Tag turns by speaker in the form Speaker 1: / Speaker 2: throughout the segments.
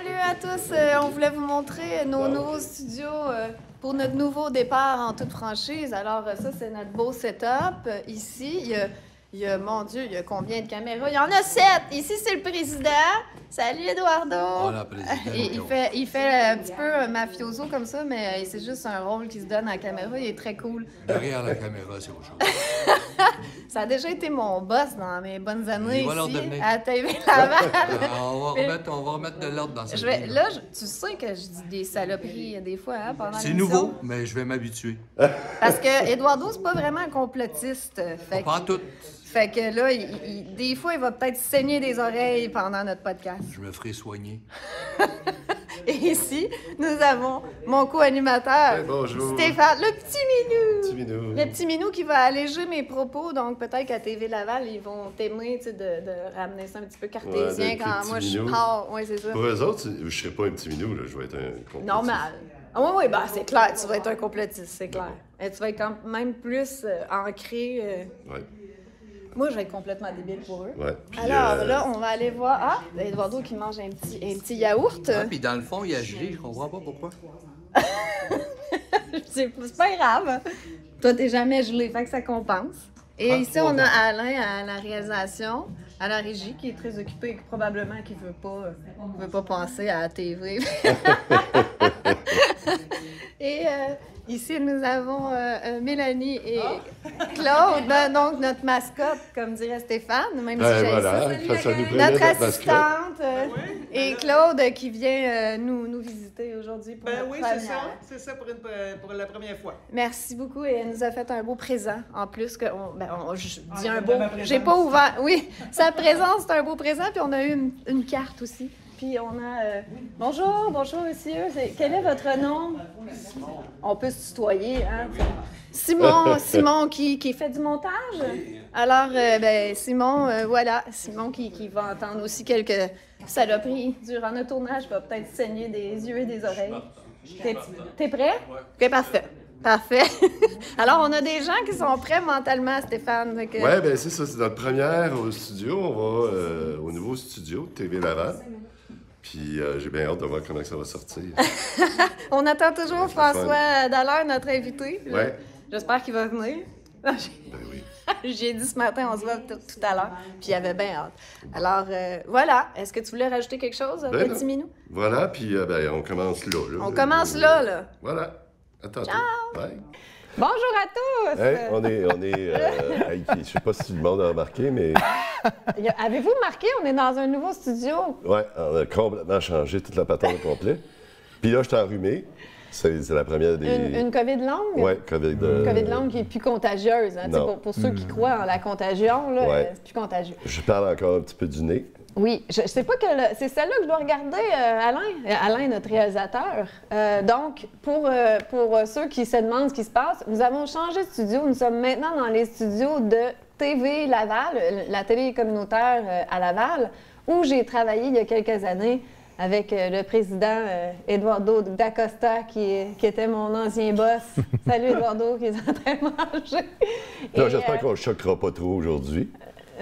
Speaker 1: Salut à tous! On voulait vous montrer nos nouveaux studios pour notre nouveau départ en toute franchise. Alors, ça, c'est notre beau setup. Ici, mon Dieu, il y a combien de caméras? Il y en a 7! Ici, c'est le président. Salut, Eduardo!
Speaker 2: Hola, président.
Speaker 1: Il fait un petit peu mafioso comme ça, mais c'est juste un rôle qu'il se donne à la caméra. Il est très cool.
Speaker 2: Derrière la caméra, c'est autre chose.
Speaker 1: Ça a déjà été mon boss dans mes bonnes années
Speaker 2: Il va
Speaker 1: ici,
Speaker 2: leur
Speaker 1: à TV Laval.
Speaker 2: On va remettre de l'ordre dans cette vie.
Speaker 1: Là, tu sais que je dis des saloperies des fois pendant
Speaker 2: C'est
Speaker 1: l'émission.
Speaker 2: nouveau, mais je vais m'habituer.
Speaker 1: Parce que Eduardo, c'est pas vraiment un complotiste.
Speaker 2: Pas tout.
Speaker 1: Fait que là, des fois, il va peut-être saigner des oreilles pendant notre podcast.
Speaker 2: Je me ferai soigner.
Speaker 1: Et ici, nous avons mon co-animateur,
Speaker 3: Hey, bonjour.
Speaker 1: Stéphane, le petit minou.
Speaker 3: Petit minou.
Speaker 1: Le petit minou qui va alléger mes propos, donc peut-être qu'à TV Laval, ils vont t'aimer de ramener ça un petit peu cartésien
Speaker 3: Ouais,
Speaker 1: quand
Speaker 3: petit
Speaker 1: moi je
Speaker 3: minou.
Speaker 1: pars. Oui, c'est ça.
Speaker 3: Pour eux autres, je serais pas un petit minou, là. Je vais être un complotiste.
Speaker 1: Normal. Ah oui, ben c'est clair, tu vas être un complotiste, c'est clair. Et tu vas être quand même plus ancré.
Speaker 3: Ouais,
Speaker 1: Moi, je vais être complètement débile pour eux.
Speaker 3: ouais. Puis,
Speaker 1: Alors là, on va aller voir. Ah, Eduardo qui mange un petit yaourt.
Speaker 2: Ah, puis dans le fond, il a gelé, je comprends pas pourquoi.
Speaker 1: C'est pas grave. Toi, t'es jamais gelé, fait que ça compense. Et ici, on a Alain à la réalisation, à la régie, qui est très occupé et probablement qui veut pas penser à la TV. Et ici, nous avons Mélanie et Claude, donc notre mascotte, comme dirait Stéphane, même si j'ai
Speaker 3: voilà, ça nous prenait
Speaker 1: notre
Speaker 3: mascotte.
Speaker 1: assistante et Claude qui vient nous visiter aujourd'hui pour notre
Speaker 4: Oui,
Speaker 1: première.
Speaker 4: c'est ça pour la première fois.
Speaker 1: Merci beaucoup et elle nous a fait un beau présent. En plus que je dis un
Speaker 4: de
Speaker 1: beau.
Speaker 4: ma présence.
Speaker 1: J'ai pas ouvert. Oui, sa présence c'est un beau présent puis on a eu une carte aussi. Puis on a bonjour monsieur. Quel est votre nom? On peut se tutoyer, hein? Simon qui fait du montage. Alors Simon, voilà, Simon qui va entendre aussi quelques saloperies durant notre tournage, va peut-être saigner des yeux et des oreilles. T'es prêt? OK, parfait. Parfait. Alors, on a des gens qui sont prêts mentalement, Stéphane. Donc,
Speaker 3: Ouais, ben c'est ça, c'est notre première au studio. On va au nouveau studio de TV Laval. Puis j'ai bien hâte de voir comment ça va sortir.
Speaker 1: On attend toujours François Dallaire, notre invité.
Speaker 3: Ouais.
Speaker 1: J'espère qu'il va venir.
Speaker 3: Ben oui.
Speaker 1: J'ai dit ce matin, on se voit tout à l'heure. Puis il avait bien hâte. Alors, voilà. Est-ce que tu voulais rajouter quelque chose,
Speaker 3: Ben
Speaker 1: petit
Speaker 3: non.
Speaker 1: minou?
Speaker 3: Voilà, puis on commence là.
Speaker 1: On commence là.
Speaker 3: Voilà. À tantôt.
Speaker 1: Ciao.
Speaker 3: Bye.
Speaker 1: Bonjour à tous!
Speaker 3: Hey, on est hey, je sais pas si le monde a remarqué, mais
Speaker 1: Avez-vous remarqué, on est dans un nouveau studio?
Speaker 3: ouais, on a complètement changé toute la patente au complet. Puis là, je suis enrhumé. C'est la première des...
Speaker 1: Une COVID longue?
Speaker 3: Ouais, COVID.
Speaker 1: Une COVID longue qui est plus contagieuse. Hein,
Speaker 3: non.
Speaker 1: pour ceux qui croient en la contagion, là,
Speaker 3: Ouais.
Speaker 1: c'est plus contagieux.
Speaker 3: Je parle encore un petit peu du nez.
Speaker 1: Oui, je sais pas que c'est celle-là que je dois regarder, Alain. Alain, notre réalisateur. Donc, pour ceux qui se demandent ce qui se passe, nous avons changé de studio. Nous sommes maintenant dans les studios de TV Laval, la télé communautaire à Laval, où j'ai travaillé il y a quelques années avec le président Eduardo D'Acosta, qui était mon ancien boss. Salut Eduardo, qui est en train de manger.
Speaker 3: Là,
Speaker 1: Et,
Speaker 3: j'espère qu'on ne choquera pas trop aujourd'hui.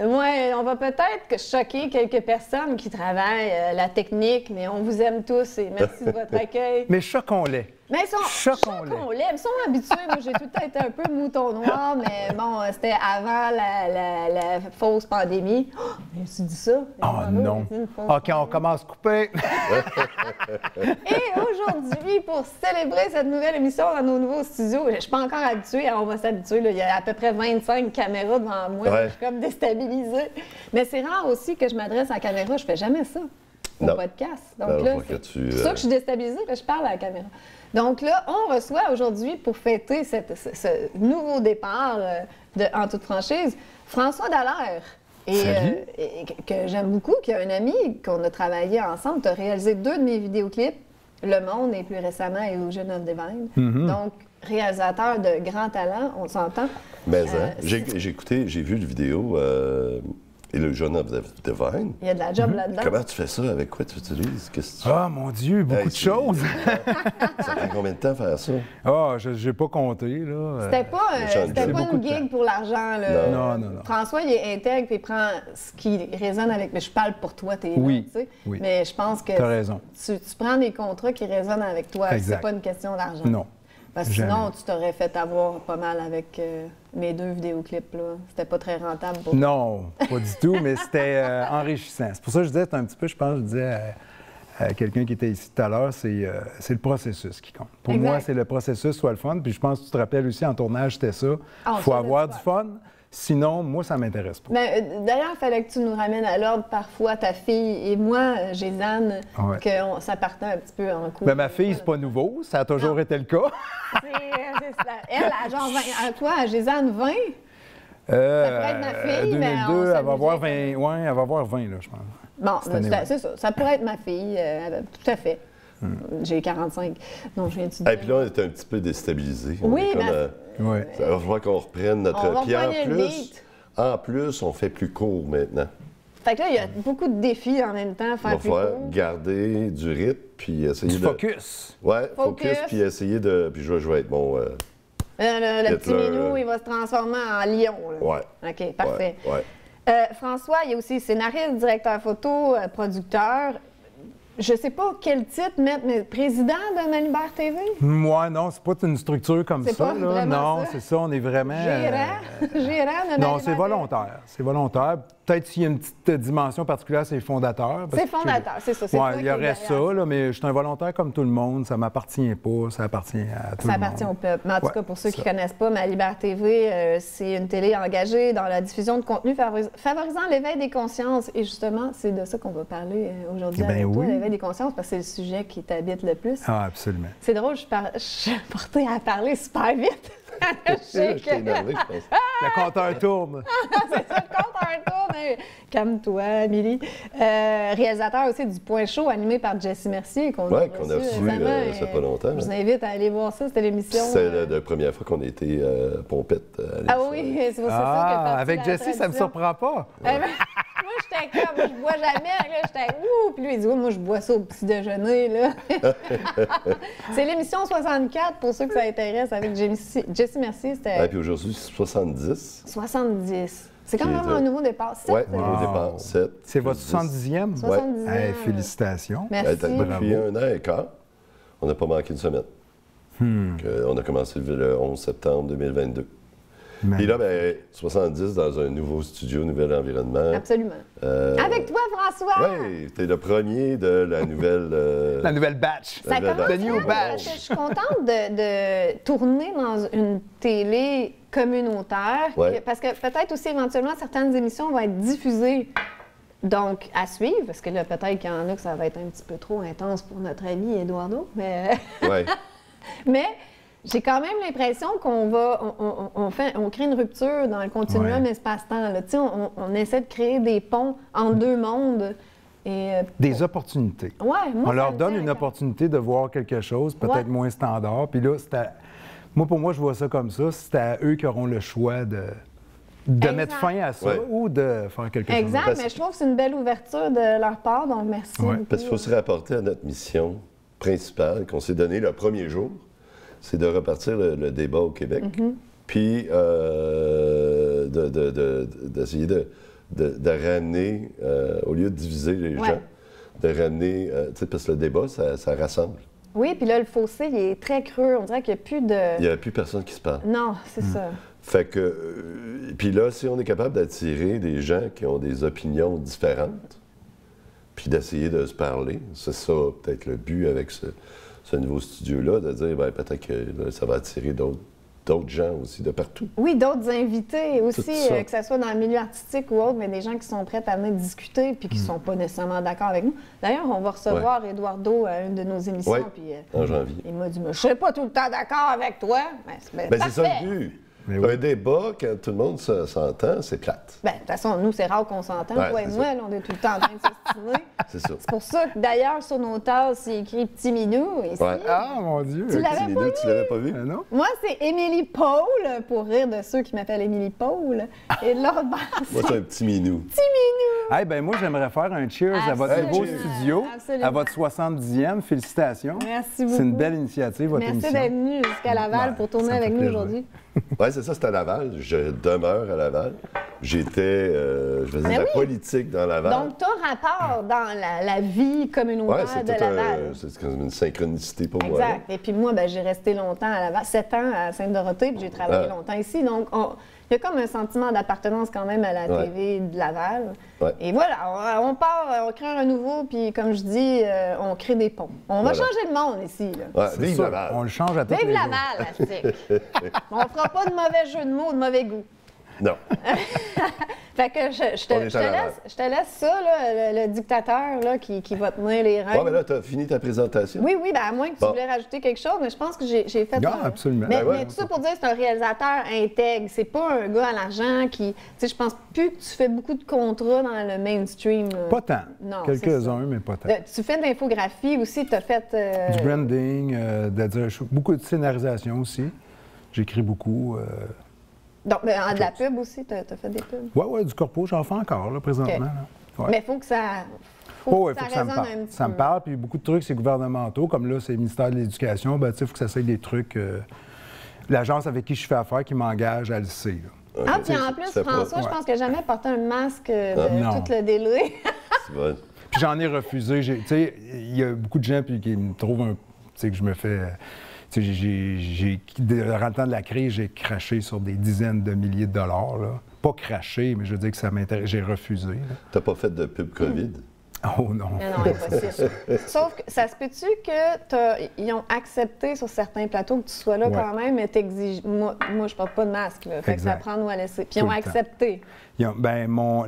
Speaker 1: oui, on va peut-être choquer quelques personnes qui travaillent la technique, mais on vous aime tous et merci de votre accueil.
Speaker 5: Mais choquons-les.
Speaker 1: Mais ils sont choquons-les. Ils sont habitués. Moi, j'ai tout le temps été un peu mouton noir, mais bon, c'était avant la fausse pandémie. Oh, je me suis dit ça.
Speaker 5: Oh non. OK, on commence à couper.
Speaker 1: Et aujourd'hui, pour célébrer cette nouvelle émission dans nos nouveaux studios, je suis pas encore habituée, hein, on va s'habituer. Il y a à peu près 25 caméras devant moi.
Speaker 3: Ouais.
Speaker 1: Je suis comme déstabilisée. Mais c'est rare aussi que je m'adresse à la caméra. Je fais jamais ça au
Speaker 3: Non.
Speaker 1: podcast. Donc
Speaker 3: Non,
Speaker 1: là,
Speaker 3: faut que
Speaker 1: c'est
Speaker 3: tu,
Speaker 1: pour ça que je suis déstabilisée, que je parle à la caméra. Donc là, on reçoit aujourd'hui, pour fêter ce nouveau départ en toute franchise, François Dallaire. Et que j'aime beaucoup, qui a un ami qu'on a travaillé ensemble. Tu as réalisé 2 de mes vidéoclips, Le Monde et plus récemment Illusion of Divine. Donc, réalisateur de grand talent, on s'entend.
Speaker 3: Mais j'ai écouté, j'ai vu le vidéo. Et le Journal of Divine.
Speaker 1: Il y a de la job là-dedans.
Speaker 3: Comment tu fais ça? Avec quoi tu utilises? Qu'est-ce que tu...
Speaker 5: Ah, mon Dieu, beaucoup de choses.
Speaker 3: Ça prend combien de temps faire ça?
Speaker 5: Ah, je n'ai pas compté, là.
Speaker 1: C'était pas
Speaker 5: beaucoup
Speaker 1: une
Speaker 5: de
Speaker 1: gig
Speaker 5: temps.
Speaker 1: pour l'argent, là.
Speaker 5: Non.
Speaker 1: François, il est intègre puis il prend ce qui résonne avec... Mais je parle pour toi, t'es là,
Speaker 5: Oui,
Speaker 1: tu sais.
Speaker 5: oui.
Speaker 1: Mais je pense que
Speaker 5: T'as raison.
Speaker 1: tu prends des contrats qui résonnent avec toi.
Speaker 5: Exact.
Speaker 1: C'est pas une question d'argent.
Speaker 5: Non.
Speaker 1: Parce que
Speaker 5: Jamais.
Speaker 1: sinon, tu t'aurais fait avoir pas mal avec mes 2 vidéoclips, là. C'était pas très rentable pour toi.
Speaker 5: Non, pas du tout, mais c'était enrichissant. C'est pour ça que je disais un petit peu, je disais à quelqu'un qui était ici tout à l'heure, c'est le processus qui compte. Pour
Speaker 1: Exact.
Speaker 5: moi, c'est le processus soit le fun. Puis je pense que tu te rappelles aussi, en tournage, c'était ça.
Speaker 1: Ah,
Speaker 5: Il faut
Speaker 1: ça,
Speaker 5: avoir
Speaker 1: c'est
Speaker 5: du fun. Sinon, moi, ça m'intéresse pas.
Speaker 1: Ben, d'ailleurs, il fallait que tu nous ramènes à l'ordre parfois, ta fille et moi, Gézanne,
Speaker 5: Ouais.
Speaker 1: que ça partait un petit peu en cours.
Speaker 5: Ben, ma fille, c'est pas nouveau. Ça a toujours été le cas.
Speaker 1: C'est ça. Elle, à genre 20, à toi, à Gézanne, 20? pourrait être ma fille, mais on
Speaker 5: 2002, elle va avoir
Speaker 1: s'amusait
Speaker 5: 20, ouais, elle va avoir 20, là, je pense.
Speaker 1: Bon,
Speaker 5: Cette année-là.
Speaker 1: c'est ça. Ça pourrait être ma fille, tout à fait. J'ai 45. Non, je viens de
Speaker 3: Et puis là, on était un petit peu déstabilisés.
Speaker 1: Oui, mais
Speaker 5: Ouais.
Speaker 3: Ça va falloir qu'on reprenne notre...
Speaker 1: On va
Speaker 3: Puis
Speaker 1: reprendre le beat.
Speaker 3: en plus, on fait plus court maintenant.
Speaker 1: fait que là, il y a beaucoup de défis en même temps à
Speaker 3: On
Speaker 1: faire
Speaker 3: va
Speaker 1: plus
Speaker 3: falloir
Speaker 1: court.
Speaker 3: garder du rythme, puis essayer
Speaker 5: Du
Speaker 3: de...
Speaker 5: focus.
Speaker 3: Ouais, focus,
Speaker 1: Focus.
Speaker 3: puis essayer de... Puis je vais être bon...
Speaker 1: Le petit
Speaker 3: Hitler,
Speaker 1: minou, il va se transformer en lion. Là.
Speaker 3: Ouais.
Speaker 1: OK, parfait.
Speaker 3: Ouais.
Speaker 1: François, il y a aussi scénariste, directeur photo, producteur. Je sais pas quel titre mettre, mais président de Manibert TV?
Speaker 5: Moi, non, c'est pas une structure comme
Speaker 1: C'est
Speaker 5: ça.
Speaker 1: pas
Speaker 5: Là.
Speaker 1: vraiment
Speaker 5: Non,
Speaker 1: ça.
Speaker 5: c'est ça, on est vraiment...
Speaker 1: Gérant? Gérant de
Speaker 5: Non,
Speaker 1: Manibert
Speaker 5: c'est
Speaker 1: TV?
Speaker 5: volontaire. C'est volontaire. Peut-être s'il y a une petite dimension particulière, c'est fondateur. parce
Speaker 1: C'est
Speaker 5: que
Speaker 1: fondateur, c'est ça. c'est
Speaker 5: Oui,
Speaker 1: toi
Speaker 5: il
Speaker 1: qui
Speaker 5: y
Speaker 1: es
Speaker 5: aurait
Speaker 1: derrière
Speaker 5: ça, là, mais je suis un volontaire comme tout le monde. Ça m'appartient pas, ça appartient à tout
Speaker 1: Ça
Speaker 5: le monde.
Speaker 1: appartient au peuple. Mais en tout
Speaker 5: Ouais,
Speaker 1: cas, pour ceux qui ne
Speaker 5: ça.
Speaker 1: connaissent pas, Manibert TV, c'est une télé engagée dans la diffusion de contenu favorisant l'éveil des consciences. Et justement, c'est de ça qu'on va parler aujourd'hui
Speaker 5: Ben
Speaker 1: avec toi,
Speaker 5: oui.
Speaker 1: l'éveil des consciences, parce que c'est le sujet qui t'habite le plus.
Speaker 5: Ah, absolument.
Speaker 1: C'est drôle, je suis portée à parler super vite. Je sais
Speaker 3: Je t'ai énervé, je pense.
Speaker 5: Le compteur tourne.
Speaker 1: C'est ça, le compte un tour. Mais calme-toi, Amélie. Réalisateur aussi du Point Chaud, animé par Jessie Mercier, qu'on
Speaker 3: Ouais, qu'on a reçu,
Speaker 1: récemment.
Speaker 3: ça fait pas longtemps,
Speaker 1: Je vous
Speaker 3: hein.
Speaker 1: invite à aller voir ça. C'était l'émission.
Speaker 3: C'est la première fois qu'on était pompette.
Speaker 1: Ah oui, c'est pour ça que
Speaker 5: Ah,
Speaker 1: partie
Speaker 5: avec
Speaker 1: la
Speaker 5: Jessie, ça me
Speaker 1: tradition.
Speaker 5: surprend pas.
Speaker 1: Moi, j'étais comme, je bois jamais. Là, j'étais, ouh. Puis lui, il dit, ouais, moi, je bois ça au petit déjeuner. Là. C'est l'émission 64, pour ceux que ça intéresse, avec Jessie Mercier. C'était
Speaker 3: Et puis aujourd'hui, 70.
Speaker 1: 70. C'est quand
Speaker 3: Qui est
Speaker 1: même un nouveau départ.
Speaker 3: Ouais,
Speaker 1: Sept,
Speaker 3: au départ, 7.
Speaker 5: C'est votre 70e?
Speaker 1: 70 ans.
Speaker 5: Hey, félicitations.
Speaker 1: Merci.
Speaker 3: Depuis un an et quart, on n'a pas manqué une semaine. On a commencé le 11 septembre 2022. Puis là, ben, 70 dans un nouveau studio, nouvel environnement.
Speaker 1: Absolument. Avec toi, François!
Speaker 3: Oui, t'es le premier de la nouvelle...
Speaker 5: La nouvelle batch.
Speaker 1: Ça
Speaker 3: nouvelle
Speaker 1: commence
Speaker 3: batch.
Speaker 5: The new
Speaker 1: bien,
Speaker 5: batch.
Speaker 1: parce que je suis contente de tourner dans une télé communautaire.
Speaker 3: Ouais.
Speaker 1: Parce que peut-être aussi, éventuellement, certaines émissions vont être diffusées. Donc, à suivre, parce que là, peut-être qu'il y en a que ça va être un petit peu trop intense pour notre ami Eduardo. Mais...
Speaker 3: Ouais.
Speaker 1: Mais j'ai quand même l'impression qu'on va, on crée une rupture dans le continuum
Speaker 5: Ouais.
Speaker 1: espace-temps. Là. Tu sais, on essaie de créer des ponts en deux mondes. Et,
Speaker 5: Des opportunités.
Speaker 1: ouais, moi,
Speaker 5: On
Speaker 1: ça
Speaker 5: leur
Speaker 1: me
Speaker 5: donne
Speaker 1: tient
Speaker 5: une
Speaker 1: à cœur.
Speaker 5: opportunité de voir quelque chose, peut-être
Speaker 1: Ouais.
Speaker 5: moins standard. Puis là, pour moi, je vois ça comme ça. C'est à eux qui auront le choix de
Speaker 1: Exact.
Speaker 5: mettre fin à ça
Speaker 3: Ouais.
Speaker 5: ou de faire quelque chose.
Speaker 1: Exact, mais je trouve que c'est une belle ouverture de leur part, donc merci.
Speaker 5: Ouais.
Speaker 1: beaucoup.
Speaker 3: Parce qu'il faut se rapporter à notre mission principale qu'on s'est donnée le premier jour, c'est de repartir le débat au Québec,
Speaker 1: Mm-hmm.
Speaker 3: puis d'essayer de ramener, au lieu de diviser les
Speaker 1: Ouais.
Speaker 3: gens, de ramener, tu sais, parce que le débat, ça rassemble.
Speaker 1: Oui, puis là, le fossé, il est très creux. On dirait qu'il n'y a plus
Speaker 3: Il
Speaker 1: de...
Speaker 3: n'y a plus personne qui se parle.
Speaker 1: Non, c'est ça.
Speaker 3: Fait que, puis là, si on est capable d'attirer des gens qui ont des opinions différentes, puis d'essayer de se parler, c'est ça peut-être le but avec ce nouveau studio-là, de dire, ben, peut-être que là, ça va attirer d'autres gens aussi de partout.
Speaker 1: Oui, d'autres invités aussi,
Speaker 3: Tout ça.
Speaker 1: que ce soit dans le milieu artistique ou autre, mais des gens qui sont prêts à venir discuter puis qui ne sont pas nécessairement d'accord avec nous. D'ailleurs, on va recevoir Eduardo à une de nos émissions.
Speaker 3: Ouais.
Speaker 1: Puis,
Speaker 3: En janvier.
Speaker 1: il m'a dit, je ne serai pas tout le temps d'accord avec toi.
Speaker 3: Ben, c'est ça le but.
Speaker 5: Mais oui.
Speaker 3: Un débat, quand tout le monde s'entend, c'est plate.
Speaker 1: Ben, de toute façon, nous, c'est rare qu'on s'entende.
Speaker 3: Ouais,
Speaker 1: Toi et
Speaker 3: c'est
Speaker 1: moi,
Speaker 3: ça.
Speaker 1: là, on est tout le temps en train de s'ostiner.
Speaker 3: C'est ça.
Speaker 1: C'est pour ça que, d'ailleurs, sur nos tasses, c'est écrit Petit Minou, ici.
Speaker 3: Ouais.
Speaker 5: Ah, mon Dieu!
Speaker 1: Tu l'avais
Speaker 3: Petit Minou, tu l'avais pas vu?
Speaker 5: Non?
Speaker 1: Moi, c'est Émilie Paul, pour rire de ceux qui m'appellent Émilie Paul. Et de l'autre bord,
Speaker 3: Moi, c'est un petit minou.
Speaker 1: Petit Minou.
Speaker 5: Eh bien, moi, j'aimerais faire un cheers à votre
Speaker 1: Absolument.
Speaker 5: nouveau studio,
Speaker 1: Absolument.
Speaker 5: à votre 70e. Félicitations.
Speaker 1: Merci beaucoup.
Speaker 5: C'est une belle initiative, votre
Speaker 1: Merci
Speaker 5: émission.
Speaker 1: d'être venu jusqu'à Laval
Speaker 5: Ouais,
Speaker 1: pour tourner
Speaker 5: ça me
Speaker 1: avec
Speaker 5: fait
Speaker 1: nous
Speaker 5: plaisir.
Speaker 1: aujourd'hui.
Speaker 3: Oui, c'est ça, c'était à Laval. Je demeure à Laval. Je faisais de la politique dans Laval.
Speaker 1: Donc, tu as rapport dans la vie communautaire
Speaker 3: Ouais,
Speaker 1: de Laval.
Speaker 3: c'est comme une synchronicité pour moi.
Speaker 1: Exact. Et puis moi, ben, j'ai resté longtemps à Laval, 7 ans à Sainte-Dorothée, puis j'ai travaillé longtemps ici. Donc, il y a comme un sentiment d'appartenance quand même à la TV de Laval.
Speaker 3: Ouais.
Speaker 1: Et voilà, on part, on crée un nouveau, puis comme je dis, on crée des ponts. On va
Speaker 3: Voilà.
Speaker 1: changer le monde ici. Là.
Speaker 3: Ouais,
Speaker 5: C'est
Speaker 3: vive
Speaker 5: sûr,
Speaker 3: Laval.
Speaker 5: on le change à tous
Speaker 1: Vive
Speaker 5: les jours.
Speaker 1: Laval, Astic. On fera pas de mauvais jeu de mots, de mauvais goût.
Speaker 3: Non.
Speaker 1: Fait que je te laisse ça, là, le dictateur là, qui va tenir les rênes.
Speaker 3: Bon, mais là, tu as fini ta présentation?
Speaker 1: Oui, ben, à moins que tu voulais rajouter quelque chose, mais je pense que j'ai fait...
Speaker 5: Non, absolument.
Speaker 1: Mais,
Speaker 3: Ben ouais.
Speaker 1: mais tout ça pour dire que c'est un réalisateur intègre. C'est pas un gars à l'argent qui... Tu sais, je pense plus que tu fais beaucoup de contrats dans le mainstream. Là.
Speaker 5: Pas tant.
Speaker 1: Non, c'est ça.
Speaker 5: Quelques-uns, mais pas tant.
Speaker 1: Tu fais de l'infographie aussi, tu as fait...
Speaker 5: Du branding, beaucoup de scénarisation aussi. J'écris beaucoup.
Speaker 1: Donc, de la pub aussi, tu as fait des pubs.
Speaker 5: Oui, du corpo, j'en fais encore, là, présentement.
Speaker 1: OK.
Speaker 5: là. Ouais.
Speaker 1: Mais il faut que ça...
Speaker 5: Oh, il faut que ça me
Speaker 1: résonne
Speaker 5: parle.
Speaker 1: un petit
Speaker 5: Ça me
Speaker 1: peu.
Speaker 5: parle, puis beaucoup de trucs, c'est gouvernementaux. Comme là, c'est le ministère de l'Éducation. Ben, tu sais, il faut que ça soit des trucs. L'agence avec qui je fais affaire qui m'engage à le sait. Là.
Speaker 1: Ah, puis en plus, François, je pense que jamais porté un masque de
Speaker 5: Non.
Speaker 1: tout le délai.
Speaker 3: C'est bon.
Speaker 5: Puis j'en ai refusé. Tu sais, il y a beaucoup de gens puis, qui me trouvent un. Tu sais, que je me fais. Tu sais, durant le temps de la crise, j'ai craché sur des dizaines de milliers de dollars. Là. Pas craché, mais je veux dire que ça m'intéresse. J'ai refusé. Là.
Speaker 3: T'as pas fait de pub COVID?
Speaker 5: Oh non.
Speaker 1: Non, impossible. Sauf que ça se peut-tu qu'ils ont accepté sur certains plateaux que tu sois là
Speaker 5: Ouais.
Speaker 1: quand même, mais t'exiges. Moi, je porte pas de masque, là. Fait que ça
Speaker 5: Exact.
Speaker 1: prend ou à laisser. Puis ils
Speaker 5: Tout
Speaker 1: ont
Speaker 5: le temps.
Speaker 1: accepté.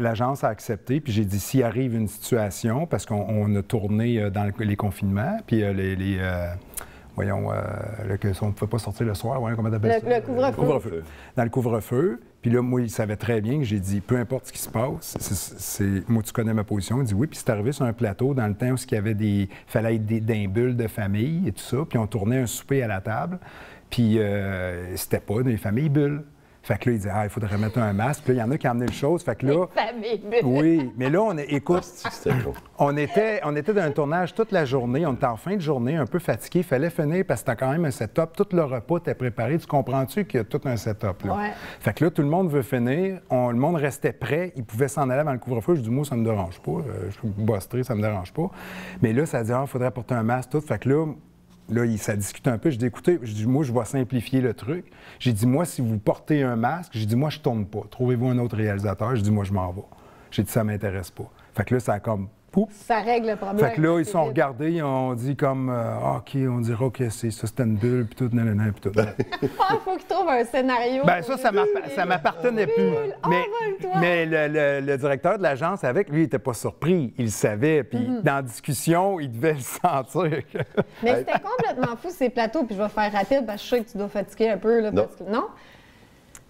Speaker 5: L'agence a accepté, puis j'ai dit s'il arrive une situation, parce qu'on a tourné dans les confinements, puis on ne pouvait pas sortir le soir, voyons comment t'appelles ça?
Speaker 1: Le couvre-feu.
Speaker 5: Couvre-feu. Dans le couvre-feu. Puis là, moi, il savait très bien que j'ai dit, peu importe ce qui se passe, moi, tu connais ma position. Il dit oui, puis c'est arrivé sur un plateau dans le temps où il fallait être d'un bulle de famille et tout ça, puis on tournait un souper à la table, puis c'était pas des familles bulles. Fait que là, il dit, il faudrait mettre un masque. Puis là, il y en a qui ont amené le chose. Fait que là.
Speaker 1: Famille.
Speaker 5: Oui, mais là, écoute,
Speaker 3: C'était con.
Speaker 5: on était dans un tournage toute la journée. On était en fin de journée, un peu fatigué. Il fallait finir parce que c'était quand même un setup. Tout le repas était préparé. Tu comprends-tu qu'il y a tout un setup, là?
Speaker 1: Ouais.
Speaker 5: Fait que là, tout le monde veut finir. Le monde restait prêt. Il pouvait s'en aller avant le couvre-feu. Je dis, moi, ça me dérange pas. Je suis bostré, ça me dérange pas. Mais là, ça dit, il faudrait porter un masque, tout. Fait que là, ça discute un peu. Je dis, écoutez, moi, je vais simplifier le truc. J'ai dit, moi, si vous portez un masque, j'ai dit, moi, je tourne pas. Trouvez-vous un autre réalisateur. J'ai dit, moi, je m'en vais. J'ai dit, ça m'intéresse pas. Fait que là, ça a comme, pouf.
Speaker 1: Ça règle le problème.
Speaker 5: Fait que là, ils sont regardés, ils ont dit comme, OK, on dira que c'était une bulle, puis tout, nanana, puis tout.
Speaker 1: Il faut qu'ils trouvent un scénario.
Speaker 5: Ben ça m'appartenait plus.
Speaker 1: Envole-toi.
Speaker 5: Mais le directeur de l'agence, avec lui, il n'était pas surpris. Il le savait. Puis dans la discussion, il devait le sentir.
Speaker 1: Mais c'était complètement fou, ces plateaux. Puis je vais faire rapide parce que je sais que tu dois fatiguer un peu. Là,
Speaker 3: Non.
Speaker 1: parce que, non?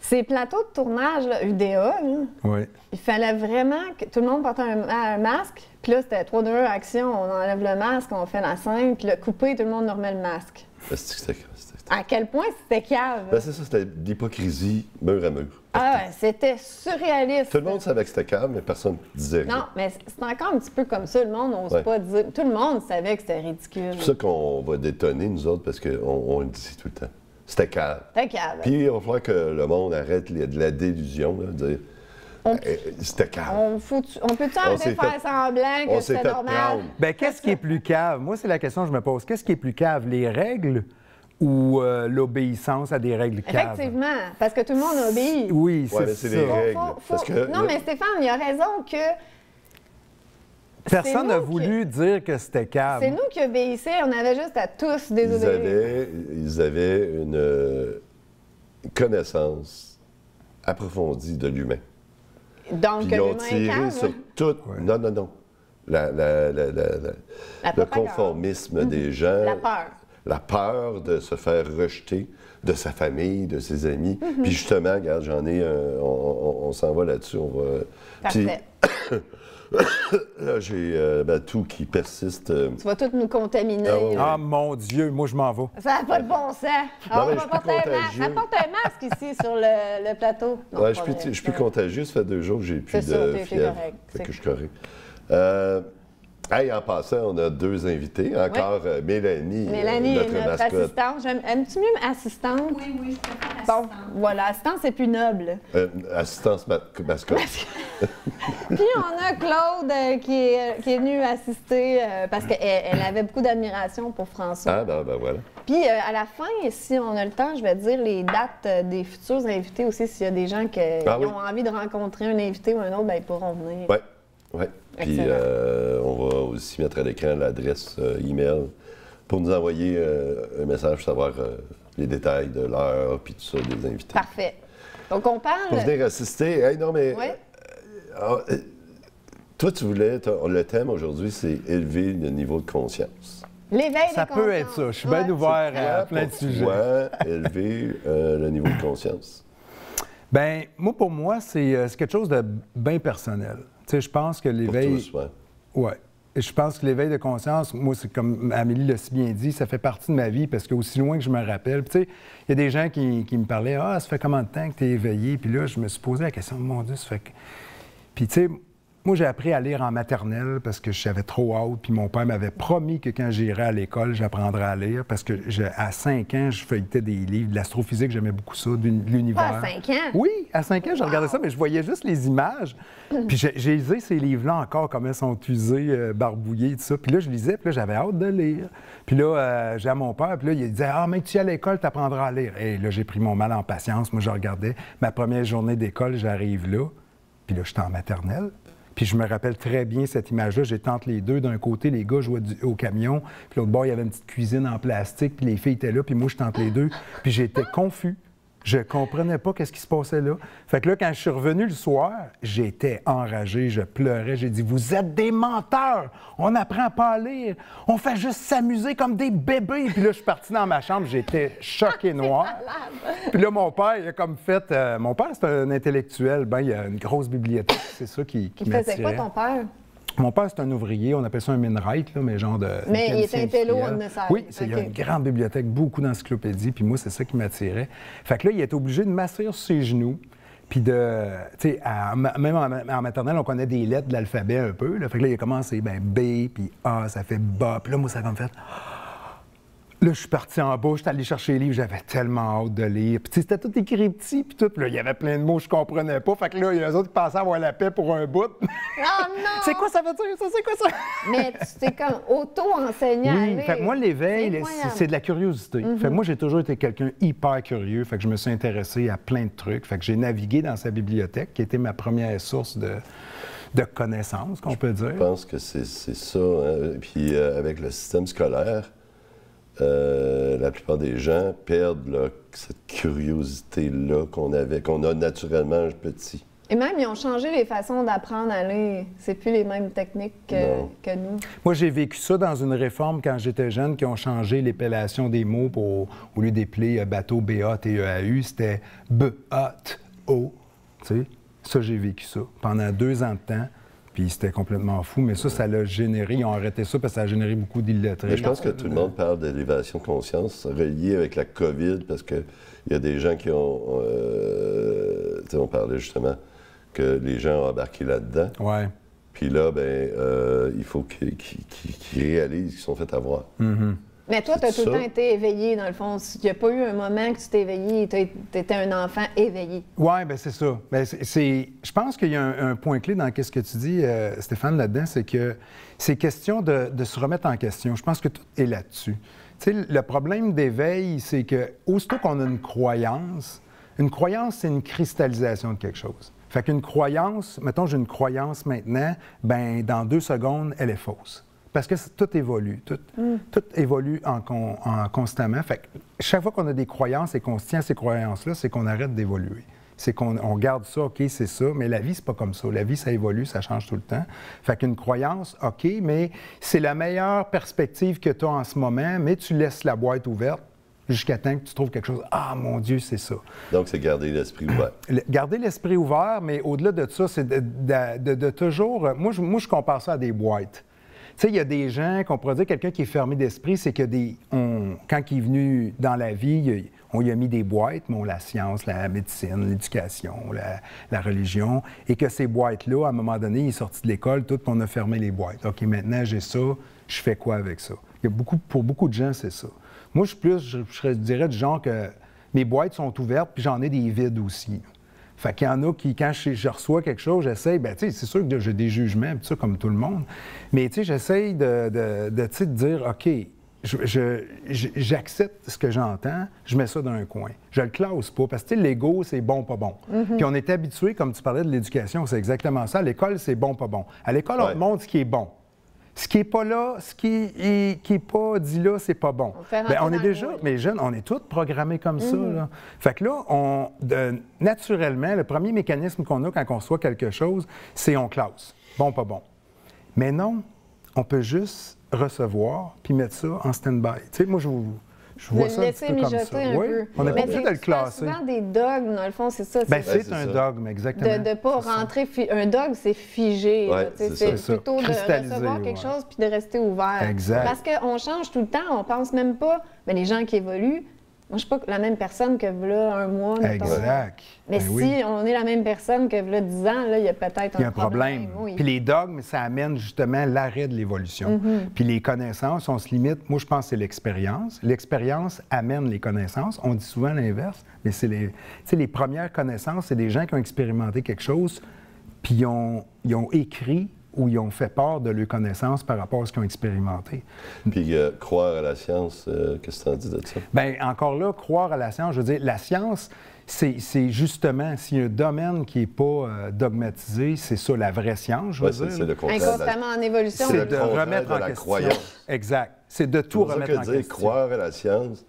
Speaker 1: Ces plateaux de tournage, là, UDA, là,
Speaker 5: Oui.
Speaker 1: il fallait vraiment que tout le monde porte un masque. Puis là, c'était 3, 2, 1, action. On enlève le masque, on fait la scène. Puis le coupé, tout le monde remet le masque.
Speaker 3: C'était
Speaker 1: À quel point c'était cave.
Speaker 3: Ben, c'est ça, c'était de l'hypocrisie mur à mur.
Speaker 1: Ah ouais, c'était surréaliste.
Speaker 3: Tout le monde savait que c'était calme, mais personne ne disait rien.
Speaker 1: Non, mais c'est encore un petit peu comme ça. Le monde n'ose
Speaker 3: Ouais.
Speaker 1: pas dire. Tout le monde savait que c'était ridicule.
Speaker 3: C'est pour ça qu'on va détonner, nous autres, parce qu'on le dit tout le temps. C'était calme.
Speaker 1: C'était cave.
Speaker 3: Puis il va falloir que le monde arrête de la délusion, là, de dire c'était calme.
Speaker 1: On peut-tu arrêter de faire semblant
Speaker 3: On
Speaker 1: que
Speaker 3: s'est
Speaker 1: c'était
Speaker 3: fait
Speaker 1: normal?
Speaker 3: prendre.
Speaker 5: Ben qu'est-ce qui est plus cave? Moi, c'est la question que je me pose. Qu'est-ce qui est plus cave, les règles ou l'obéissance à des règles caves?
Speaker 1: Effectivement, parce que tout le monde obéit.
Speaker 5: Oui,
Speaker 3: Ouais, mais
Speaker 5: c'est
Speaker 3: c'est les
Speaker 5: ça.
Speaker 3: règles. Parce que,
Speaker 1: Non,
Speaker 3: là,
Speaker 1: mais Stéphane, il a raison que
Speaker 5: Personne
Speaker 1: c'est
Speaker 5: n'a
Speaker 1: nous
Speaker 5: voulu dire que c'était cave.
Speaker 1: c'est nous qui obéissions. On avait juste à tous désobéir.
Speaker 3: ils avaient une connaissance approfondie de l'humain.
Speaker 1: Donc,
Speaker 3: Puis ils ont
Speaker 1: l'humain est
Speaker 3: tiré
Speaker 1: cave,
Speaker 3: sur
Speaker 1: hein?
Speaker 3: tout.
Speaker 5: Ouais.
Speaker 3: Non. Le
Speaker 1: La propagande.
Speaker 3: conformisme des gens.
Speaker 1: La peur.
Speaker 3: la peur de se faire rejeter de sa famille, de ses amis. Puis justement, regarde, j'en ai on s'en va là-dessus. On va.
Speaker 1: Parfait.
Speaker 3: Puis, là, j'ai tout qui persiste.
Speaker 1: Tu vas tout nous contaminer.
Speaker 3: Ah, ouais.
Speaker 5: Ah, mon Dieu, moi, je m'en vais.
Speaker 1: Ça n'a pas de bon sens.
Speaker 3: Non, mais
Speaker 1: On
Speaker 3: je
Speaker 1: va
Speaker 3: suis
Speaker 1: porter un masque.
Speaker 3: contagieux.
Speaker 1: Ça porte un masque ici sur le plateau. Non,
Speaker 3: Ouais,
Speaker 1: pas
Speaker 3: je
Speaker 1: vrai.
Speaker 3: suis plus contagieux. Ça fait 2 jours que j'ai plus
Speaker 1: C'est ça,
Speaker 3: de
Speaker 1: t'es
Speaker 3: fièvre.
Speaker 1: correct.
Speaker 3: Fait
Speaker 1: C'est
Speaker 3: que je suis correct. Hey, en passant, on a 2 invités. Encore Mélanie,
Speaker 1: Mélanie
Speaker 3: notre
Speaker 1: est notre
Speaker 3: mascotte.
Speaker 1: assistante. Aimes-tu mieux assistante?
Speaker 6: Oui, je préfère
Speaker 1: Bon,
Speaker 6: assistante.
Speaker 1: voilà, assistante, c'est plus noble.
Speaker 3: Assistance mascotte.
Speaker 1: Puis on a Claude qui est venue assister parce qu'elle avait beaucoup d'admiration pour François.
Speaker 3: Ah, ben voilà.
Speaker 1: Puis à la fin, si on a le temps, je vais te dire les dates des futurs invités aussi. S'il y a des gens qui
Speaker 3: oui.
Speaker 1: ont envie de rencontrer un invité ou un autre, ben, ils pourront venir.
Speaker 3: Oui, oui. Puis
Speaker 1: Excellent.
Speaker 3: on va aussi mettre à l'écran l'adresse email pour nous envoyer un message pour savoir les détails de l'heure puis tout ça des invités.
Speaker 1: Parfait. Donc on parle.
Speaker 3: Pour venir assister. Hey, non, mais.
Speaker 1: Ouais.
Speaker 3: Toi, tu voulais. Le thème aujourd'hui, c'est élever le niveau de conscience.
Speaker 1: L'éveil
Speaker 5: Ça
Speaker 1: des
Speaker 5: peut
Speaker 1: consciences.
Speaker 5: être ça. Je suis bien ouvert à plein de
Speaker 3: Pour
Speaker 5: sujets.
Speaker 3: toi, élever le niveau de conscience.
Speaker 5: Bien, moi, pour moi, c'est quelque chose de bien personnel. Tu sais, je pense que
Speaker 3: Pour
Speaker 5: l'éveil...
Speaker 3: tous, ouais.
Speaker 5: Oui. Et je pense que l'éveil de conscience, moi, c'est comme Amélie l'a si bien dit, ça fait partie de ma vie parce qu'aussi loin que je me rappelle. Puis, tu sais, il y a des gens qui me parlaient « Ah, ça fait combien de temps que tu es éveillé? » Puis là, je me suis posé la question « Mon Dieu, ça fait que... » Puis, tu sais, moi, j'ai appris à lire en maternelle parce que j'avais trop hâte. Puis mon père m'avait promis que quand j'irais à l'école, j'apprendrais à lire parce que à 5 ans, je feuilletais des livres de l'astrophysique, j'aimais beaucoup ça, de l'univers.
Speaker 1: Pas à 5 ans?
Speaker 5: Oui, à 5 ans, je regardais ça, mais je voyais juste les images. Puis j'ai lisé ces livres-là encore, comment ils sont usés, barbouillés, tout ça. Puis là, je lisais, puis là, j'avais hâte de lire. Puis là, j'ai à mon père, puis là, il disait « Ah, mais tu es à l'école, tu apprendras à lire. » Et là, j'ai pris mon mal en patience. Moi, je regardais ma première journée d'école, j'arrive là. Puis là, j'étais en maternelle. Puis je me rappelle très bien cette image-là. J'étais entre les deux. D'un côté, les gars jouaient au camion. Puis l'autre bord, il y avait une petite cuisine en plastique. Puis les filles étaient là. Puis moi, j'étais entre les deux. Puis j'étais confus. Je comprenais pas qu'est-ce qui se passait là. Fait que là, quand je suis revenu le soir, j'étais enragé, je pleurais. J'ai dit « Vous êtes des menteurs! On n'apprend pas à lire! On fait juste s'amuser comme des bébés! » Puis là, je suis parti dans ma chambre, j'étais choqué noir. Puis là, mon père, il a comme fait... mon père, c'est un intellectuel. Ben, il a une grosse bibliothèque. C'est ça qui
Speaker 1: Il faisait quoi,
Speaker 5: m'attirait.
Speaker 1: ton père?
Speaker 5: Mon père, c'est un ouvrier, on appelle ça un millwright, là, mais genre de...
Speaker 1: Mais il était
Speaker 5: mécanicien
Speaker 1: intello,
Speaker 5: industriel.
Speaker 1: on le sait.
Speaker 5: Oui, il y a
Speaker 1: OK.
Speaker 5: une grande bibliothèque, beaucoup d'encyclopédies, puis moi, c'est ça qui m'attirait. Fait que là, il était obligé de m'asseoir sur ses genoux, puis de... Tu sais, même en maternelle, on connaît des lettres de l'alphabet un peu, là. Fait que là, il a commencé, ben B, puis A, ça fait bas, puis là, moi, ça a comme fait... Là, je suis parti en bas, je suis allé chercher les livres, j'avais tellement hâte de lire. Puis, tu sais, c'était tout écrit petit, puis tout. Puis là, il y avait plein de mots que je comprenais pas. Fait que là, il y a eux autres qui pensaient avoir la paix pour un bout.
Speaker 1: Oh non!
Speaker 5: C'est quoi ça veut dire, ça? C'est quoi ça?
Speaker 1: Mais tu t'es comme auto-enseigné à
Speaker 5: Oui,
Speaker 1: lire.
Speaker 5: fait que moi, l'éveil,
Speaker 1: C'est incroyable.
Speaker 5: c'est de la curiosité. Fait que moi, j'ai toujours été quelqu'un hyper curieux. Fait que je me suis intéressé à plein de trucs. Fait que j'ai navigué dans sa bibliothèque, qui était ma première source de connaissances, qu'on peut dire.
Speaker 3: Je pense que c'est ça. Hein. Puis avec le système scolaire, la plupart des gens perdent là, cette curiosité-là qu'on a naturellement petit.
Speaker 1: Et même, ils ont changé les façons d'apprendre à lire. C'est plus les mêmes techniques
Speaker 3: Non.
Speaker 1: que nous.
Speaker 5: Moi, j'ai vécu ça dans une réforme quand j'étais jeune, qui ont changé l'épellation des mots pour, au lieu d'épeler bateau, B-A-T-E-A-U, c'était B-A-T-O. Tu sais, ça, j'ai vécu ça pendant 2 ans de temps. Puis c'était complètement fou, mais ça l'a généré. Ils ont arrêté ça parce que ça a généré beaucoup d'illettrés.
Speaker 3: Mais je pense que tout le monde parle d'élévation de conscience reliée avec la COVID, parce qu'il y a des gens qui ont... tu sais, on parlait justement que les gens ont embarqué là-dedans.
Speaker 5: Ouais.
Speaker 3: Puis là, ben, il faut qu'ils réalisent qu'ils sont fait avoir.
Speaker 1: Mais toi, tu as tout
Speaker 3: ça.
Speaker 1: le temps été éveillé, dans le fond. Il n'y a pas eu un moment que tu t'es éveillé et tu étais un enfant éveillé.
Speaker 5: Oui, bien, c'est ça. Ben, je pense qu'il y a un point clé dans ce que tu dis, Stéphane, là-dedans, c'est que c'est question de se remettre en question. Je pense que tout est là-dessus. Tu sais, le problème d'éveil, c'est que aussitôt qu'on a une croyance, c'est une cristallisation de quelque chose. Fait qu'une croyance, mettons, j'ai une croyance maintenant, ben dans 2 secondes, elle est fausse. Parce que tout évolue. Tout évolue constamment. Fait que chaque fois qu'on a des croyances et qu'on se tient à ces croyances-là, c'est qu'on arrête d'évoluer. C'est qu'on garde ça, OK, c'est ça, mais la vie, c'est pas comme ça. La vie, ça évolue, ça change tout le temps. Fait qu'une croyance, OK, mais c'est la meilleure perspective que tu as en ce moment, mais tu laisses la boîte ouverte jusqu'à temps que tu trouves quelque chose. Ah, mon Dieu, c'est ça.
Speaker 3: Donc, c'est garder l'esprit ouvert.
Speaker 5: Garder l'esprit ouvert, mais au-delà de ça, c'est de toujours... Moi, je compare ça à des boîtes. Tu sais, il y a des gens, qu'on pourrait dire, quelqu'un qui est fermé d'esprit, c'est que quand il est venu dans la vie, on lui a mis des boîtes, bon, la science, la médecine, l'éducation, la religion, et que ces boîtes-là, à un moment donné, il est sorti de l'école, tout, puis on a fermé les boîtes. OK, maintenant, j'ai ça, je fais quoi avec ça? Pour beaucoup de gens, c'est ça. Moi, je dirais du genre que mes boîtes sont ouvertes, puis j'en ai des vides aussi. Fait qu'il y en a qui, quand je reçois quelque chose, j'essaye, bien, tu sais, c'est sûr que j'ai des jugements, tout ça, comme tout le monde, mais, tu sais, j'essaye de dire, OK, j'accepte ce que j'entends, je mets ça dans un coin. Je le classe pas, parce que, tu sais, l'ego, c'est bon, pas bon. Puis on est habitué, comme tu parlais de l'éducation, c'est exactement ça. À l'école, c'est bon, pas bon. À l'école, on te montre ce qui est bon. Ce qui n'est pas là, ce qui est pas dit là, c'est pas bon. On est déjà, mais jeunes, on est tous programmés comme ça. Là. Fait que là, naturellement, le premier mécanisme qu'on a quand on reçoit quelque chose, c'est on classe. Bon, pas bon. Mais non, on peut juste recevoir puis mettre ça en stand-by. Tu sais, moi, je vois ça un petit peu comme ça.
Speaker 1: Un peu.
Speaker 5: On n'est pas obligé de le classer.
Speaker 1: C'est souvent des dogmes, dans le fond, c'est ça.
Speaker 5: C'est un dogme, exactement.
Speaker 1: De ne pas rentrer... Un dogme, c'est figé.
Speaker 3: Ouais,
Speaker 1: c'est plutôt de recevoir quelque chose puis de rester ouvert.
Speaker 5: Exact.
Speaker 1: Parce qu'on change tout le temps, on pense même pas... Mais les gens qui évoluent, moi, je ne suis pas la même personne que là un mois, mettons.
Speaker 5: Exact.
Speaker 1: Mais si on est la même personne que là 10 ans, là, il y a peut-être un problème. Oui.
Speaker 5: Puis les dogmes, ça amène justement l'arrêt de l'évolution. Puis les connaissances, on se limite, moi je pense que c'est l'expérience. L'expérience amène les connaissances. On dit souvent l'inverse, mais c'est les premières connaissances, c'est des gens qui ont expérimenté quelque chose, puis ils ont écrit ou ils ont fait part de leurs connaissances par rapport à ce qu'ils ont expérimenté.
Speaker 3: Puis croire à la science, qu'est-ce que tu en dis de ça?
Speaker 5: Bien, encore là, croire à la science, je veux dire, la science, c'est justement, s'il y a un domaine qui n'est pas dogmatisé, c'est ça, la vraie science, je veux dire.
Speaker 3: C'est le contraire.
Speaker 1: Constamment en évolution.
Speaker 5: C'est de remettre en question.
Speaker 3: Croyance.
Speaker 5: Exact. C'est de tout remettre en question.
Speaker 3: Dire croire à la science...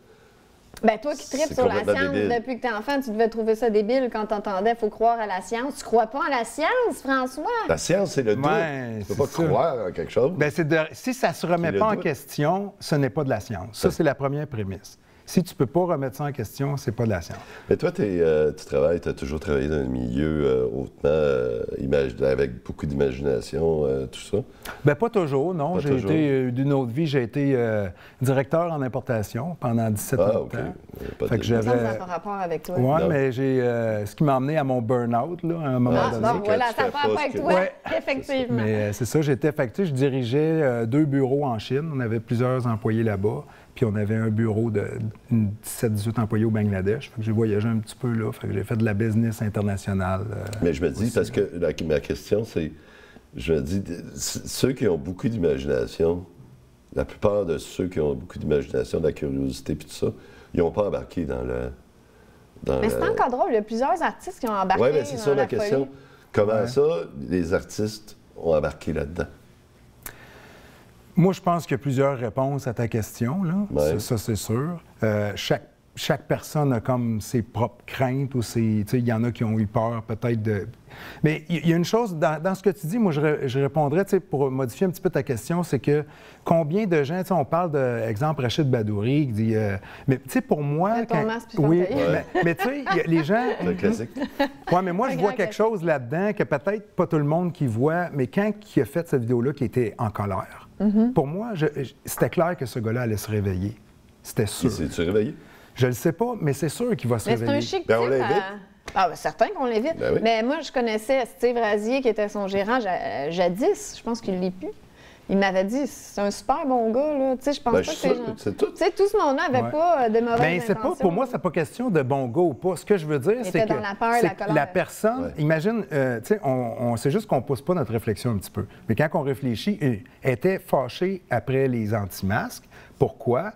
Speaker 1: Bien, toi qui tripes sur la science depuis que tu es enfant, tu devais trouver ça débile quand tu entendais « faut croire à la science ». Tu crois pas à la science, François?
Speaker 3: La science, c'est le doute. Tu ne peux pas croire en quelque chose.
Speaker 5: Bien, si ça ne se remet pas en question, ce n'est pas de la science. Ça, c'est la première prémisse. Si tu ne peux pas remettre ça en question, c'est pas de la science.
Speaker 3: Mais toi, tu as toujours travaillé dans un milieu hautement, avec beaucoup d'imagination, tout ça?
Speaker 5: Bien, pas toujours, non. J'ai été, d'une autre vie, j'ai été directeur en importation pendant 17 ans.
Speaker 3: OK.
Speaker 1: Fait que j'avais... Ça n'a pas rapport avec toi.
Speaker 5: Oui, mais j'ai ce qui m'a amené à mon burn-out, là, à un moment donné.
Speaker 1: Bon, voilà, ça n'a pas rapport avec toi, effectivement.
Speaker 5: Mais c'est ça, j'étais affecté. Je dirigeais 2 bureaux en Chine. On avait plusieurs employés là-bas. Puis on avait un bureau de 17-18 employés au Bangladesh. Fait que j'ai voyagé un petit peu là. Fait que j'ai fait de la business internationale.
Speaker 3: Mais je me dis, parce que ma question, c'est, je me dis, ceux qui ont beaucoup d'imagination, la plupart de ceux qui ont beaucoup d'imagination, de la curiosité puis tout ça, ils n'ont pas embarqué dans le...
Speaker 1: Mais c'est encore drôle, il y a plusieurs artistes qui ont embarqué.
Speaker 3: Oui, mais c'est ça la question. Comment ça, les artistes ont embarqué là-dedans?
Speaker 5: Moi, je pense qu'il y a plusieurs réponses à ta question, là.
Speaker 3: Ouais.
Speaker 5: Ça, c'est sûr. Chaque personne a comme ses propres craintes ou il y en a qui ont eu peur peut-être de... Mais il y a une chose, dans ce que tu dis, moi, je répondrais, pour modifier un petit peu ta question, c'est que combien de gens, on parle d'exemple Rachid Badouri, qui dit... mais tu sais, pour moi... Oui, mais tu sais, les gens...
Speaker 3: C'est un classique.
Speaker 5: Oui, mais moi, je vois quelque chose là-dedans que peut-être pas tout le monde qui voit, mais quand il a fait cette vidéo-là qui était en colère, pour moi, c'était clair que ce gars-là allait se réveiller. C'était sûr.
Speaker 3: Il s'est-tu réveillé?
Speaker 5: Je le sais pas, mais c'est sûr qu'il va se réveiller.
Speaker 1: Mais c'est un chic
Speaker 3: type. On l'invite.
Speaker 1: Certain qu'on l'évite.
Speaker 3: Ben oui.
Speaker 1: Mais moi, je connaissais Steve Razier, qui était son gérant jadis. Je pense qu'il l'est plus. Il m'avait dit, c'est un super bon gars, là. Tu sais, je pense pas que
Speaker 3: c'est tout.
Speaker 1: Tu sais, tout ce monde-là n'avait pas de mauvaises intentions.
Speaker 5: Pas, pour moi, c'est pas question de bon gars ou pas. Ce que je veux dire, c'est que
Speaker 1: dans la peur, la colère.
Speaker 5: La personne, imagine, tu sais, c'est juste qu'on pousse pas notre réflexion un petit peu. Mais quand on réfléchit, elle était fâchée après les anti-masques. Pourquoi?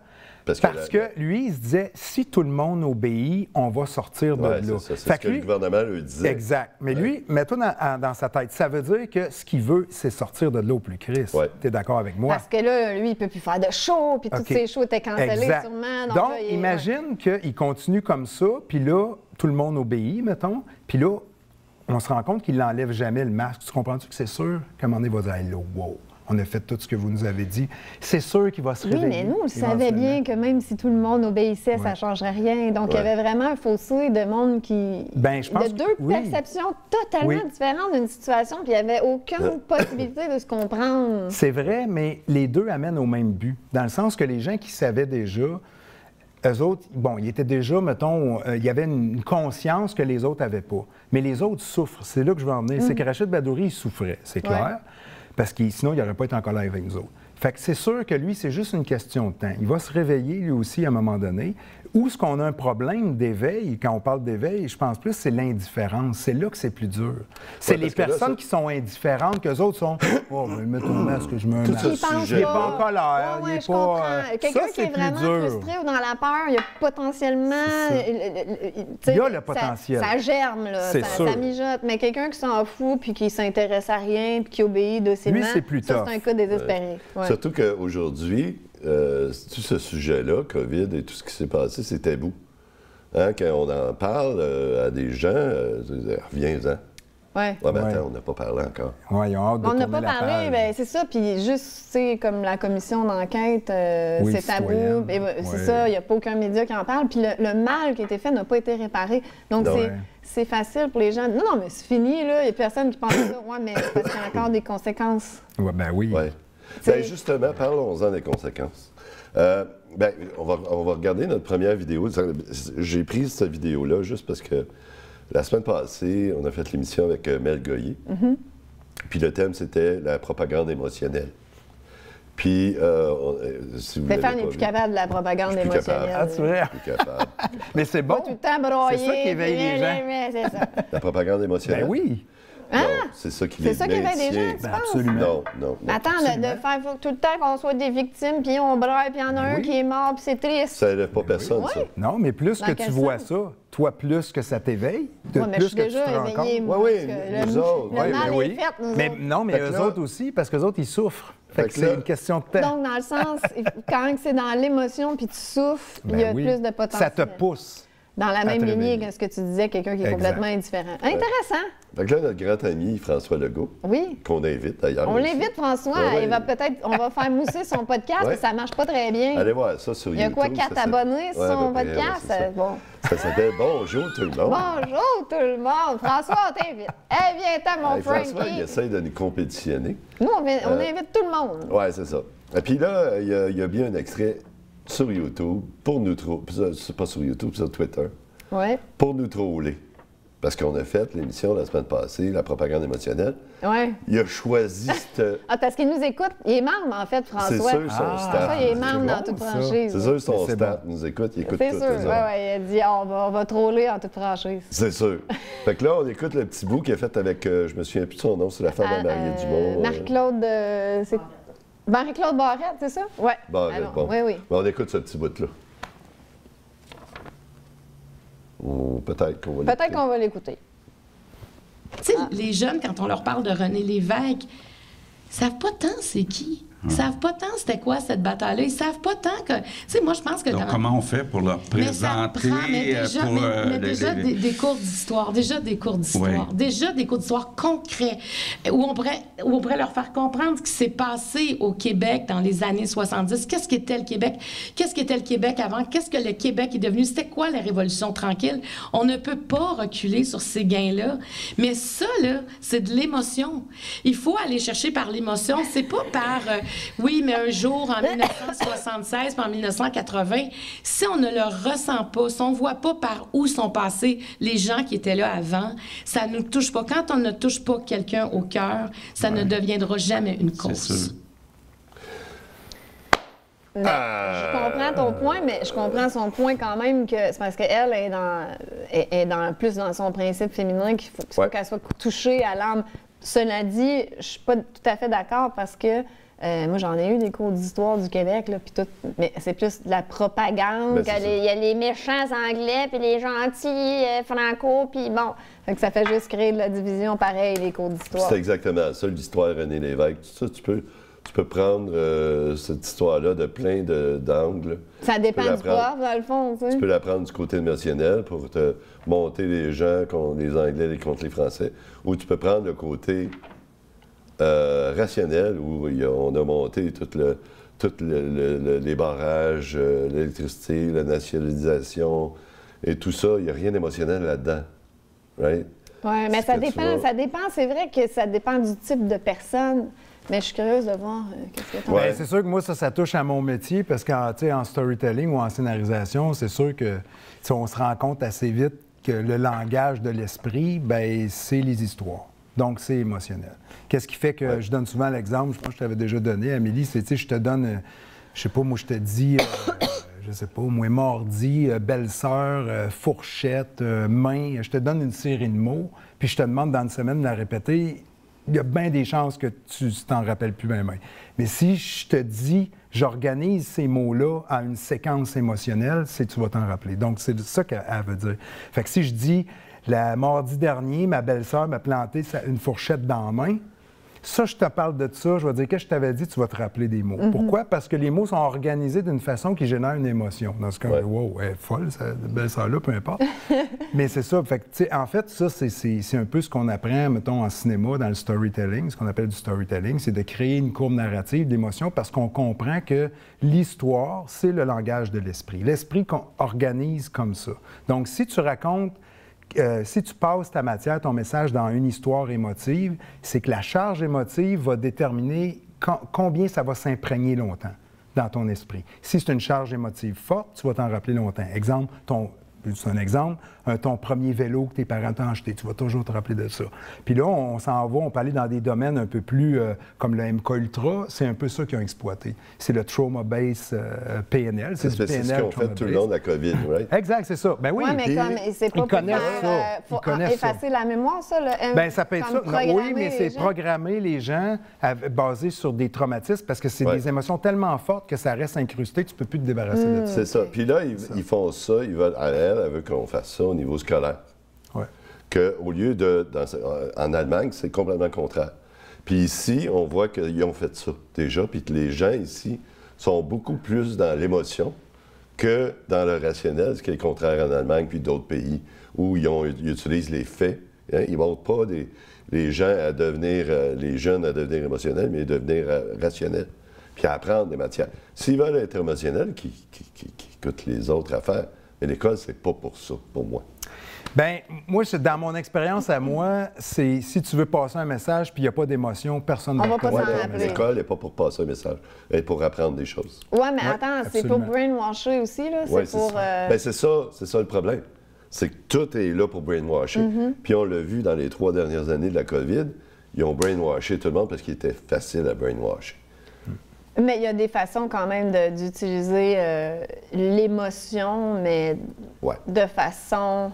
Speaker 5: Parce que lui, il se disait, si tout le monde obéit, on va sortir de là.
Speaker 3: C'est ce que le gouvernement lui disait.
Speaker 5: Exact. Mais lui, mets-toi dans sa tête. Ça veut dire que ce qu'il veut, c'est sortir de là au plus Christ. Tu es d'accord avec moi?
Speaker 1: Parce que là, lui, il ne peut plus faire de show, puis toutes ses shows étaient cancellées sûrement.
Speaker 5: Donc imagine qu'il continue comme ça, puis là, tout le monde obéit, mettons, puis là, on se rend compte qu'il n'enlève jamais le masque. Tu comprends-tu que c'est sûr qu'à un moment donné, il va dire hey, là, wow, on a fait tout ce que vous nous avez dit. C'est sûr qu'il va se réveiller.
Speaker 1: Oui, mais nous, on savait bien que même si tout le monde obéissait, ça ne changerait rien. Donc, il y avait vraiment un fossé de monde qui...
Speaker 5: Je pense
Speaker 1: de deux perceptions totalement différentes d'une situation, puis il n'y avait aucune possibilité de se comprendre.
Speaker 5: C'est vrai, mais les deux amènent au même but. Dans le sens que les gens qui savaient déjà... Eux autres, bon, ils étaient déjà, mettons, il y avait une conscience que les autres n'avaient pas. Mais les autres souffrent. C'est là que je veux en venir. C'est que Rachid Badouri, il souffrait, c'est clair. Parce que sinon, il n'aurait pas été en colère avec nous autres. Fait que c'est sûr que lui, c'est juste une question de temps. Il va se réveiller, lui aussi, à un moment donné. Où est-ce qu'on a un problème d'éveil, quand on parle d'éveil, je pense plus, c'est l'indifférence. C'est là que c'est plus dur. C'est les personnes qui sont indifférentes, qu'eux autres sont « Oh, je mets ton masque, je mets un masque. » Il n'est pas en colère, il n'est pas...
Speaker 1: Quelqu'un qui est vraiment frustré ou dans la peur, il y a potentiellement...
Speaker 5: Il y a le potentiel.
Speaker 1: Ça germe, là, ça mijote. Mais quelqu'un qui s'en fout, puis qui ne s'intéresse à rien, puis qui obéit docilement,
Speaker 5: lui, c'est plus tough.
Speaker 1: C'est un cas désespéré.
Speaker 3: Surtout qu'aujourd'hui... tout ce sujet-là, COVID et tout ce qui s'est passé, c'est tabou. Hein, quand on en parle à des gens, reviens-en. Attends, on n'a pas parlé encore.
Speaker 5: Oui, ils ont hâte de tourner la page.
Speaker 1: On n'a pas parlé, bien, c'est ça. Puis juste, tu sais, comme la commission d'enquête, c'est tabou. C'est ça, il n'y a pas aucun média qui en parle. Puis le mal qui a été fait n'a pas été réparé. Donc, c'est facile pour les gens. Non, mais c'est fini, là. Il n'y a personne qui pense ça. Oui, mais c'est parce qu'il y a encore des conséquences.
Speaker 5: Ben oui.
Speaker 3: Ouais. Bien, justement, parlons-en des conséquences. On va regarder notre première vidéo. J'ai pris cette vidéo-là juste parce que la semaine passée, on a fait l'émission avec Mel Goyer. Puis le thème, c'était la propagande émotionnelle. Puis, si vous
Speaker 1: Stéphane n'est plus capable de la propagande émotionnelle.
Speaker 5: Ah, c'est vrai?
Speaker 3: Plus capable.
Speaker 5: Mais c'est bon.
Speaker 1: Pas tout le temps broyer.
Speaker 5: C'est ça qui éveille les gens.
Speaker 1: C'est ça.
Speaker 3: La propagande émotionnelle?
Speaker 5: Ben oui.
Speaker 3: Non, c'est ça qui les
Speaker 1: éveille les gens, tu penses?
Speaker 5: Absolument.
Speaker 3: Non.
Speaker 1: Attends, de faire tout le temps qu'on soit des victimes, puis on braille, puis il y en a un qui est mort, puis c'est triste.
Speaker 3: Ça n'élève pas personne, ça.
Speaker 5: Non, mais plus que tu vois ça, toi, plus que ça t'éveille, plus que tu te rends compte.
Speaker 3: Oui, nous autres.
Speaker 1: Le mal est fait, nous autres.
Speaker 5: Non, mais eux autres aussi, parce qu'eux autres, ils souffrent. Fait que c'est une question de temps.
Speaker 1: Donc, dans le sens, quand c'est dans l'émotion, puis tu souffres, il y a plus de potentiel.
Speaker 5: Ça te pousse.
Speaker 1: Dans la même lignée que ce que tu disais, quelqu'un qui est complètement indifférent. Intéressant.
Speaker 3: Fait que là, notre grand ami François Legault, qu'on invite d'ailleurs.
Speaker 1: On l'invite, François. Il va peut-être, on va faire mousser son podcast, mais ça marche pas très bien.
Speaker 3: Allez voir ça sur YouTube.
Speaker 1: Il y a quoi, 4 abonnés sur son podcast?
Speaker 3: Ça s'appelle Bonjour tout le monde.
Speaker 1: Bonjour tout le monde. François, on t'invite. Viens-t'en, mon Frankie.
Speaker 3: François, il essaie de nous compétitionner.
Speaker 1: Nous, on invite tout le monde.
Speaker 3: Oui, c'est ça. Et puis là, il y a bien un extrait sur YouTube pour nous troller. C'est pas sur YouTube, c'est sur Twitter.
Speaker 1: Ouais.
Speaker 3: Pour nous troller. Parce qu'on a fait l'émission la semaine passée, la propagande émotionnelle.
Speaker 1: Oui.
Speaker 3: Il a choisi cette...
Speaker 1: parce qu'il nous écoute. Il est membre, en fait, François.
Speaker 3: C'est sûr, son staff.
Speaker 1: François, il est membre dans toute franchise.
Speaker 3: C'est sûr, son staff nous écoute. Il écoute tout.
Speaker 1: C'est sûr. Il a dit, on va troller en toute franchise.
Speaker 3: C'est sûr. Fait que là, on écoute le petit bout qu'il a fait avec, je me souviens plus de son nom, c'est la femme à Marie Dumont.
Speaker 1: Marie-Claude, Marie-Claude Barrette, c'est ça? Oui.
Speaker 3: Barrette, bon.
Speaker 1: Oui.
Speaker 3: Mais on écoute ce petit bout-là. Ou peut-être qu'on va l'écouter.
Speaker 6: Tu sais, les jeunes, quand on leur parle de René Lévesque, ils savent pas tant c'est qui. Ils savent pas tant c'était quoi cette bataille-là. Ils savent pas tant que... Tu sais, moi, je pense que...
Speaker 7: Donc, comment on fait pour leur présenter...
Speaker 6: Des cours d'histoire. Déjà des cours d'histoire. Déjà des cours d'histoire concrets où on pourrait leur faire comprendre ce qui s'est passé au Québec dans les années 70. Qu'est-ce qu'était le Québec? Qu'est-ce qu'était le Québec avant? Qu'est-ce que le Québec est devenu? C'était quoi la Révolution tranquille? On ne peut pas reculer sur ces gains-là. Mais ça, là, c'est de l'émotion. Il faut aller chercher par l'émotion. C'est pas par... oui, mais un jour, en 1976 puis en 1980, si on ne le ressent pas, si on ne voit pas par où sont passés les gens qui étaient là avant, ça ne nous touche pas. Quand on ne touche pas quelqu'un au cœur, ça ne deviendra jamais une cause.
Speaker 1: Je comprends ton point, mais je comprends son point quand même que c'est parce qu'elle est plus dans son principe féminin qu'il faut qu'elle soit touchée à l'âme. Cela dit, je suis pas tout à fait d'accord parce que moi, j'en ai eu des cours d'histoire du Québec, là, puis tout, mais c'est plus de la propagande. Il y a les méchants anglais, puis les gentils franco, puis bon. Fait que ça fait juste créer de la division pareil, les cours d'histoire.
Speaker 3: C'est exactement ça, l'histoire René Lévesque. Tout ça, tu tu peux prendre cette histoire-là de plein d'angles.
Speaker 1: Ça dépend du prof, dans le fond, tu sais.
Speaker 3: Tu peux la prendre du côté émotionnel pour te monter les gens contre les Anglais contre les Français. Ou tu peux prendre le côté rationnel, où on a monté les barrages, l'électricité, la nationalisation et tout ça. Il n'y a rien d'émotionnel là-dedans. Right?
Speaker 1: Oui, mais ça dépend. C'est vrai que ça dépend du type de personne. Mais je suis curieuse de voir qu'est-ce que tu en
Speaker 5: penses. C'est sûr que moi, ça touche à mon métier parce qu'en storytelling ou en scénarisation, c'est sûr que on se rend compte assez vite que le langage de l'esprit, bien, c'est les histoires. Donc, c'est émotionnel. Qu'est-ce qui fait que je donne souvent l'exemple, je pense que je t'avais déjà donné, Amélie, c'est, tu sais, je te donne, je sais pas, moi, je te dis, je sais pas, moi, mardi, belle-sœur, fourchette, main, je te donne une série de mots, puis je te demande dans une semaine de la répéter. Il y a bien des chances que tu t'en rappelles plus bien. Mais si je te dis, j'organise ces mots-là à une séquence émotionnelle, c'est que tu vas t'en rappeler. Donc, c'est ça qu'elle veut dire. Fait que si je dis, le mardi dernier, ma belle-sœur m'a planté une fourchette dans la main, ça, je te parle de ça, je vais dire que je t'avais dit, tu vas te rappeler des mots. Pourquoi? Parce que les mots sont organisés d'une façon qui génère une émotion. Dans ce cas, wow, elle est folle, cette belle-sœur-là, peu importe. Mais c'est ça. Fait que, en fait, ça, c'est un peu ce qu'on apprend, mettons, en cinéma, dans le storytelling, ce qu'on appelle du storytelling, c'est de créer une courbe narrative d'émotion parce qu'on comprend que l'histoire, c'est le langage de l'esprit. L'esprit qu'on organise comme ça. Donc, si tu racontes si tu passes ta matière, ton message dans une histoire émotive, c'est que la charge émotive va déterminer combien ça va s'imprégner longtemps dans ton esprit. Si c'est une charge émotive forte, tu vas t'en rappeler longtemps. Exemple, c'est un exemple, ton premier vélo que tes parents t'ont acheté, tu vas toujours te rappeler de ça. Puis là, on s'en va, on peut aller dans des domaines un peu plus comme le MK Ultra, c'est un peu ça qu'ils ont exploité. C'est le Trauma Base PNL.
Speaker 3: C'est ce qu'ils ont fait tout le long de la COVID, right?
Speaker 5: Exact, c'est ça. Ben oui,
Speaker 1: mais comme c'est pas pour effacer la mémoire, ça,
Speaker 5: ben, ça peut être ça. Oui, mais c'est programmer les gens basé sur des traumatismes parce que c'est des émotions tellement fortes que ça reste incrusté, tu peux plus te débarrasser de ça.
Speaker 3: C'est ça. Puis là, ils font ça, ils veulent, elle veut qu'on fasse ça au niveau scolaire.
Speaker 5: Ouais.
Speaker 3: Qu'au lieu en Allemagne, c'est complètement le contraire. Puis ici, on voit qu'ils ont fait ça déjà, puis que les gens ici sont beaucoup plus dans l'émotion que dans le rationnel, ce qui est le contraire en Allemagne puis d'autres pays où ils utilisent les faits. Hein? Ils ne montrent pas les jeunes à devenir émotionnels, mais devenir rationnels, puis à apprendre des matières. S'ils veulent être émotionnels, qui coûtent les autres affaires, mais l'école, c'est pas pour ça, pour moi.
Speaker 5: Bien, moi, dans mon expérience à moi, c'est si tu veux passer un message puis il n'y a pas d'émotion, personne ne va
Speaker 1: pas s'en rappeler.
Speaker 3: L'école n'est pas pour passer un message, elle est pour apprendre des choses.
Speaker 1: Oui, mais attends, c'est pour brainwasher aussi, là?
Speaker 3: Oui, c'est pour... Bien, c'est ça le problème. C'est que tout est là pour brainwasher. Puis on l'a vu dans les 3 dernières années de la COVID, ils ont brainwashé tout le monde parce qu'il était facile à brainwasher.
Speaker 1: Mais il y a des façons quand même d'utiliser l'émotion, mais de façon,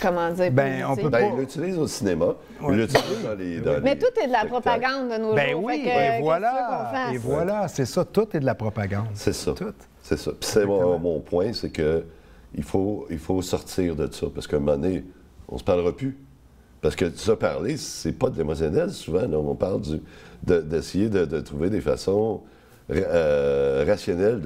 Speaker 1: comment dire,
Speaker 5: ben, on peut pas...
Speaker 3: il l'utilise au cinéma, il l'utilise dans les
Speaker 1: mais tout est de la propagande de nos jours.
Speaker 5: Ben oui, et voilà, c'est ça, tout est de la propagande.
Speaker 3: C'est ça,
Speaker 5: tout.
Speaker 3: C'est ça. Puis c'est mon point, c'est que il faut sortir de ça, parce qu'à un moment donné, on se parlera plus. Parce que ça, parler, c'est pas de l'émotionnel, souvent. Là, on parle d'essayer de trouver des façons rationnelles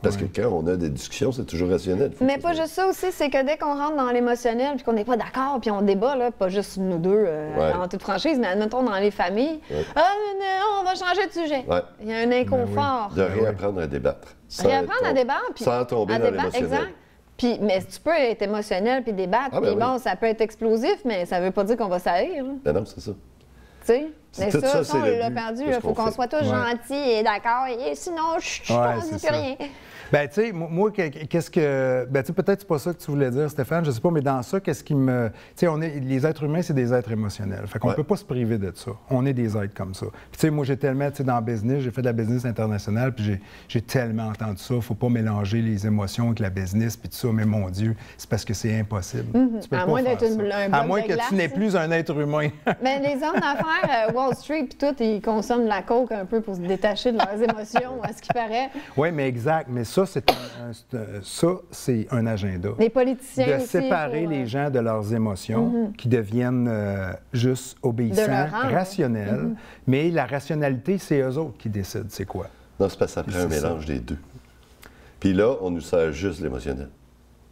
Speaker 3: parce que quand on a des discussions, c'est toujours rationnel.
Speaker 1: Mais pas juste ça aussi, c'est que dès qu'on rentre dans l'émotionnel puis qu'on n'est pas d'accord puis on débat, là, pas juste nous deux en toute franchise, mais admettons dans les familles, on va changer de sujet. Il y a un inconfort.
Speaker 3: De réapprendre à débattre.
Speaker 1: Réapprendre à débattre.
Speaker 3: Sans tomber dans l'émotionnel.
Speaker 1: Exact. Puis, mais tu peux être émotionnel puis débattre, puis bon, ça peut être explosif, mais ça veut pas dire qu'on va s'haïr.
Speaker 3: Ben non, c'est ça.
Speaker 1: Tu sais? Mais ça, on l'a perdu. Il faut qu'on soit tous gentils et d'accord, et sinon, on ne dit plus rien.
Speaker 5: Bien, tu sais, moi, qu'est-ce que... Bien, tu sais, peut-être c'est pas ça que tu voulais dire, Stéphane, je sais pas, mais dans ça, qu'est-ce qui me... Tu sais, les êtres humains, c'est des êtres émotionnels. Fait qu'on peut pas se priver de ça. On est des êtres comme ça. Puis, tu sais, moi, j'ai tellement, tu sais, dans le business, j'ai fait de la business internationale, puis j'ai tellement entendu ça. Faut pas mélanger les émotions avec la business, puis tout ça. Mais mon Dieu, c'est parce que c'est impossible. Tu peux
Speaker 1: à
Speaker 5: pas
Speaker 1: moins d'être
Speaker 5: à moins que tu n'es plus un être humain.
Speaker 1: Mais les hommes d'affaires, Walt Wall Street puis tout, ils consomment de la coke un peu pour se détacher de leurs émotions, à ce qui paraît.
Speaker 5: Oui, mais exact. Mais ça, c'est un agenda.
Speaker 1: Les politiciens
Speaker 5: de
Speaker 1: aussi,
Speaker 5: séparer les gens de leurs émotions, qui deviennent juste obéissants, rationnels. Mais la rationalité, c'est eux autres qui décident c'est quoi.
Speaker 3: Non, c'est parce que ça prend un mélange des deux. Puis là, on nous sert juste l'émotionnel.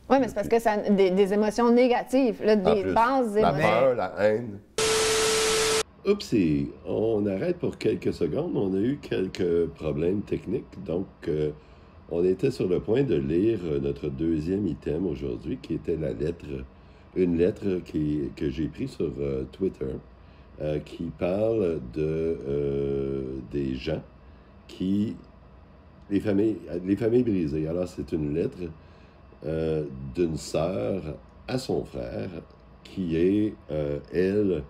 Speaker 1: Oui, mais c'est parce que ça des émotions négatives, là, des bases émotions.
Speaker 3: La peur, la haine. Oups, on arrête pour quelques secondes. On a eu quelques problèmes techniques. Donc, on était sur le point de lire notre deuxième item aujourd'hui, qui était une lettre que j'ai prise sur Twitter, qui parle des gens les familles brisées. Alors, c'est une lettre d'une sœur à son frère qui est, elle,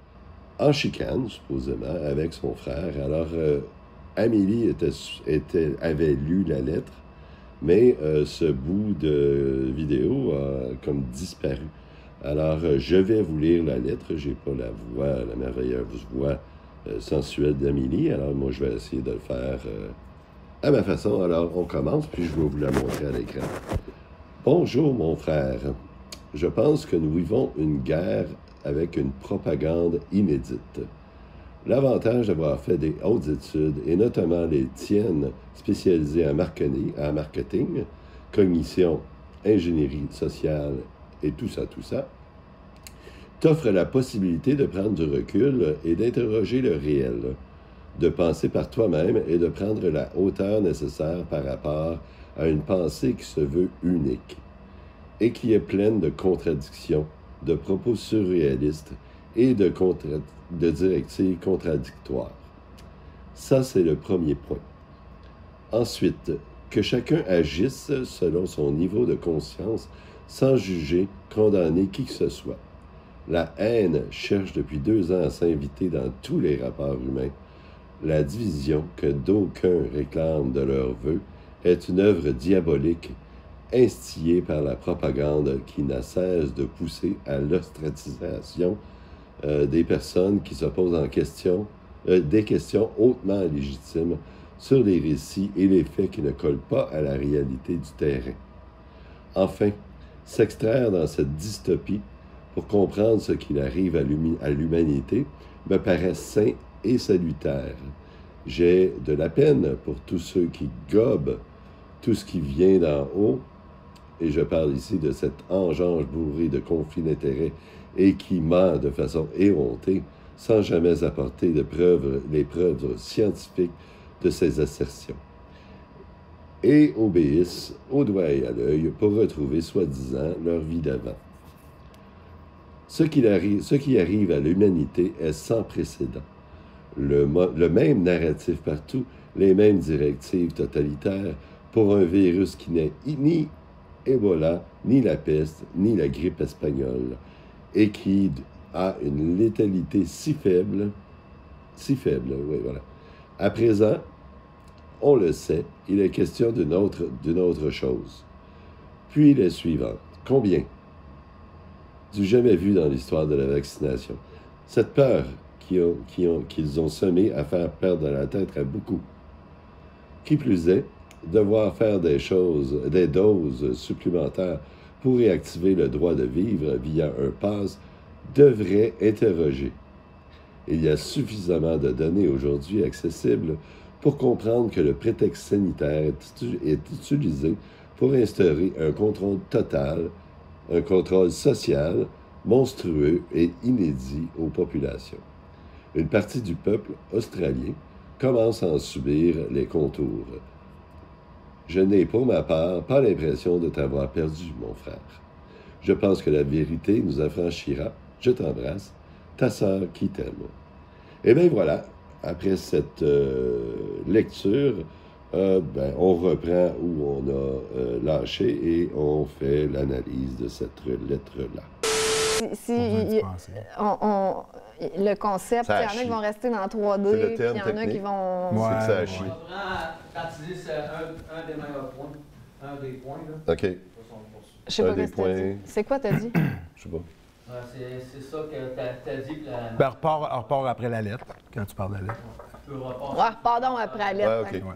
Speaker 3: en chicane, supposément, avec son frère. Alors, Amélie avait lu la lettre, mais ce bout de vidéo a comme disparu. Alors, je vais vous lire la lettre. J'ai pas la merveilleuse voix sensuelle d'Amélie. Alors, moi, je vais essayer de le faire à ma façon. Alors, on commence, puis je vais vous la montrer à l'écran. Bonjour, mon frère. Je pense que nous vivons une guerre avec une propagande inédite. L'avantage d'avoir fait des hautes études, et notamment les tiennes spécialisées en marketing, cognition, ingénierie sociale et tout ça, t'offre la possibilité de prendre du recul et d'interroger le réel, de penser par toi-même et de prendre la hauteur nécessaire par rapport à une pensée qui se veut unique et qui est pleine de contradictions, de propos surréalistes et de directives contradictoires. Ça, c'est le premier point. Ensuite, que chacun agisse selon son niveau de conscience sans juger, condamner qui que ce soit. La haine cherche depuis 2 ans à s'inviter dans tous les rapports humains. La division que d'aucuns réclament de leur vœu est une œuvre diabolique instillée par la propagande qui n'a cesse de pousser à l'ostracisation des personnes qui se posent des questions hautement légitimes sur les récits et les faits qui ne collent pas à la réalité du terrain. Enfin, s'extraire dans cette dystopie pour comprendre ce qu'il arrive à l'humanité me paraît sain et salutaire. J'ai de la peine pour tous ceux qui gobent tout ce qui vient d'en haut, et je parle ici de cette engeance bourrée de conflits d'intérêts et qui ment de façon éhontée, sans jamais apporter les preuves scientifiques de ces assertions, et obéissent au doigt et à l'œil pour retrouver soi-disant leur vie d'avant. Ce qui arrive à l'humanité est sans précédent. Le même narratif partout, les mêmes directives totalitaires pour un virus qui n'est ni Ebola, ni la peste, ni la grippe espagnole, et qui a une létalité si faible, oui, voilà. À présent, on le sait, il est question d'une autre chose. Puis les suivantes. Combien? Du jamais vu dans l'histoire de la vaccination. Cette peur qu'ils ont semée à faire perdre la tête à beaucoup. Qui plus est, devoir faire des doses supplémentaires pour réactiver le droit de vivre via un pass devrait interroger. Il y a suffisamment de données aujourd'hui accessibles pour comprendre que le prétexte sanitaire est utilisé pour instaurer un contrôle total, un contrôle social monstrueux et inédit aux populations. Une partie du peuple australien commence à en subir les contours. Je n'ai pour ma part pas l'impression de t'avoir perdu, mon frère. Je pense que la vérité nous affranchira. Je t'embrasse, ta sœur qui t'aime. Et bien voilà, après cette lecture, on reprend où on a lâché et on fait l'analyse de cette lettre-là.
Speaker 1: Le concept, il y en a qui vont rester dans 3D, puis il y en a qui vont...
Speaker 3: Ouais, c'est que ça a chié.
Speaker 4: Quand tu dis c'est un des meilleurs points, un des points, là.
Speaker 3: OK.
Speaker 1: Je sais pas ce que t'as dit. C'est quoi t'as dit?
Speaker 3: Je sais pas.
Speaker 4: C'est ça que t'as dit.
Speaker 5: Ben, repars après la lettre, quand tu parles de la lettre.
Speaker 1: Ouais, pardon, après la lettre.
Speaker 3: Ouais, OK. Ouais.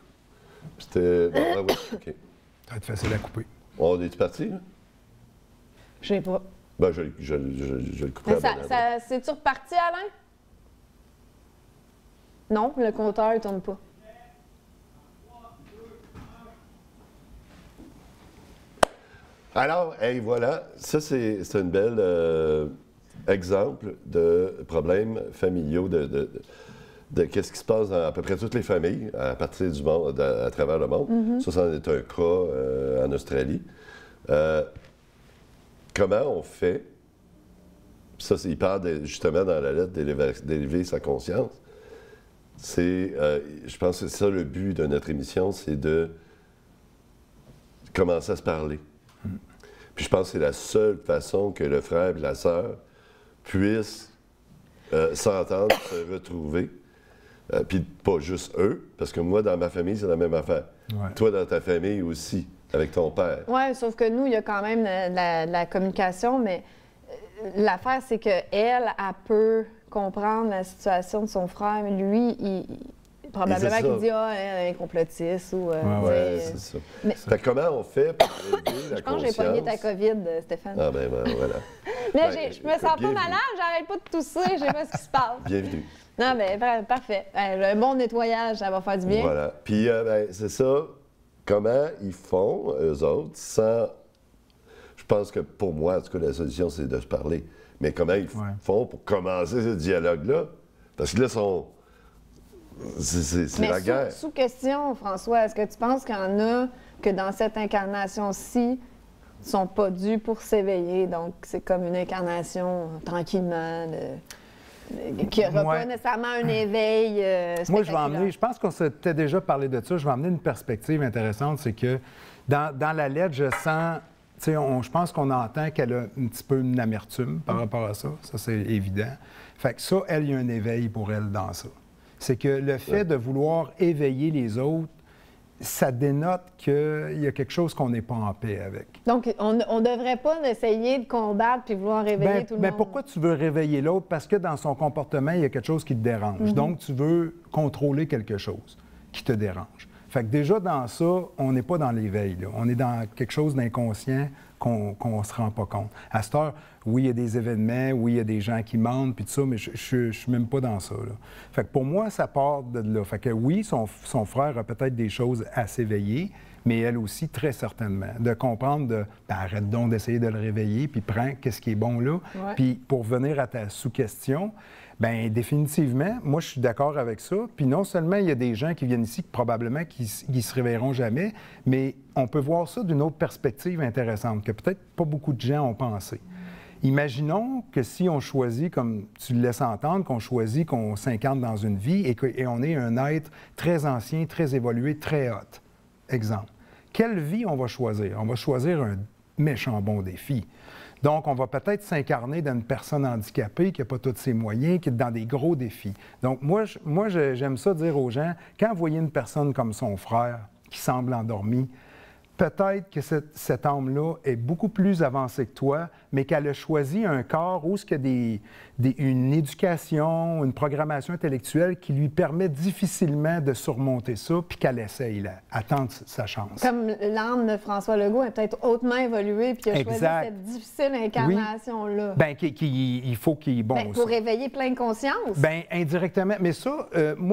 Speaker 3: C'était... Bon, oui, OK.
Speaker 5: Ça va être facile à couper.
Speaker 3: On est-tu parti, là?
Speaker 1: Je sais pas.
Speaker 3: Ben, je le couperai à
Speaker 1: C'est-tu reparti, Alain? Non, le compteur ne tourne pas.
Speaker 3: Alors, hey, voilà, ça c'est un bel exemple de problèmes familiaux, de qu'est-ce qui se passe dans à peu près toutes les familles à partir du monde, à travers le monde. Ça en est un cas en Australie. Comment on fait, ça il parle justement dans la lettre d'élever sa conscience, je pense que c'est ça le but de notre émission, c'est de commencer à se parler. Puis je pense que c'est la seule façon que le frère et la sœur puissent s'entendre, se retrouver. Puis pas juste eux, parce que moi, dans ma famille, c'est la même affaire.
Speaker 5: Ouais.
Speaker 3: Toi, dans ta famille aussi, avec ton père.
Speaker 1: Oui, sauf que nous, il y a quand même la communication, mais l'affaire, c'est qu'elle peut comprendre la situation de son frère, mais lui, probablement qu'il dit « Ah, elle est complotiste » ou...
Speaker 3: Oui, c'est ça. Mais... Fait que comment on fait pour élever la conscience?
Speaker 1: Je pense que j'ai pogné ta COVID, Stéphane.
Speaker 3: Ah ben voilà.
Speaker 1: Mais je me sens pas malade, j'arrête pas de tousser, je sais pas ce qui se passe.
Speaker 3: Bienvenue.
Speaker 1: Non, mais parfait. Un bon nettoyage, ça va faire du bien.
Speaker 3: Voilà. Puis, c'est ça. Comment ils font, eux autres, sans... Je pense que pour moi, en tout cas, la solution, c'est de se parler. Mais comment ils font pour commencer ce dialogue-là? Parce que là, c'est la guerre.
Speaker 1: Sous question, François, est-ce que tu penses qu'il y en a que dans cette incarnation-ci ne sont pas dus pour s'éveiller? Donc, c'est comme une incarnation tranquillement, qui n'aura pas nécessairement un éveil
Speaker 5: Moi, je pense qu'on s'était déjà parlé de ça. Je vais amener une perspective intéressante. C'est que dans la lettre, je sens... je pense qu'on entend qu'elle a un petit peu une amertume par rapport à ça. Ça, c'est évident. Fait que ça, il y a un éveil pour elle dans ça. C'est que le fait de vouloir éveiller les autres, ça dénote qu'il y a quelque chose qu'on n'est pas en paix avec.
Speaker 1: Donc, on ne devrait pas essayer de combattre puis vouloir réveiller tout le monde.
Speaker 5: Pourquoi tu veux réveiller l'autre? Parce que dans son comportement, il y a quelque chose qui te dérange. Donc, tu veux contrôler quelque chose qui te dérange. Fait que déjà, dans ça, on n'est pas dans l'éveil. On est dans quelque chose d'inconscient qu'on ne se rend pas compte. À cette heure, oui, il y a des événements, oui, il y a des gens qui mentent, puis tout ça, mais je ne suis même pas dans ça. Là. Fait que pour moi, ça part de là. Fait que oui, son frère a peut-être des choses à s'éveiller, mais elle aussi, très certainement. De comprendre arrête donc d'essayer de le réveiller, puis prends qu'est-ce qui est bon là. Ouais. Puis pour venir à ta sous-question, bien, définitivement, moi, je suis d'accord avec ça. Puis non seulement il y a des gens qui viennent ici, probablement, qui se réveilleront jamais, mais on peut voir ça d'une autre perspective intéressante, que peut-être pas beaucoup de gens ont pensé. Imaginons que si on choisit, comme tu le laisses entendre, qu'on choisit qu'on s'incarne dans une vie et on est un être très ancien, très évolué, très hot. Exemple. Quelle vie on va choisir? On va choisir un méchant bon défi. Donc, on va peut-être s'incarner dans une personne handicapée qui n'a pas tous ses moyens, qui est dans des gros défis. Donc, moi j'aime ça dire aux gens, quand vous voyez une personne comme son frère qui semble endormi, peut-être que cette âme-là est beaucoup plus avancée que toi, mais qu'elle a choisi un corps où il y a une éducation, une programmation intellectuelle qui lui permet difficilement de surmonter ça, puis qu'elle essaye, là, attendre sa chance.
Speaker 1: Comme l'âme de François Legault est peut-être hautement évoluée, puis il a choisi cette difficile incarnation-là.
Speaker 5: Oui. Bien, il faut qu'il... Bon,
Speaker 1: pour réveiller plein de conscience.
Speaker 5: Bien, indirectement. Mais ça,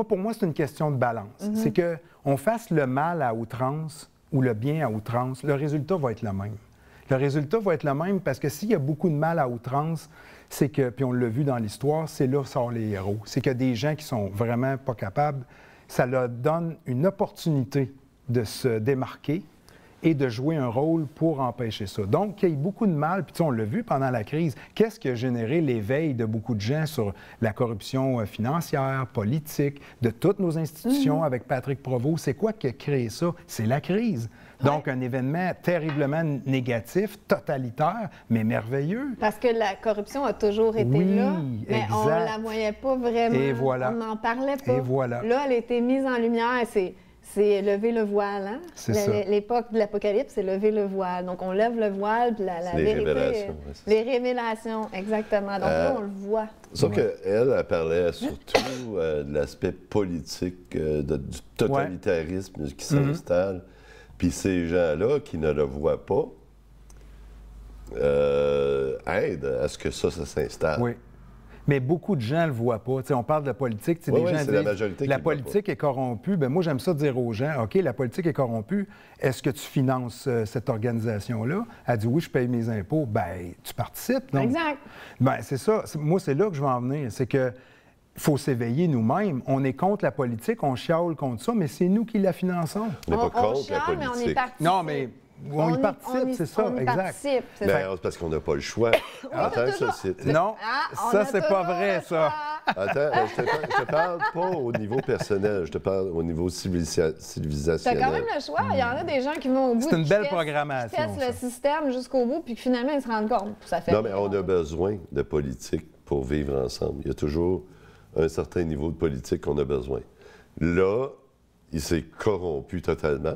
Speaker 5: pour moi, c'est une question de balance. C'est qu'on fasse le mal à outrance ou le bien à outrance, le résultat va être le même. Le résultat va être le même parce que s'il y a beaucoup de mal à outrance, c'est que, puis on l'a vu dans l'histoire, c'est là sortent les héros. C'est que des gens qui sont vraiment pas capables, ça leur donne une opportunité de se démarquer et de jouer un rôle pour empêcher ça. Donc, qu'il y ait beaucoup de mal, puis on l'a vu pendant la crise, qu'est-ce qui a généré l'éveil de beaucoup de gens sur la corruption financière, politique, de toutes nos institutions avec Patrick Provost? C'est quoi qui a créé ça? C'est la crise. Donc, un événement terriblement négatif, totalitaire, mais merveilleux.
Speaker 1: Parce que la corruption a toujours été là, mais
Speaker 5: exact.
Speaker 1: On ne la voyait pas vraiment.
Speaker 5: Et voilà.
Speaker 1: On n'en parlait pas.
Speaker 5: Et voilà.
Speaker 1: Là, elle a été mise en lumière. c'est lever le voile. Hein?
Speaker 5: C'est ça.
Speaker 1: L'époque de l'Apocalypse, c'est lever le voile. Donc, on lève le voile, puis la
Speaker 3: les
Speaker 1: vérité...
Speaker 3: révélations.
Speaker 1: Les révélations, exactement. Donc là, on le voit.
Speaker 3: Sauf qu'elle, elle parlait surtout de l'aspect politique, du totalitarisme qui s'installe. Puis ces gens-là qui ne le voient pas aident à ce que ça s'installe.
Speaker 5: Oui. Mais beaucoup de gens ne le voient pas. T'sais, on parle de la politique.
Speaker 3: Oui,
Speaker 5: des gens
Speaker 3: c'est
Speaker 5: disent,
Speaker 3: la majorité qui
Speaker 5: la
Speaker 3: le voit
Speaker 5: politique est corrompue. Bien, moi, j'aime ça dire aux gens, OK, la politique est corrompue. Est-ce que tu finances cette organisation-là? Elle dit, oui, je paye mes impôts. Bien, tu participes, non?
Speaker 1: Exact.
Speaker 5: Bien, c'est ça. Moi, c'est là que je veux en venir. C'est que faut s'éveiller nous-mêmes. On est contre la politique, on chiale contre ça, mais c'est nous qui la finançons.
Speaker 3: On n'est pas contre
Speaker 1: chiale,
Speaker 3: la
Speaker 1: mais on
Speaker 3: politique.
Speaker 1: est parti.
Speaker 5: Non, mais on y participe, c'est ça,
Speaker 1: on y
Speaker 5: exact.
Speaker 1: participe, c'est
Speaker 3: Mais
Speaker 1: ça.
Speaker 3: c'est parce qu'on n'a pas le choix en tant que société.
Speaker 5: Non,
Speaker 1: on
Speaker 5: ça,
Speaker 1: a
Speaker 5: c'est pas
Speaker 1: toujours
Speaker 5: vrai,
Speaker 1: le
Speaker 5: ça.
Speaker 1: choix.
Speaker 3: Attends, je te parle pas au niveau personnel, je te parle au niveau
Speaker 1: T'as
Speaker 3: civilisationnel.
Speaker 1: quand même le choix. Il y en a des gens qui vont au bout.
Speaker 5: C'est une
Speaker 1: qui
Speaker 5: belle
Speaker 1: testent-
Speaker 5: programmation,
Speaker 1: Qui testent le
Speaker 5: ça.
Speaker 1: système jusqu'au bout, puis que finalement, ils se rendent compte. Ça fait
Speaker 3: Non, mais on a besoin de politique pour vivre ensemble. Il y a toujours un certain niveau de politique qu'on a besoin. Là, il s'est corrompu totalement.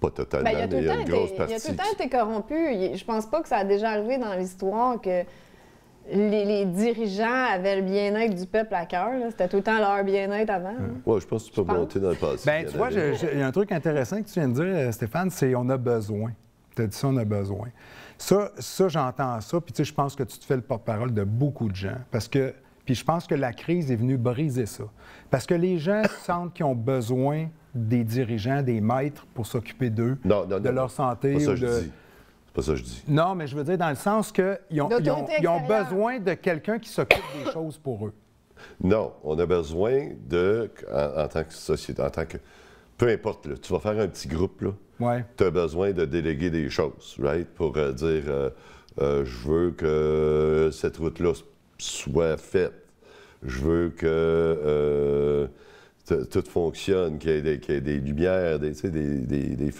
Speaker 3: Pas totalement,
Speaker 1: Ben,
Speaker 3: mais il y a une grosse
Speaker 1: il
Speaker 3: partie.
Speaker 1: a tout le temps été corrompu. Je pense pas que ça a déjà arrivé dans l'histoire que les dirigeants avaient le bien-être du peuple à cœur. là. C'était tout le temps leur bien-être avant. hein.
Speaker 3: Ouais, je pense que tu peux monter dans le passé.
Speaker 5: Bien,
Speaker 3: Il y en
Speaker 5: tu vois,
Speaker 3: avait.
Speaker 5: il y a un truc intéressant que tu viens de dire, Stéphane, c'est on a besoin. Tu as dit ça, on a besoin. Ça j'entends ça, puis tu sais, je pense que tu te fais le porte-parole de beaucoup de gens, puis je pense que la crise est venue briser ça. Parce que les gens sentent qu'ils ont besoin des dirigeants, des maîtres pour s'occuper d'eux, de leur santé.
Speaker 3: C'est pas ça
Speaker 5: ou
Speaker 3: que je
Speaker 5: de...
Speaker 3: dis. C'est pas ça que je dis.
Speaker 5: Non, mais je veux dire dans le sens qu'ils ont
Speaker 1: D'autorité extérieure.
Speaker 5: besoin de quelqu'un qui s'occupe des choses pour eux.
Speaker 3: Non, on a besoin en tant que société, en tant que... Peu importe, là, tu vas faire un petit groupe, là.
Speaker 5: Ouais.
Speaker 3: Tu as besoin de déléguer des choses, right? Pour dire, je veux que cette route-là soit faite. Je veux que tout fonctionne, qu'il y ait des lumières, des feux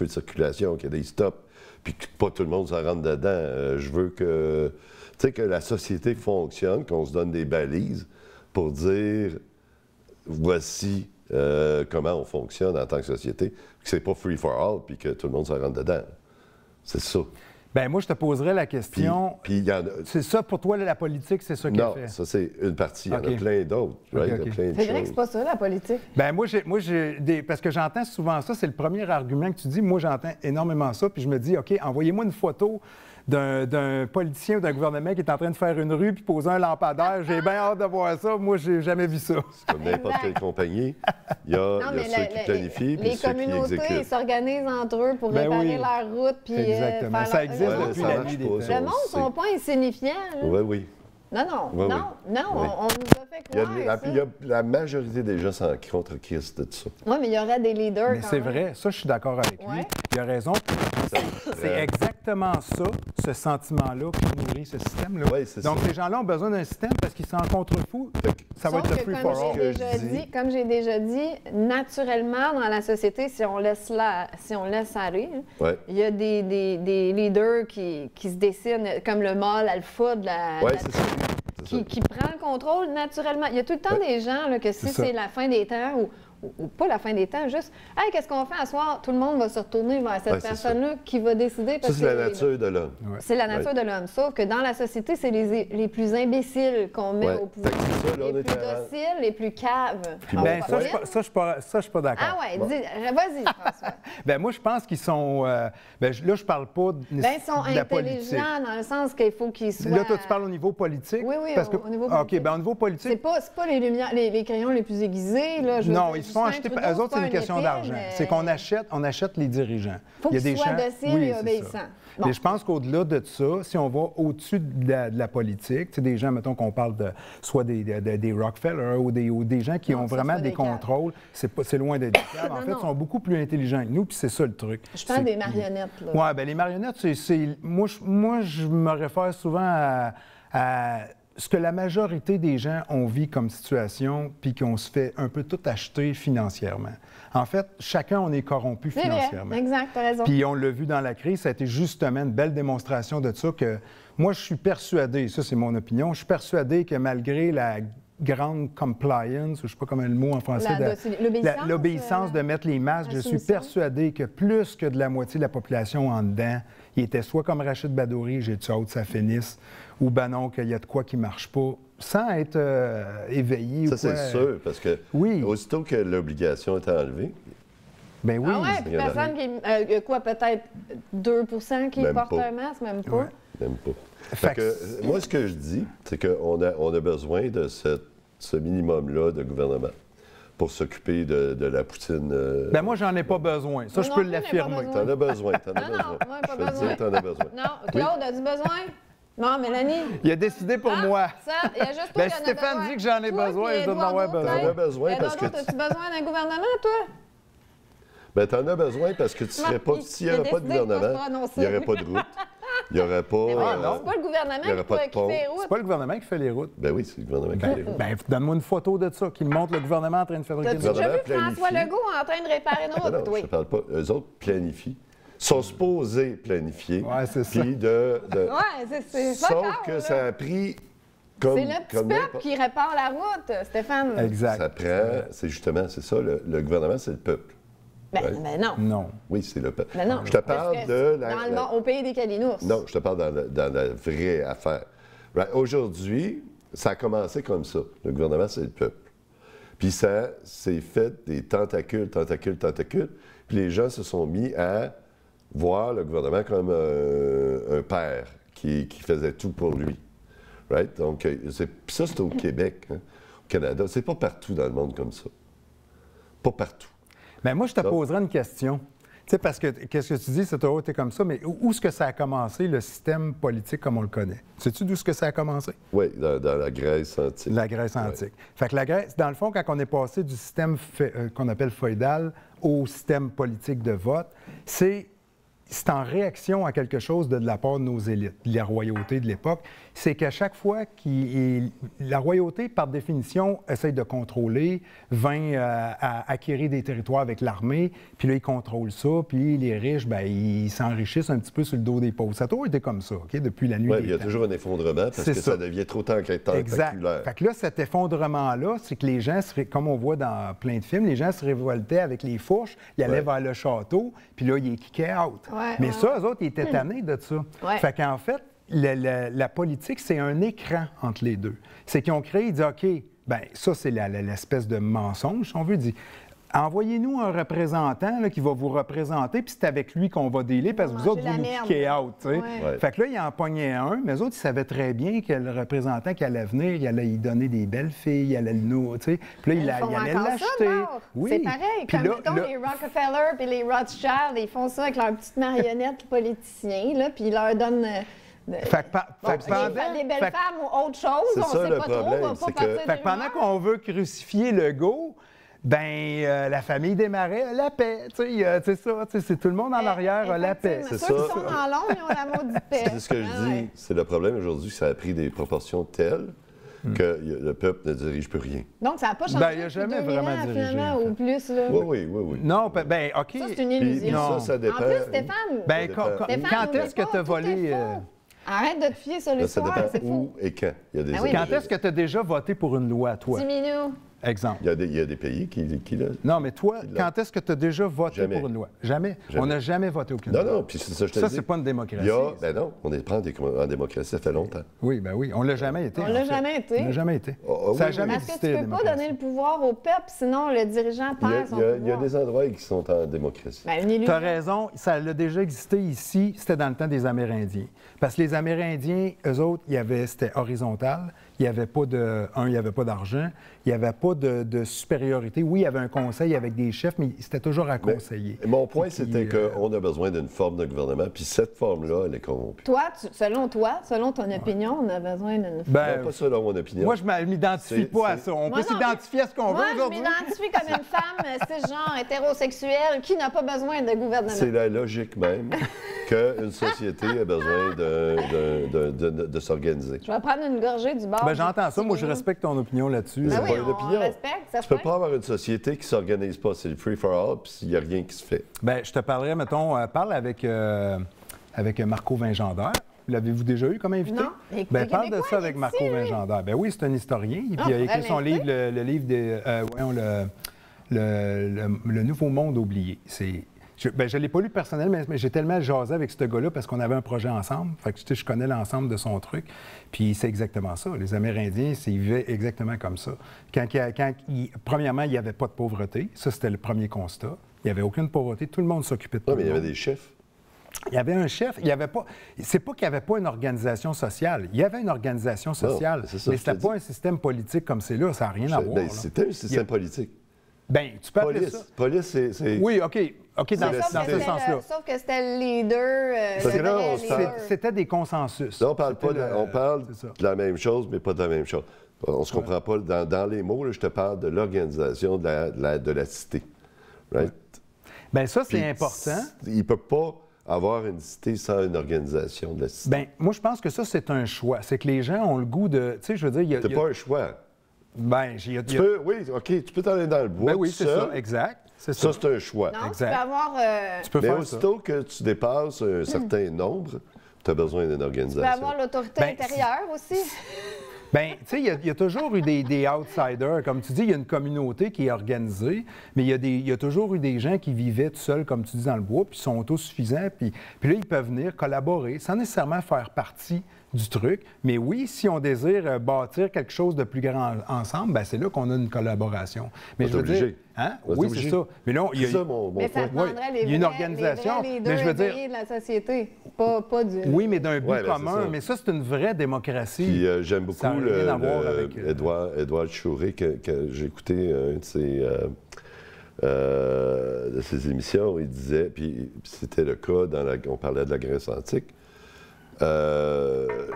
Speaker 3: de circulation, qu'il y ait des stops, puis que pas tout le monde s'en rentre dedans. Je veux que la société fonctionne, qu'on se donne des balises pour dire, voici comment on fonctionne en tant que société, que c'est pas free for all, puis que tout le monde s'en rentre dedans. C'est ça.
Speaker 5: Bien, moi, je te poserais la question.
Speaker 3: Puis il y en a...
Speaker 5: C'est ça, pour toi, la politique, c'est ça qu'elle
Speaker 3: Non,
Speaker 5: fait?
Speaker 3: ça, c'est une partie. Il y en
Speaker 5: OK.
Speaker 3: a plein d'autres. Right?
Speaker 5: OK,
Speaker 3: Il y a plein de
Speaker 1: C'est vrai que
Speaker 3: choses.
Speaker 1: c'est pas ça, la politique.
Speaker 5: Bien, parce que j'entends souvent ça, c'est le premier argument que tu dis. Moi, j'entends énormément ça, puis je me dis, OK, envoyez-moi une photo d'un politicien ou d'un gouvernement qui est en train de faire une rue puis poser un lampadaire. J'ai bien hâte de voir ça. Moi, j'ai jamais vu ça.
Speaker 3: Comme n'importe quelle compagnie, il y a ceux qui planifient puis
Speaker 1: les
Speaker 3: ceux qui
Speaker 1: communautés, ils
Speaker 3: exécutent.
Speaker 1: s'organisent entre eux pour
Speaker 5: Ben
Speaker 1: réparer
Speaker 5: oui.
Speaker 1: leur route. Puis,
Speaker 5: Exactement.
Speaker 1: faire
Speaker 5: Ça
Speaker 1: leur-
Speaker 5: existe
Speaker 1: le monde
Speaker 5: depuis
Speaker 3: ça
Speaker 5: la
Speaker 3: marche
Speaker 5: nuit des
Speaker 3: pas,
Speaker 5: temps.
Speaker 3: ça.
Speaker 1: Le monde ne sont pas insignifiants. là.
Speaker 3: Oui, oui.
Speaker 1: Non,
Speaker 3: Oui,
Speaker 1: non,
Speaker 3: oui.
Speaker 1: non,
Speaker 3: Oui.
Speaker 1: on nous a fait
Speaker 3: Il y a,
Speaker 1: croire ça.
Speaker 3: il y a la majorité des gens s'en contre-Christ de ça.
Speaker 1: Oui, mais il y aurait des leaders
Speaker 5: Mais
Speaker 1: quand
Speaker 5: c'est
Speaker 1: même.
Speaker 5: vrai, ça, je suis d'accord avec lui.
Speaker 1: Ouais.
Speaker 5: Il a raison. C'est exactement ça, ce sentiment-là, qui nourrit ce système-là.
Speaker 3: Oui, c'est
Speaker 5: Donc,
Speaker 3: ça.
Speaker 5: ces gens-là ont besoin d'un système parce qu'ils s'en contre-fous. Ça va
Speaker 1: Sauf
Speaker 5: être le
Speaker 1: que,
Speaker 5: free
Speaker 1: comme
Speaker 5: for all.
Speaker 1: j'ai
Speaker 3: que
Speaker 1: déjà
Speaker 3: je dis.
Speaker 1: dit, comme j'ai déjà dit, naturellement, dans la société, si on laisse aller, hein,
Speaker 3: Ouais.
Speaker 1: il y a des leaders qui se dessinent, comme le mâle alpha de la...
Speaker 3: Oui,
Speaker 1: de la
Speaker 3: c'est ça. C'est ça.
Speaker 1: qui prend le contrôle naturellement. Il y a tout le temps des gens là, que si
Speaker 5: C'est ça.
Speaker 1: c'est la fin des temps ou pas la fin des temps, juste « Hey, qu'est-ce qu'on fait à soir? » Tout le monde va se retourner vers cette
Speaker 3: Ouais, c'est
Speaker 1: personne-là qui va décider.
Speaker 3: Ça,
Speaker 1: parce
Speaker 3: c'est la
Speaker 1: que
Speaker 3: nature de l'homme.
Speaker 1: c'est la nature de l'homme. Sauf que dans la société, c'est les plus imbéciles qu'on met
Speaker 3: Ouais.
Speaker 1: au pouvoir.
Speaker 3: Fait que c'est ça, là, on
Speaker 1: Les
Speaker 3: est
Speaker 1: plus
Speaker 3: à-
Speaker 1: dociles, les plus caves.
Speaker 3: Puis
Speaker 1: On
Speaker 5: Ben,
Speaker 1: va
Speaker 5: ça,
Speaker 1: pas
Speaker 5: je
Speaker 1: dire.
Speaker 5: ne suis pas d'accord.
Speaker 1: Ah ouais, vas-y, François.
Speaker 5: Ben, moi, je pense qu'ils sont... là, je parle pas de,
Speaker 1: Ben, ils sont
Speaker 5: de la politique.
Speaker 1: intelligents dans le sens qu'il faut qu'ils soient...
Speaker 5: Là, toi, tu parles au niveau politique?
Speaker 1: Oui, oui,
Speaker 5: parce que...
Speaker 1: au niveau
Speaker 5: OK,
Speaker 1: politique.
Speaker 5: ben, au niveau politique...
Speaker 1: C'est pas les lumières, les crayons les plus aiguisés. Là, je veux
Speaker 5: Non,
Speaker 1: dire,
Speaker 5: ils se font
Speaker 1: Justin
Speaker 5: acheter.
Speaker 1: Trudeau,
Speaker 5: Eux autres, c'est
Speaker 1: pas
Speaker 5: une question
Speaker 1: un épée,
Speaker 5: d'argent.
Speaker 1: mais-
Speaker 5: C'est qu'on achète les dirigeants.
Speaker 1: Faut qu'ils soient
Speaker 5: gens-
Speaker 1: dociles et
Speaker 5: c'est ça.
Speaker 1: obéissants. Bon.
Speaker 5: Mais je pense qu'au-delà de ça, si on va au-dessus de la politique, tu sais, des gens, mettons qu'on parle de soit des Rockefeller ou des gens qui
Speaker 1: Non,
Speaker 5: ont
Speaker 1: ça,
Speaker 5: vraiment
Speaker 1: c'est
Speaker 5: des
Speaker 1: des caves.
Speaker 5: contrôles, c'est loin d'être des caves. En
Speaker 1: Non,
Speaker 5: fait,
Speaker 1: non.
Speaker 5: ils sont beaucoup plus intelligents que nous, puis c'est ça le truc.
Speaker 1: Je parle
Speaker 5: C'est-
Speaker 1: des marionnettes. Là.
Speaker 5: Oui, bien, les marionnettes, moi, je me réfère souvent à ce que la majorité des gens ont vécu comme situation, puis qu'on se fait un peu tout acheter financièrement. En fait, chacun, on est corrompu
Speaker 1: C'est vrai,
Speaker 5: financièrement.
Speaker 1: exact, t'as raison.
Speaker 5: Puis on l'a vu dans la crise, ça a été justement une belle démonstration de ça que moi, je suis persuadé, ça c'est mon opinion, je suis persuadé que malgré grande compliance, je ne sais pas comment le mot en français, l'obéissance de mettre les masques. Je suis persuadé que plus que de la moitié de la population en dedans, il était soit comme Rachid Badouri, j'ai hâte que ça finisse, ou ben non, qu'il y a de quoi qui ne marche pas, sans être éveillé.
Speaker 3: Ça, c'est sûr, parce que aussitôt que l'obligation est enlevée,
Speaker 5: ben oui.
Speaker 1: Ah ouais, puis personne qui... quoi, peut-être 2 qui portent un masque, même pas?
Speaker 3: Ouais, même pas. Fait que, moi, ce que je dis, c'est qu'on a besoin de ce minimum-là de gouvernement pour s'occuper de la poutine.
Speaker 5: Ben moi, j'en ai pas besoin. Ça, je peux l'affirmer.
Speaker 3: T'en as besoin, t'en as besoin.
Speaker 1: Non, moi, pas
Speaker 3: besoin. Je te dis, t'en as besoin.
Speaker 1: Non, Claude, as-tu besoin? Non, Mélanie.
Speaker 5: Il a décidé pour moi.
Speaker 1: Ça, il y a juste toi qui en as
Speaker 5: Stéphane
Speaker 1: besoin.
Speaker 5: dit que j'en ai besoin, je dois en avoir besoin.
Speaker 3: T'en as besoin parce que...
Speaker 1: As-tu besoin d'un gouvernement, toi?
Speaker 3: Ben, t'en as besoin parce que s'il n'y aurait pas de gouvernement, il n'y aurait pas de route. Il n'y aurait pas...
Speaker 1: c'est pas le gouvernement qui fait les routes.
Speaker 5: C'est pas le gouvernement qui fait les routes.
Speaker 3: Ben oui, c'est le gouvernement qui fait les routes.
Speaker 5: Ben, donne-moi une photo de ça, qui montre le gouvernement en train de fabriquer
Speaker 1: des routes. T'as-tu déjà vu François Legault en train de réparer une route?
Speaker 3: Non, je ne parle pas. Eux autres planifient. Sont supposés planifier.
Speaker 5: Ouais, c'est ça.
Speaker 3: Puis
Speaker 1: Ouais, c'est
Speaker 3: sauf que ça a pris...
Speaker 1: C'est le petit peuple qui répare la route, Stéphane.
Speaker 5: Exact.
Speaker 3: Ça prend... C'est justement, c'est ça, le gouvernement, c'est le peuple.
Speaker 1: Ben non.
Speaker 5: Non.
Speaker 3: Oui, c'est le peuple.
Speaker 1: Ben non.
Speaker 3: Je te parle de...
Speaker 1: Au pays des Calinours.
Speaker 3: Non, je te parle dans la vraie affaire. Right. Aujourd'hui, ça a commencé comme ça. Le gouvernement, c'est le peuple. Puis ça s'est fait des tentacules. Puis les gens se sont mis à voir le gouvernement comme un père qui faisait tout pour lui. Right? Donc, ça, c'est au Québec, hein, au Canada. C'est pas partout dans le monde comme ça. Pas partout.
Speaker 5: Mais moi, je te poserais une question. Tu sais, parce que, qu'est-ce que tu dis, c'est été comme ça, mais où est-ce que ça a commencé, le système politique comme on le connaît? Sais-tu d'où est-ce que ça a commencé?
Speaker 3: Oui, dans la Grèce antique.
Speaker 5: La Grèce antique. Fait que la Grèce, dans le fond, quand on est passé du système qu'on appelle féodal au système politique de vote, c'est en réaction à quelque chose de la part de nos élites, de la royauté de l'époque. C'est qu'à chaque fois la royauté, par définition, essaye de contrôler, à acquérir des territoires avec l'armée, puis là, ils contrôlent ça, puis les riches, bien, ils s'enrichissent un petit peu sur le dos des pauvres. Ça a toujours été comme ça, OK, depuis la nuit des temps.
Speaker 3: Il y a toujours un effondrement parce que ça devient trop tentaculaire.
Speaker 5: Exact. Fait que là, cet effondrement-là, c'est que les gens, comme on voit dans plein de films, les gens se révoltaient avec les fourches, ils allaient vers le château, puis là, ils kickaient out. Mais ça, eux autres, ils étaient tannés de ça. Fait qu'en fait, la politique, c'est un écran entre les deux. C'est qu'ils ont créé, ils disent, OK, bien, ça, c'est l'espèce de mensonge, si on veut dire. Envoyez-nous un représentant là, qui va vous représenter, puis c'est avec lui qu'on va dealer, parce que vous autres, vous nous kickez out. Fait que là, ils en pognaient un, mais eux autres, ils savaient très bien que le représentant qui allait venir, il allait y donner des belles filles, il allait le nourrir, tu sais. Puis là, il allait l'acheter.
Speaker 1: Oui. C'est pareil, comme mettons les Rockefeller puis les Rothschild, ils font ça avec leurs petites marionnettes politiciens, là, puis ils leur donnent...
Speaker 5: Fait que
Speaker 1: des belles femmes ou autre chose, on ne sait pas trop, on va pas partir
Speaker 5: Fait que pendant qu'on veut crucifier Legault, ben la famille des Marais a la paix, tu sais, c'est ça, c'est tout le monde en arrière a la paix.
Speaker 1: C'est ça. Ceux qui sont dans l'ombre, ils ont la maudite paix.
Speaker 3: C'est ce que je dis, c'est le problème aujourd'hui, ça a pris des proportions telles que le peuple ne dirige plus rien.
Speaker 1: Donc, ça n'a pas changé
Speaker 5: il n'a jamais vraiment dirigé.
Speaker 1: Finalement, ou plus, là.
Speaker 3: Oui.
Speaker 5: Non, ben OK.
Speaker 1: Ça, c'est une illusion.
Speaker 3: Ça dépend.
Speaker 1: En plus, Stéphane,
Speaker 5: ben, quand est-ce que tu as volé...
Speaker 1: Arrête de te fier sur l'histoire, c'est fou.
Speaker 3: Où et quand. Il y a des
Speaker 5: quand est-ce que tu as déjà voté pour une loi, toi?
Speaker 1: Dis-nous.
Speaker 5: Exemple.
Speaker 3: Il y a des pays qui
Speaker 5: Non, mais toi, quand est-ce que tu as déjà voté pour une loi? Jamais. On n'a jamais voté aucune loi.
Speaker 3: Non, puis c'est ça, je te dis.
Speaker 5: Ça, c'est pas une démocratie.
Speaker 3: Ben non, on est pas en démocratie, ça fait longtemps.
Speaker 5: Oui, ben oui. On l'a jamais été.
Speaker 1: On l'a jamais été.
Speaker 5: On l'a jamais été.
Speaker 3: Ça
Speaker 5: n'a jamais existé.
Speaker 1: Parce que tu peux pas donner le pouvoir au peuple, sinon le dirigeant perd son pouvoir.
Speaker 3: Il y a des endroits qui sont en démocratie.
Speaker 5: Tu as raison, ça a déjà existé ici, c'était dans le temps des Amérindiens. Parce que les Amérindiens, eux autres, c'était horizontal. Il n'y avait pas il n'y avait pas d'argent. Il n'y avait pas de supériorité. Oui, il y avait un conseil avec des chefs, mais c'était toujours à conseiller.
Speaker 3: Mon point, c'était qu'on a besoin d'une forme de gouvernement, puis cette forme-là, elle est corrompue.
Speaker 1: Selon ton opinion, on a besoin d'une forme.
Speaker 3: Non, pas selon mon opinion.
Speaker 5: Moi, je ne m'identifie pas à ça. On peut s'identifier à ce qu'on veut aujourd'hui.
Speaker 1: Moi, je m'identifie comme une femme cisgenre, hétérosexuelle, qui n'a pas besoin de gouvernement.
Speaker 3: C'est la logique même qu'une société a besoin de s'organiser.
Speaker 1: Je vais prendre une gorgée du bord.
Speaker 5: Ben, j'entends ça. Moi, je respecte ton opinion là-dessus.
Speaker 1: Ben oui, on respecte, ça
Speaker 3: tu peux pas avoir une société qui ne s'organise pas. C'est le free-for-all, puis il n'y a rien qui se fait.
Speaker 5: Bien, je te parlerai, mettons, parle avec Marco Vingendaire. L'avez-vous déjà eu comme invité?
Speaker 1: Non.
Speaker 5: Ben, parle de
Speaker 1: Québécois,
Speaker 5: ça avec
Speaker 1: il est
Speaker 5: Marco
Speaker 1: ici, lui.
Speaker 5: Vingendaire. Ben oui, c'est un historien. Puis il a écrit son livre, le livre des... voyons, le Nouveau Monde oublié. Je ne l'ai pas lu personnellement, mais j'ai tellement jasé avec ce gars-là parce qu'on avait un projet ensemble. Fait que, je connais l'ensemble de son truc. Puis c'est exactement ça. Les Amérindiens, ils vivaient exactement comme ça. Premièrement, il n'y avait pas de pauvreté. Ça, c'était le premier constat. Il n'y avait aucune pauvreté. Tout le monde s'occupait de tout
Speaker 3: Non, mais il y
Speaker 5: le monde.
Speaker 3: avait des chefs.
Speaker 5: Il y avait un chef, il y avait pas. C'est pas qu'il n'y avait pas une organisation sociale. Il y avait une organisation sociale,
Speaker 3: c'est ça,
Speaker 5: mais
Speaker 3: je
Speaker 5: c'était
Speaker 3: te
Speaker 5: pas un système politique comme c'est là. Ça n'a rien à voir.
Speaker 3: Ben,
Speaker 5: là.
Speaker 3: c'était un système politique.
Speaker 5: Ben, tu peux appeler ça.
Speaker 3: Police, c'est...
Speaker 5: Oui, OK, dans ce sens-là.
Speaker 1: Sauf que c'était le leader.
Speaker 3: Parce que là, on se parle-
Speaker 5: C'était des consensus.
Speaker 3: Là, on parle
Speaker 5: C'est ça.
Speaker 3: de la même chose, mais pas de la même chose. On se comprend pas. Dans les mots, là, je te parle de l'organisation de la cité. Right?
Speaker 5: Bien, ça, c'est
Speaker 3: Puis,
Speaker 5: important.
Speaker 3: Il ne peut pas avoir une cité sans une organisation de la cité.
Speaker 5: Bien, moi, je pense que ça, c'est un choix. C'est que les gens ont le goût de... Tu sais, je veux dire, il y a...
Speaker 3: C'est pas un choix.
Speaker 5: Ben,
Speaker 3: Oui, OK, tu peux t'aller dans le bois
Speaker 5: Ben oui,
Speaker 3: tout
Speaker 5: c'est
Speaker 3: seul.
Speaker 5: ça, exact. C'est
Speaker 3: Ça,
Speaker 5: ça.
Speaker 3: c'est un choix.
Speaker 1: Non,
Speaker 5: Exact.
Speaker 1: tu peux avoir.
Speaker 5: Tu peux
Speaker 3: Mais
Speaker 5: faire ça.
Speaker 3: aussitôt que tu dépasses un certain nombre, tu as besoin d'une
Speaker 1: Tu
Speaker 3: organisation.
Speaker 1: peux avoir l'autorité
Speaker 5: Ben,
Speaker 1: intérieure aussi.
Speaker 5: Bien, tu sais, il y a toujours eu des outsiders. Comme tu dis, il y a une communauté qui est organisée, mais il y a toujours eu des gens qui vivaient tout seuls, comme tu dis, dans le bois, puis sont autosuffisants, puis là, ils peuvent venir collaborer sans nécessairement faire partie du truc. Mais oui, si on désire bâtir quelque chose de plus grand ensemble, bien, c'est là qu'on a une collaboration. Mais
Speaker 3: T'es
Speaker 5: je veux dire...
Speaker 3: obligé.
Speaker 5: Hein?
Speaker 3: T'es
Speaker 5: Oui,
Speaker 3: obligé.
Speaker 5: c'est ça. Mais là, il y a...
Speaker 3: C'est ça, mon
Speaker 1: Mais ça
Speaker 3: point.
Speaker 1: demanderait les
Speaker 5: il y a une
Speaker 1: vrais-
Speaker 5: organisation,
Speaker 1: les vrais
Speaker 5: mais je veux dire-
Speaker 1: leaders de la société, pas du...
Speaker 5: Oui, mais d'un but
Speaker 3: Ouais, ben, c'est
Speaker 5: commun.
Speaker 3: ça.
Speaker 5: Mais ça, c'est une vraie démocratie.
Speaker 3: Puis j'aime
Speaker 5: Ça
Speaker 3: beaucoup
Speaker 5: n'a rien à voir avec,
Speaker 3: Édouard Chouret, que j'ai écouté un de ses émissions. Il disait, puis c'était le cas, on parlait de la Grèce antique,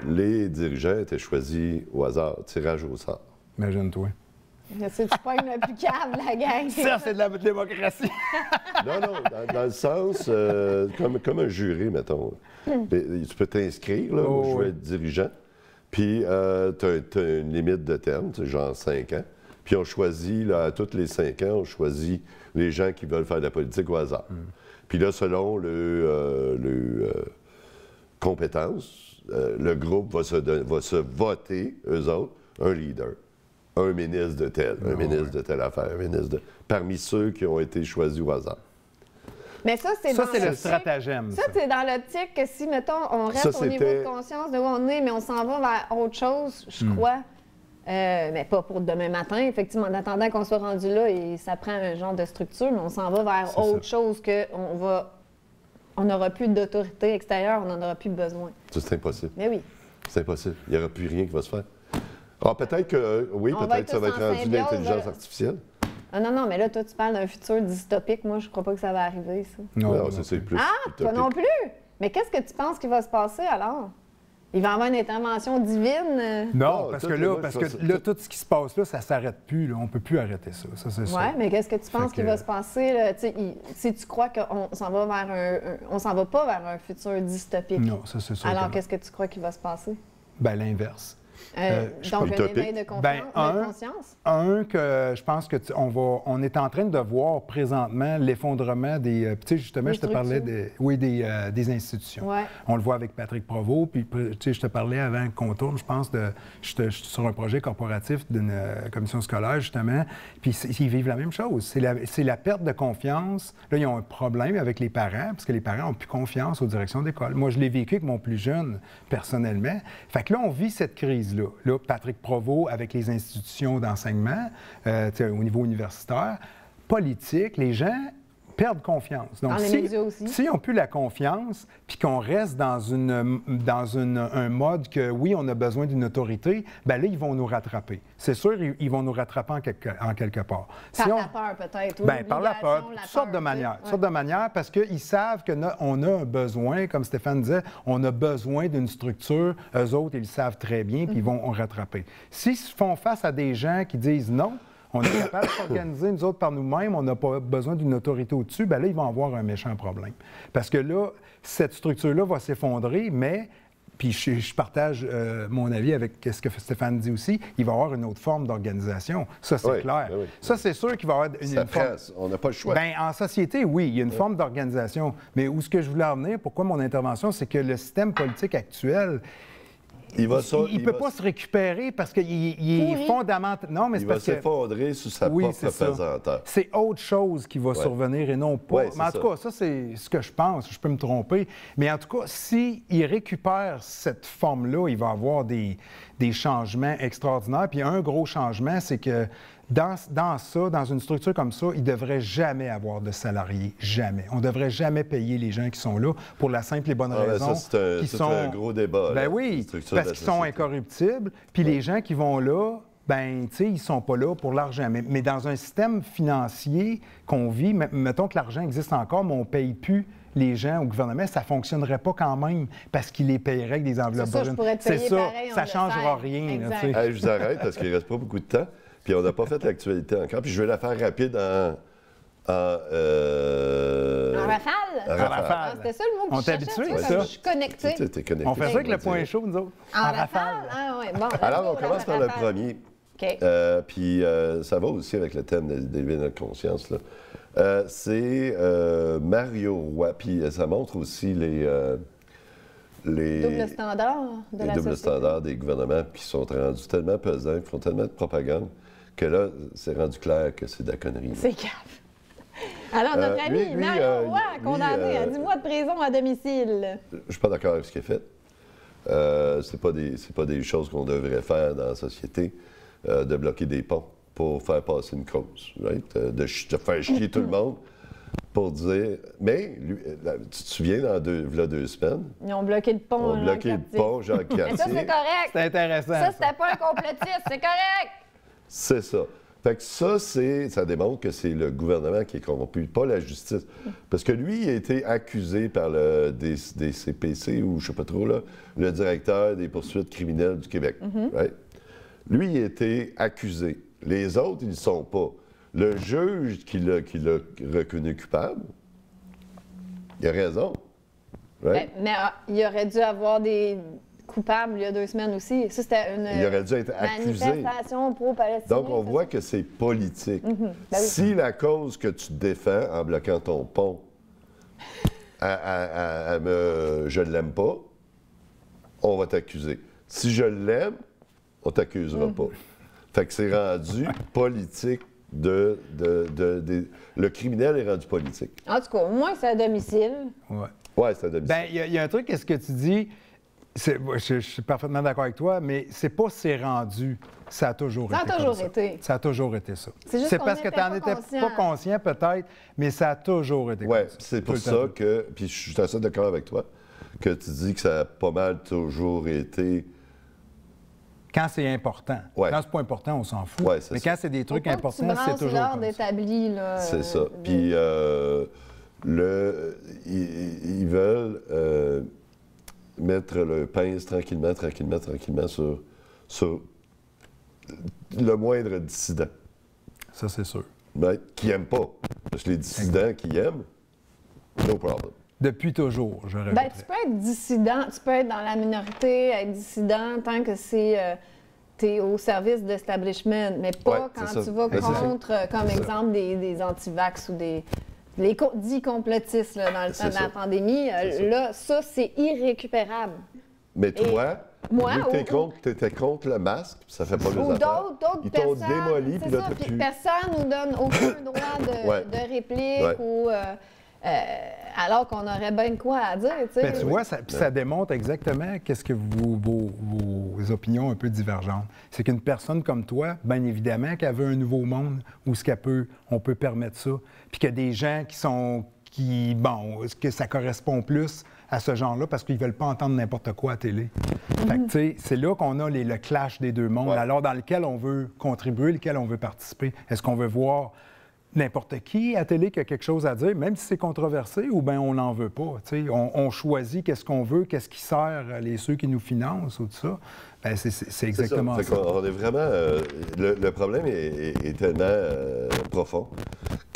Speaker 3: les dirigeants étaient choisis au hasard, tirage au sort.
Speaker 5: Imagine-toi.
Speaker 1: C'est pas inapplicable, la gang.
Speaker 5: Ça, c'est de la démocratie.
Speaker 3: Non, dans le sens, comme un jury, mettons. Mais tu peux t'inscrire, là,
Speaker 5: Oh,
Speaker 3: je veux
Speaker 5: oui.
Speaker 3: être dirigeant, puis tu as une limite de terme, c'est genre 5 ans. Puis on choisit, là, à tous les 5 ans, on choisit les gens qui veulent faire de la politique au hasard. Puis là, selon le compétences, le groupe va se voter, eux autres, un leader. Un ministre de tel, un ministre de telle affaire, un ministre de... Parmi ceux qui ont été choisis au hasard.
Speaker 1: Mais ça, c'est
Speaker 5: Ça,
Speaker 1: dans
Speaker 5: c'est le
Speaker 1: l'optique-
Speaker 5: stratagème.
Speaker 1: Ça, c'est dans l'optique que si, mettons, on reste
Speaker 3: Ça,
Speaker 1: au niveau
Speaker 3: c'était-
Speaker 1: de conscience de où on est, mais on s'en va vers autre chose, je crois. Mais pas pour demain matin, effectivement. En attendant qu'on soit rendu là, et ça prend un genre de structure, mais on s'en va vers
Speaker 5: C'est
Speaker 1: autre
Speaker 5: ça.
Speaker 1: chose on n'aura plus d'autorité extérieure, on n'en aura plus besoin.
Speaker 3: Ça, c'est impossible.
Speaker 1: Mais oui.
Speaker 3: C'est impossible. Il n'y aura plus rien qui va se faire. Ah, peut-être que, oui,
Speaker 1: On va
Speaker 3: peut-être
Speaker 1: être
Speaker 3: que ça va
Speaker 1: tous
Speaker 3: être
Speaker 1: en
Speaker 3: rendu
Speaker 1: symbiose,
Speaker 3: l'intelligence artificielle.
Speaker 1: Ah non, mais là, toi, tu parles d'un futur dystopique. Moi, je crois pas que ça va arriver, ça.
Speaker 3: Non, ça, c'est plus.
Speaker 1: Ah, toi non plus! Mais qu'est-ce que tu penses qui va se passer, alors? Il va y avoir une intervention divine?
Speaker 5: Non,
Speaker 3: Ah,
Speaker 5: parce
Speaker 3: tout
Speaker 5: que
Speaker 3: est
Speaker 5: là,
Speaker 3: là,
Speaker 5: parce
Speaker 3: ça,
Speaker 5: que
Speaker 3: ça,
Speaker 5: là,
Speaker 3: tout-
Speaker 5: tout ce qui se passe là, ça ne s'arrête plus. Là. On ne peut plus arrêter ça. Ça, c'est
Speaker 1: Oui,
Speaker 5: ça.
Speaker 1: mais qu'est-ce que tu penses
Speaker 5: Fait
Speaker 1: qu'il
Speaker 5: que-
Speaker 1: va se passer? Là? Tu sais, si tu crois qu'on s'en va vers on s'en va pas vers un futur dystopique.
Speaker 5: Non, ça, c'est sûr.
Speaker 1: Alors,
Speaker 5: que non.
Speaker 1: qu'est-ce que tu crois qu'il va se passer?
Speaker 5: Ben, l'inverse.
Speaker 1: Donc, un
Speaker 3: utopique.
Speaker 1: éveil de confiance,
Speaker 5: Ben,
Speaker 1: de conscience?
Speaker 5: Que je pense que on est en train de voir présentement l'effondrement des. Tu sais, justement,
Speaker 1: Des
Speaker 5: je te parlais des institutions.
Speaker 1: Ouais.
Speaker 5: On le voit avec Patrick Provost, puis tu sais, je te parlais avant qu'on tourne, je pense, je suis sur un projet corporatif d'une commission scolaire, justement, puis ils vivent la même chose. C'est la perte de confiance. Là, ils ont un problème avec les parents, parce que les parents n'ont plus confiance aux directions d'école. Moi, je l'ai vécu avec mon plus jeune, personnellement. Fait que là, on vit cette crise-là. Là, Patrick Provost, avec les institutions d'enseignement, tu sais, au niveau universitaire, politique, les gens perdent confiance. Donc,
Speaker 1: Dans les médias aussi.
Speaker 5: s'ils n'ont plus la confiance, puis qu'on reste dans un mode que, oui, on a besoin d'une autorité, bien là, ils vont nous rattraper. C'est sûr, ils vont nous rattraper en quelque part.
Speaker 1: Par
Speaker 5: Si on-
Speaker 1: la peur, peut-être. ou
Speaker 5: Bien, par la peur,
Speaker 1: l'obligation, la
Speaker 5: toutes sortes de
Speaker 1: peur,
Speaker 5: manières.
Speaker 1: tu sais.
Speaker 5: Toutes sortes de manières, parce qu'ils savent qu'on a un besoin, comme Stéphane disait, on a besoin d'une structure. Eux autres, ils le savent très bien, puis ils vont en rattraper. S'ils se font face à des gens qui disent non, on est capable de s'organiser, nous autres, par nous-mêmes, on n'a pas besoin d'une autorité au-dessus, bien là, ils vont avoir un méchant problème. Parce que là, cette structure-là va s'effondrer, mais puis je partage mon avis avec ce que Stéphane dit aussi, il va y avoir une autre forme d'organisation. Ça, c'est clair. Oui. Ça, c'est sûr qu'il va y avoir une forme...
Speaker 3: On n'a pas le choix.
Speaker 5: Bien, en société, oui, il y a une forme d'organisation. Mais où ce que je voulais en venir, pourquoi mon intervention, c'est que le système politique actuel... Il ne peut pas se récupérer parce qu'il est fondamental. Non, mais c'est parce que...
Speaker 3: Il va s'effondrer sous sa propre pesanteur.
Speaker 5: C'est autre chose qui va survenir et non pas. Mais en tout cas, ça, c'est ce que je pense. Je peux me tromper. Mais en tout cas, s'il récupère cette forme-là, il va avoir des changements extraordinaires. Puis un gros changement, c'est que dans une structure comme ça, il ne devrait jamais avoir de salariés. Jamais. On ne devrait jamais payer les gens qui sont là pour la simple et bonne raison qu'ils sont...
Speaker 3: C'est un gros débat.
Speaker 5: Ben oui, parce qu'ils sont incorruptibles. Puis les gens qui vont là, ben, tu sais, ils ne sont pas là pour l'argent. Mais dans un système financier qu'on vit, mettons que l'argent existe encore, mais on ne paye plus les gens au gouvernement, ça ne fonctionnerait pas quand même parce qu'ils les payeraient avec des enveloppes brunes.
Speaker 1: C'est ça,
Speaker 5: ça ne changera rien. Là,
Speaker 3: je vous arrête parce qu'il ne reste pas beaucoup de temps. Puis on n'a pas fait l'actualité encore. Puis je vais la faire rapide en
Speaker 1: rafale?
Speaker 5: En rafale.
Speaker 1: C'était ça le mot que
Speaker 5: on t'habitue avec
Speaker 1: ça? Je suis connectée.
Speaker 3: T'es connecté.
Speaker 5: On fait ça avec le point chaud, nous autres.
Speaker 1: En rafale? Ah, ouais. Bon,
Speaker 3: alors, on commence par le premier.
Speaker 1: OK.
Speaker 3: Puis ça va aussi avec le thème d'élever notre conscience. C'est Mario Roy. Puis ça montre aussi les
Speaker 1: double standard de la société.
Speaker 3: Les double standards des gouvernements qui sont rendus tellement pesants, qui font tellement de propagande, que là, c'est rendu clair que c'est de la connerie.
Speaker 1: C'est grave. Alors, notre ami Mario Roy, condamné à 10 mois de prison à domicile.
Speaker 3: Je ne suis pas d'accord avec ce qu'il a fait. C'est pas des choses qu'on devrait faire dans la société, de bloquer des ponts pour faire passer une cause, right? De faire chier tout le monde pour dire... Mais, tu te souviens, il y a 2 semaines...
Speaker 1: Ils ont bloqué le pont,
Speaker 3: Jacques-Cartier.
Speaker 1: Mais ça, c'est correct.
Speaker 5: C'est intéressant.
Speaker 1: Ça, c'était pas un complotiste, c'est correct.
Speaker 3: C'est ça. Fait que ça démontre que c'est le gouvernement qui est corrompu, pas la justice. Parce que lui, il a été accusé par le DCPC, ou je sais pas trop, là, le directeur des poursuites criminelles du Québec. Right? Lui, il a été accusé. Les autres, ils ne le sont pas. Le juge qui l'a reconnu coupable, il a raison. Right?
Speaker 1: Mais il aurait dû avoir des coupables il y a 2 semaines aussi. Ça, c'était une
Speaker 3: il aurait dû être accusé.
Speaker 1: Manifestation pro-palestinien.
Speaker 3: Donc, on voit que c'est politique.
Speaker 1: Ben oui.
Speaker 3: Si la cause que tu défends en bloquant ton pont, je ne l'aime pas, on va t'accuser. Si je l'aime, on t'accusera pas. Fait que c'est rendu politique le criminel est rendu politique.
Speaker 1: En tout cas, au moins, c'est à domicile.
Speaker 3: Ouais, c'est à domicile.
Speaker 5: Bien, il y a un truc, qu'est-ce que tu dis? Je suis parfaitement d'accord avec toi, mais c'est pas c'est rendu. Ça a toujours été. Ça a toujours été ça.
Speaker 1: C'est
Speaker 5: parce que tu n'en étais pas conscient, peut-être, mais ça a toujours été comme ça.
Speaker 3: Oui, c'est pour ça que, puis je suis assez d'accord avec toi, que tu dis que ça a pas mal toujours été...
Speaker 5: Quand c'est important.
Speaker 3: Ouais.
Speaker 5: Quand c'est pas important, on s'en fout.
Speaker 3: Ouais,
Speaker 5: mais quand c'est des trucs
Speaker 1: Faut pas
Speaker 5: importants,
Speaker 1: que tu
Speaker 5: c'est toujours
Speaker 1: l'ordre
Speaker 5: comme ça.
Speaker 1: établi, là.
Speaker 3: C'est ça. Puis ils veulent mettre le pince tranquillement sur le moindre dissident.
Speaker 5: Ça, c'est sûr.
Speaker 3: Qui n'aiment pas. Parce que les dissidents qui aiment, no problem.
Speaker 5: Depuis toujours, je répète.
Speaker 1: Ben, tu peux être dissident, tu peux être dans la minorité, être dissident tant que t'es au service de l'establishment, mais pas quand tu vas contre, comme exemple, des anti-vax ou les dits complotistes là, dans le temps de la pandémie. Là, ça, c'est irrécupérable.
Speaker 3: Mais toi,
Speaker 1: moi,
Speaker 3: tu étais contre le masque, ça fait pas les
Speaker 1: ou
Speaker 3: affaires.
Speaker 1: d'autres
Speaker 3: Ils t'ont
Speaker 1: personnes,
Speaker 3: démoli, puis là,
Speaker 1: puis personne nous donne aucun droit de réplique ou... alors qu'on aurait bien quoi à dire, tu sais.
Speaker 5: Ben, tu vois, ça démontre exactement qu'est-ce que vos opinions un peu divergentes. C'est qu'une personne comme toi, bien évidemment, qu'elle veut un nouveau monde où on peut permettre ça. Puis qu'il y a des gens que ça correspond plus à ce genre-là parce qu'ils ne veulent pas entendre n'importe quoi à télé. Fait que, tu sais, c'est là qu'on a le clash des deux mondes, alors dans lequel on veut contribuer, lequel on veut participer. Est-ce qu'on veut voir n'importe qui à télé qui a quelque chose à dire, même si c'est controversé, ou bien on n'en veut pas. On choisit qu'est-ce qu'on veut, qu'est-ce qui sert ceux qui nous financent ou tout ça. Bien, c'est exactement ça.
Speaker 3: On est vraiment... le problème est tellement profond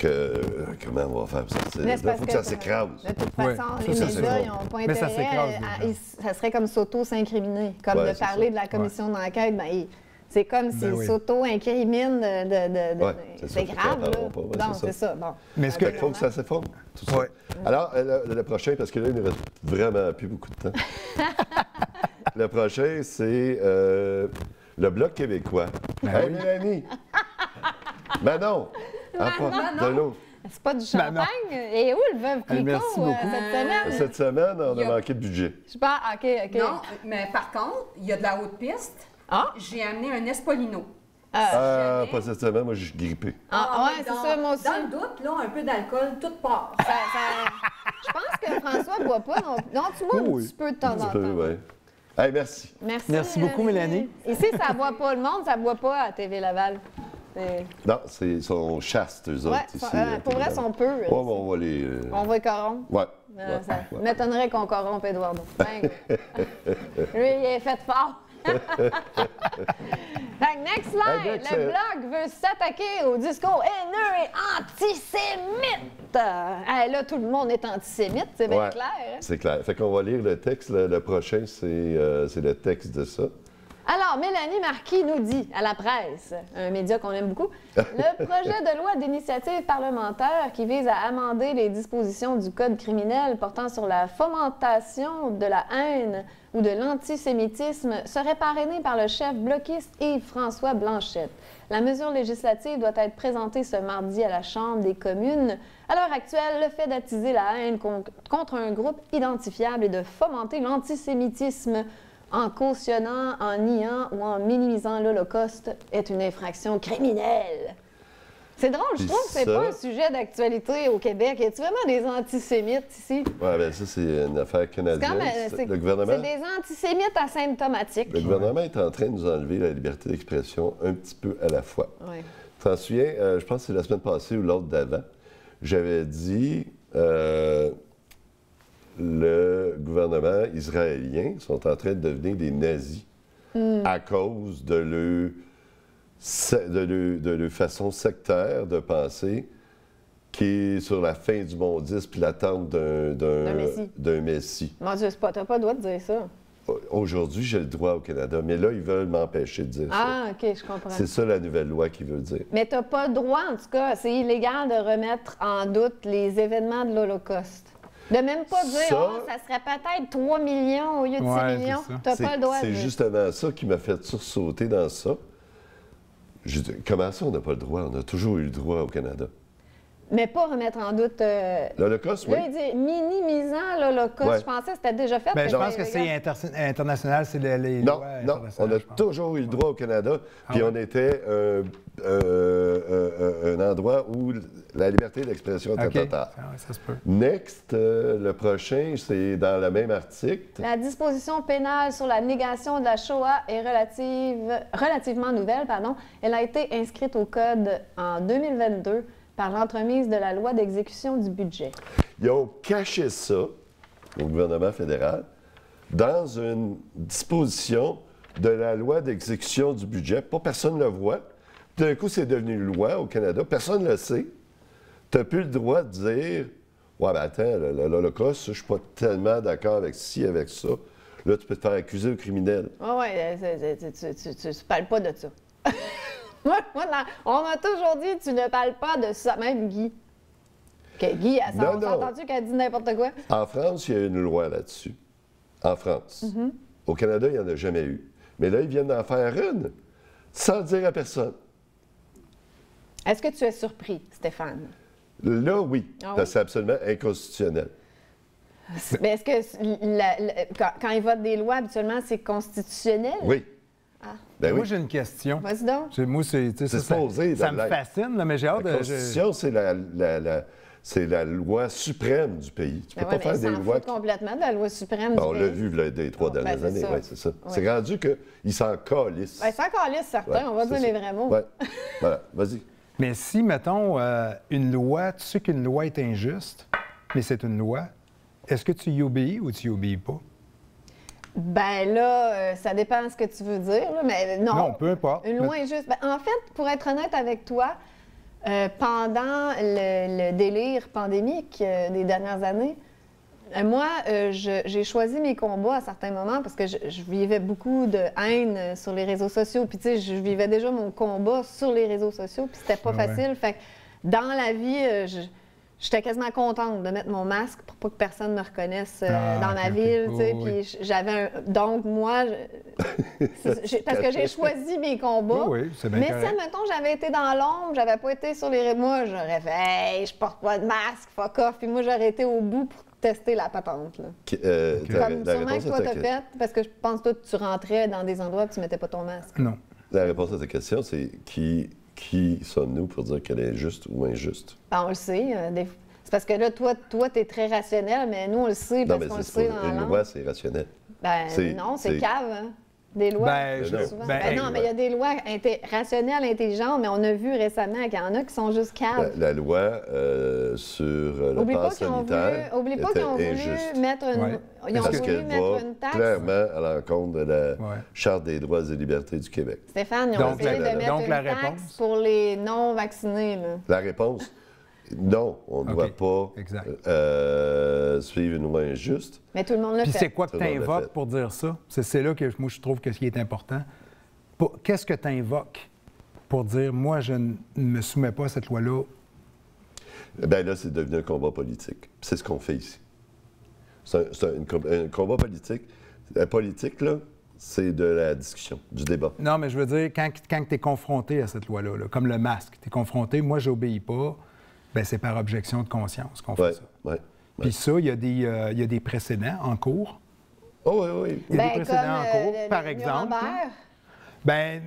Speaker 3: comment on va faire ça?
Speaker 1: Mais c'est
Speaker 3: Il faut que ça s'écrase.
Speaker 1: De toute
Speaker 5: Oui,
Speaker 1: façon,
Speaker 5: ça,
Speaker 1: les
Speaker 5: c'est
Speaker 1: médias,
Speaker 5: bon.
Speaker 1: ils n'ont pas
Speaker 5: Mais ça
Speaker 1: intérêt.
Speaker 5: s'écrase,
Speaker 1: Ça serait comme s'auto-s'incriminer. Comme
Speaker 3: Ouais,
Speaker 1: de
Speaker 3: c'est
Speaker 1: parler
Speaker 3: ça.
Speaker 1: de la commission d'enquête. Ben, c'est comme s'ils
Speaker 5: oui.
Speaker 1: s'auto-incriminent
Speaker 3: Ouais, c'est
Speaker 1: c'est
Speaker 3: ça,
Speaker 1: grave,
Speaker 3: faut qu'ils en
Speaker 1: là.
Speaker 3: parlent pas, ouais,
Speaker 1: Non,
Speaker 3: c'est
Speaker 1: c'est ça. Bon.
Speaker 5: Mais est-ce que...
Speaker 3: Il faut que ça s'effondre, tout ça.
Speaker 5: Ouais.
Speaker 3: Alors, le prochain, parce que là, il ne reste vraiment plus beaucoup de temps. Le prochain, c'est le Bloc québécois. Hey, Mélanie! Manon! De l'eau.
Speaker 1: C'est pas du champagne? Et où le veuve Clicquot
Speaker 5: merci beaucoup.
Speaker 1: cette semaine?
Speaker 3: Cette semaine, on
Speaker 8: Il y
Speaker 3: a
Speaker 8: a-
Speaker 3: manqué de budget.
Speaker 1: Je pense, OK.
Speaker 8: Non, mais par contre, il y a de la haute piste.
Speaker 1: Ah?
Speaker 8: J'ai amené un Espolino.
Speaker 3: Ah,
Speaker 8: jamais.
Speaker 3: pas cette semaine, moi, je suis grippé.
Speaker 1: Ah, ouais, c'est ça, moi aussi.
Speaker 8: Dans le doute, là, un peu d'alcool, tout part.
Speaker 1: Je pense que François ne boit pas. Non, tu bois
Speaker 5: Oui.
Speaker 1: un petit peu de temps
Speaker 3: Un
Speaker 1: en
Speaker 3: petit peu,
Speaker 1: temps.
Speaker 3: oui. Hey, merci.
Speaker 5: Merci beaucoup, Mélanie.
Speaker 1: Ici, ça ne boit pas le monde, ça ne boit pas à TV Laval. C'est-
Speaker 3: Non, ils sont chastes, eux autres.
Speaker 1: Ouais,
Speaker 3: ici,
Speaker 1: pour vrai, ils sont peu.
Speaker 3: Ouais, bon, on va les...
Speaker 1: On va les corrompre.
Speaker 3: Ouais.
Speaker 1: Ça
Speaker 3: ouais.
Speaker 1: m'étonnerait qu'on corrompe Eduardo. Ben, lui, il est fait fort. Fait que next slide,
Speaker 3: Hey, next,
Speaker 1: le Bloc veut s'attaquer au discours haineux et antisémite. Là, tout le monde est antisémite, c'est bien
Speaker 3: Ouais,
Speaker 1: clair. Hein?
Speaker 3: c'est clair. Fait qu'on va lire le texte. Le prochain, c'est le texte de ça.
Speaker 1: Alors, Mélanie Marquis nous dit à la presse, un média qu'on aime beaucoup, le projet de loi d'initiative parlementaire qui vise à amender les dispositions du Code criminel portant sur la fomentation de la haine ou de l'antisémitisme serait parrainé par le chef bloquiste Yves-François Blanchette. La mesure législative doit être présentée ce mardi à la Chambre des communes. À l'heure actuelle, le fait d'attiser la haine contre un groupe identifiable et de fomenter l'antisémitisme en cautionnant, en niant ou en minimisant l'Holocauste est une infraction criminelle. C'est drôle, je
Speaker 3: Puis
Speaker 1: trouve que c'est
Speaker 3: ça-
Speaker 1: pas un sujet d'actualité au Québec. Y a-tu vraiment des antisémites ici?
Speaker 3: Oui, bien ça, c'est une affaire
Speaker 1: C'est
Speaker 3: canadienne.
Speaker 1: comme,
Speaker 3: Le gouvernement,
Speaker 1: c'est des antisémites asymptomatiques.
Speaker 3: le gouvernement est en train de nous enlever la liberté d'expression un petit peu à la fois.
Speaker 1: Ouais.
Speaker 3: Tu t'en souviens, je pense que c'est la semaine passée ou l'autre d'avant, j'avais dit le gouvernement israélien sont en train de devenir des nazis à cause de leur façon sectaire de penser qui est sur la fin du mondisme puis l'attente
Speaker 1: messie.
Speaker 3: d'un messie.
Speaker 1: Mon Dieu, t'as pas le droit de dire ça.
Speaker 3: Aujourd'hui, j'ai le droit au Canada, mais là, ils veulent m'empêcher de dire ça.
Speaker 1: Ah, OK, je comprends.
Speaker 3: C'est ça la nouvelle loi qui veut dire.
Speaker 1: Mais t'as pas le droit, en tout cas, c'est illégal de remettre en doute les événements de l'Holocauste. De même pas dire,
Speaker 3: Ça-
Speaker 1: ça serait peut-être 3 millions au lieu de 6
Speaker 5: Ouais,
Speaker 1: millions.
Speaker 5: c'est ça.
Speaker 1: T'as pas le droit de
Speaker 3: C'est
Speaker 1: dire.
Speaker 3: justement ça qui m'a fait sursauter dans ça. Je dis, comment ça, on n'a pas le droit? On a toujours eu le droit au Canada.
Speaker 1: Mais pas remettre en doute.
Speaker 3: L'Holocauste, oui.
Speaker 1: Là, il dit minimisant l'Holocauste.
Speaker 3: Ouais.
Speaker 1: Je pensais que c'était déjà fait.
Speaker 5: Ben, je
Speaker 1: parce
Speaker 5: pense que c'est international, c'est les
Speaker 3: Non,
Speaker 5: lois
Speaker 3: non, on
Speaker 5: internationales,
Speaker 3: a
Speaker 5: je pense.
Speaker 3: toujours eu le droit au Canada, puis
Speaker 5: ouais?
Speaker 3: on était un endroit où la liberté d'expression était
Speaker 5: OK.
Speaker 3: totale.
Speaker 5: Ah ouais, ça se peut.
Speaker 3: Next, le prochain, c'est dans le même article.
Speaker 1: La disposition pénale sur la négation de la Shoah est relativement nouvelle. Elle a été inscrite au Code en 2022 par l'entremise de la loi d'exécution du budget.
Speaker 3: Ils ont caché ça au gouvernement fédéral dans une disposition de la loi d'exécution du budget. Pas personne ne le voit. Tout d'un coup, c'est devenu une loi au Canada. Personne ne le sait. Tu n'as plus le droit de dire « Ouais, ben attends, l'Holocauste, je ne suis pas tellement d'accord avec ci, avec ça. » Là, tu peux te faire accuser au criminel.
Speaker 1: Ah oui, tu ne parles pas de ça. On m'a toujours dit, tu ne parles pas de ça. Même Guy. Guy, on
Speaker 3: Non,
Speaker 1: s'est
Speaker 3: non.
Speaker 1: entendu qu'elle dit n'importe quoi.
Speaker 3: En France, il y a une loi là-dessus. En France.
Speaker 1: Mm-hmm.
Speaker 3: Au Canada, il n'y en a jamais eu. Mais là, ils viennent d'en faire une sans dire à personne.
Speaker 1: Est-ce que tu es surpris, Stéphane?
Speaker 3: Là, oui,
Speaker 1: Ah oui?
Speaker 3: parce que c'est absolument inconstitutionnel.
Speaker 1: Mais est-ce que quand ils votent des lois, habituellement, c'est constitutionnel?
Speaker 3: Oui. Ben
Speaker 5: Moi,
Speaker 3: oui.
Speaker 5: j'ai une question.
Speaker 1: Vas-y donc.
Speaker 5: Moi, tu sais,
Speaker 3: C'est
Speaker 5: ça
Speaker 3: supposé
Speaker 5: ça
Speaker 3: de
Speaker 5: me
Speaker 3: l'être.
Speaker 5: fascine, là, mais j'ai hâte
Speaker 3: La
Speaker 5: de...
Speaker 3: Constitution, c'est la loi suprême du pays. Tu peux
Speaker 1: Ben
Speaker 3: pas
Speaker 1: ouais,
Speaker 3: faire
Speaker 1: mais
Speaker 3: des
Speaker 1: ils s'en
Speaker 3: lois
Speaker 1: foutent complètement de la loi suprême
Speaker 3: Ben,
Speaker 1: du
Speaker 3: on
Speaker 1: pays.
Speaker 3: l'a vu là, des 3
Speaker 1: Ben,
Speaker 3: dernières
Speaker 1: c'est
Speaker 3: années,
Speaker 1: ça.
Speaker 3: ouais, c'est ça.
Speaker 1: Ouais.
Speaker 3: C'est rendu qu'ils s'en calissent.
Speaker 1: Ben, c'est encore lisse, certains,
Speaker 3: Ouais,
Speaker 1: on va dire
Speaker 3: c'est
Speaker 1: les
Speaker 3: ça.
Speaker 1: vrais mots.
Speaker 3: Ouais. Voilà, vas-y.
Speaker 5: Mais si, mettons, une loi, tu sais qu'une loi est injuste, mais c'est une loi, est-ce que tu y obéis ou tu y obéis pas?
Speaker 1: Ben là, ça dépend de ce que tu veux dire, là, mais non.
Speaker 5: Non, peu importe.
Speaker 1: Une loi injuste. Ben, en fait, pour être honnête avec toi, Pendant le délire pandémique des dernières années, moi, j'ai choisi mes combats à certains moments parce que je vivais beaucoup de haine sur les réseaux sociaux. Puis, tu sais, je vivais déjà mon combat sur les réseaux sociaux, puis c'était pas facile. Fait que dans la vie, j'étais quasiment contente de mettre mon masque pour pas que personne me reconnaisse dans ma ville, tu sais. Puis j'avais donc, moi, parce que j'ai choisi mes combats.
Speaker 5: C'est bien
Speaker 1: mais
Speaker 5: correct.
Speaker 1: si, mettons, j'avais été dans l'ombre, j'avais pas été sur les réseaux, moi, j'aurais fait « Hey, je porte pas de masque, fuck off ». Puis moi, j'aurais été au bout pour tester la patente, là. Comme sûrement que toi, t'as fait, parce que je pense que toi, tu rentrais dans des endroits et tu mettais pas ton masque.
Speaker 5: Non.
Speaker 3: La réponse à ta question, c'est qui sommes-nous pour dire qu'elle est juste ou injuste?
Speaker 1: Ben, on le sait. C'est parce que là, toi, t'es très rationnel, mais nous, on le sait parce qu'on le sait dans la
Speaker 3: Une
Speaker 1: langue.
Speaker 3: loi, c'est rationnel.
Speaker 1: Ben non, c'est cave, hein? Des lois. Souvent. Non, mais il y a des lois rationnelles, intelligentes, mais on a vu récemment qu'il y en a qui sont juste caves.
Speaker 3: La loi sur le pass sanitaire
Speaker 1: Oublie pas qu'ils ont voulu mettre une,
Speaker 3: parce qu'elle va
Speaker 1: taxe.
Speaker 3: clairement à l'encontre de la Charte des droits et libertés du Québec.
Speaker 1: Stéphane, ils ont essayé de mettre une taxe pour les non-vaccinés. Là.
Speaker 3: La réponse, non, on ne doit pas suivre une loi injuste.
Speaker 1: Mais tout le monde le fait.
Speaker 5: Puis c'est quoi que tu invoques pour dire ça? C'est là que moi, je trouve que ce qui est important. Qu'est-ce que tu invoques pour dire, moi, je ne me soumets pas à cette loi-là?
Speaker 3: Bien là, c'est devenu un combat politique. C'est ce qu'on fait ici. C'est un combat politique. La politique, là, c'est de la discussion, du débat.
Speaker 5: Non, mais je veux dire, quand tu es confronté à cette loi-là, là, comme le masque, tu es confronté, moi, j'obéis pas, bien, c'est par objection de conscience qu'on fait ça. Puis ça, il y a des précédents en cours.
Speaker 3: Oh, oui.
Speaker 5: Il y a des précédents en cours, par exemple. Ben,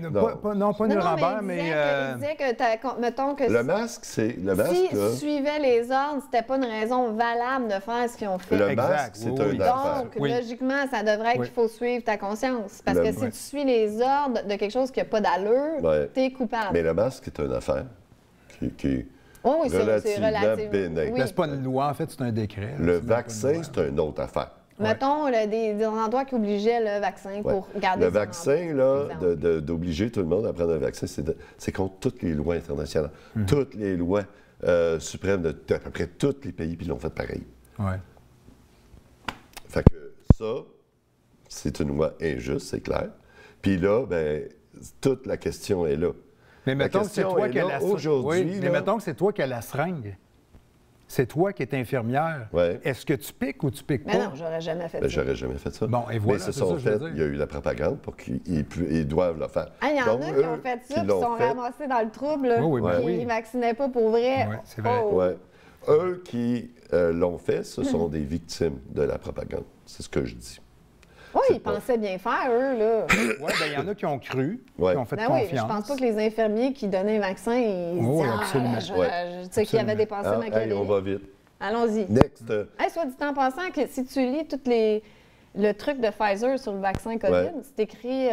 Speaker 5: non, pas Nuremberg, mais...
Speaker 1: Il disait que, mettons que...
Speaker 3: Le masque, c'est...
Speaker 1: S'ils suivaient les ordres, c'était pas une raison valable de faire ce qu'ils ont fait.
Speaker 3: Le masque, c'est une affaire.
Speaker 1: Donc, logiquement, ça devrait être qu'il faut suivre ta conscience. Parce que si tu suis les ordres de quelque chose qui n'a pas d'allure, t'es coupable.
Speaker 3: Mais le masque est une affaire qui est
Speaker 1: c'est
Speaker 3: relativement bénin.
Speaker 1: Oui.
Speaker 5: C'est pas une loi, en fait, c'est un décret.
Speaker 3: Le vaccin, c'est une autre affaire.
Speaker 1: Mettons des endroits qui obligeaient le vaccin pour garder
Speaker 3: le vaccin, là, d'obliger tout le monde à prendre un vaccin, c'est contre toutes les lois internationales. Toutes les lois suprêmes de à peu près tous les pays, puis ils l'ont fait pareil. Fait que ça, c'est une loi injuste, c'est clair. Puis là, bien, toute la question est là.
Speaker 5: Mais mettons que c'est toi qui as la
Speaker 3: aujourd'hui.
Speaker 5: Mais mettons que c'est toi qui as la seringue. C'est toi qui es infirmière. Est-ce que tu piques ou tu piques pas?
Speaker 1: Mais non, j'aurais jamais fait ça.
Speaker 3: J'aurais jamais fait ça.
Speaker 5: Bon, et voilà,
Speaker 3: mais il y a eu la propagande pour qu'ils doivent le faire.
Speaker 1: Il y en a qui ont fait ça, qui sont ramassés dans le trouble, qui ne vaccinaient pas pour vrai.
Speaker 5: Oui, c'est vrai.
Speaker 3: Eux qui l'ont fait, ce sont des victimes de la propagande. C'est ce que je dis.
Speaker 1: Oui, ils pensaient bien faire, eux, là.
Speaker 5: Oui, bien, il y en a qui ont cru, qui ont fait confiance.
Speaker 1: Oui, je pense pas que les infirmiers qui donnaient un vaccin, ils tu sais, qui avaient des pensées machiavéliques.
Speaker 3: On va vite.
Speaker 1: Allons-y.
Speaker 3: Next.
Speaker 1: Soit dit en passant que si tu lis le truc de Pfizer sur le vaccin COVID, c'est écrit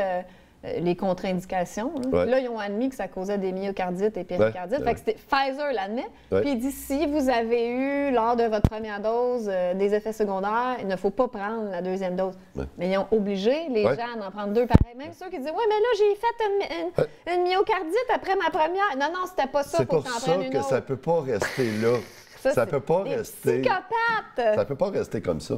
Speaker 1: les contre-indications. Là, ils ont admis que ça causait des myocardites et péricardites. Fait que Pfizer l'admet. Puis il dit, si vous avez eu, lors de votre première dose, des effets secondaires, il ne faut pas prendre la deuxième dose. Mais ils ont obligé les gens d'en prendre deux pareils. Même ceux qui disent, oui, mais là, j'ai fait une myocardite après ma première. Non, c'était pas ça.
Speaker 3: C'est pour ça que ça peut pas rester là. Ça peut pas rester.
Speaker 1: Psychopathe!
Speaker 3: Ça peut pas rester comme ça.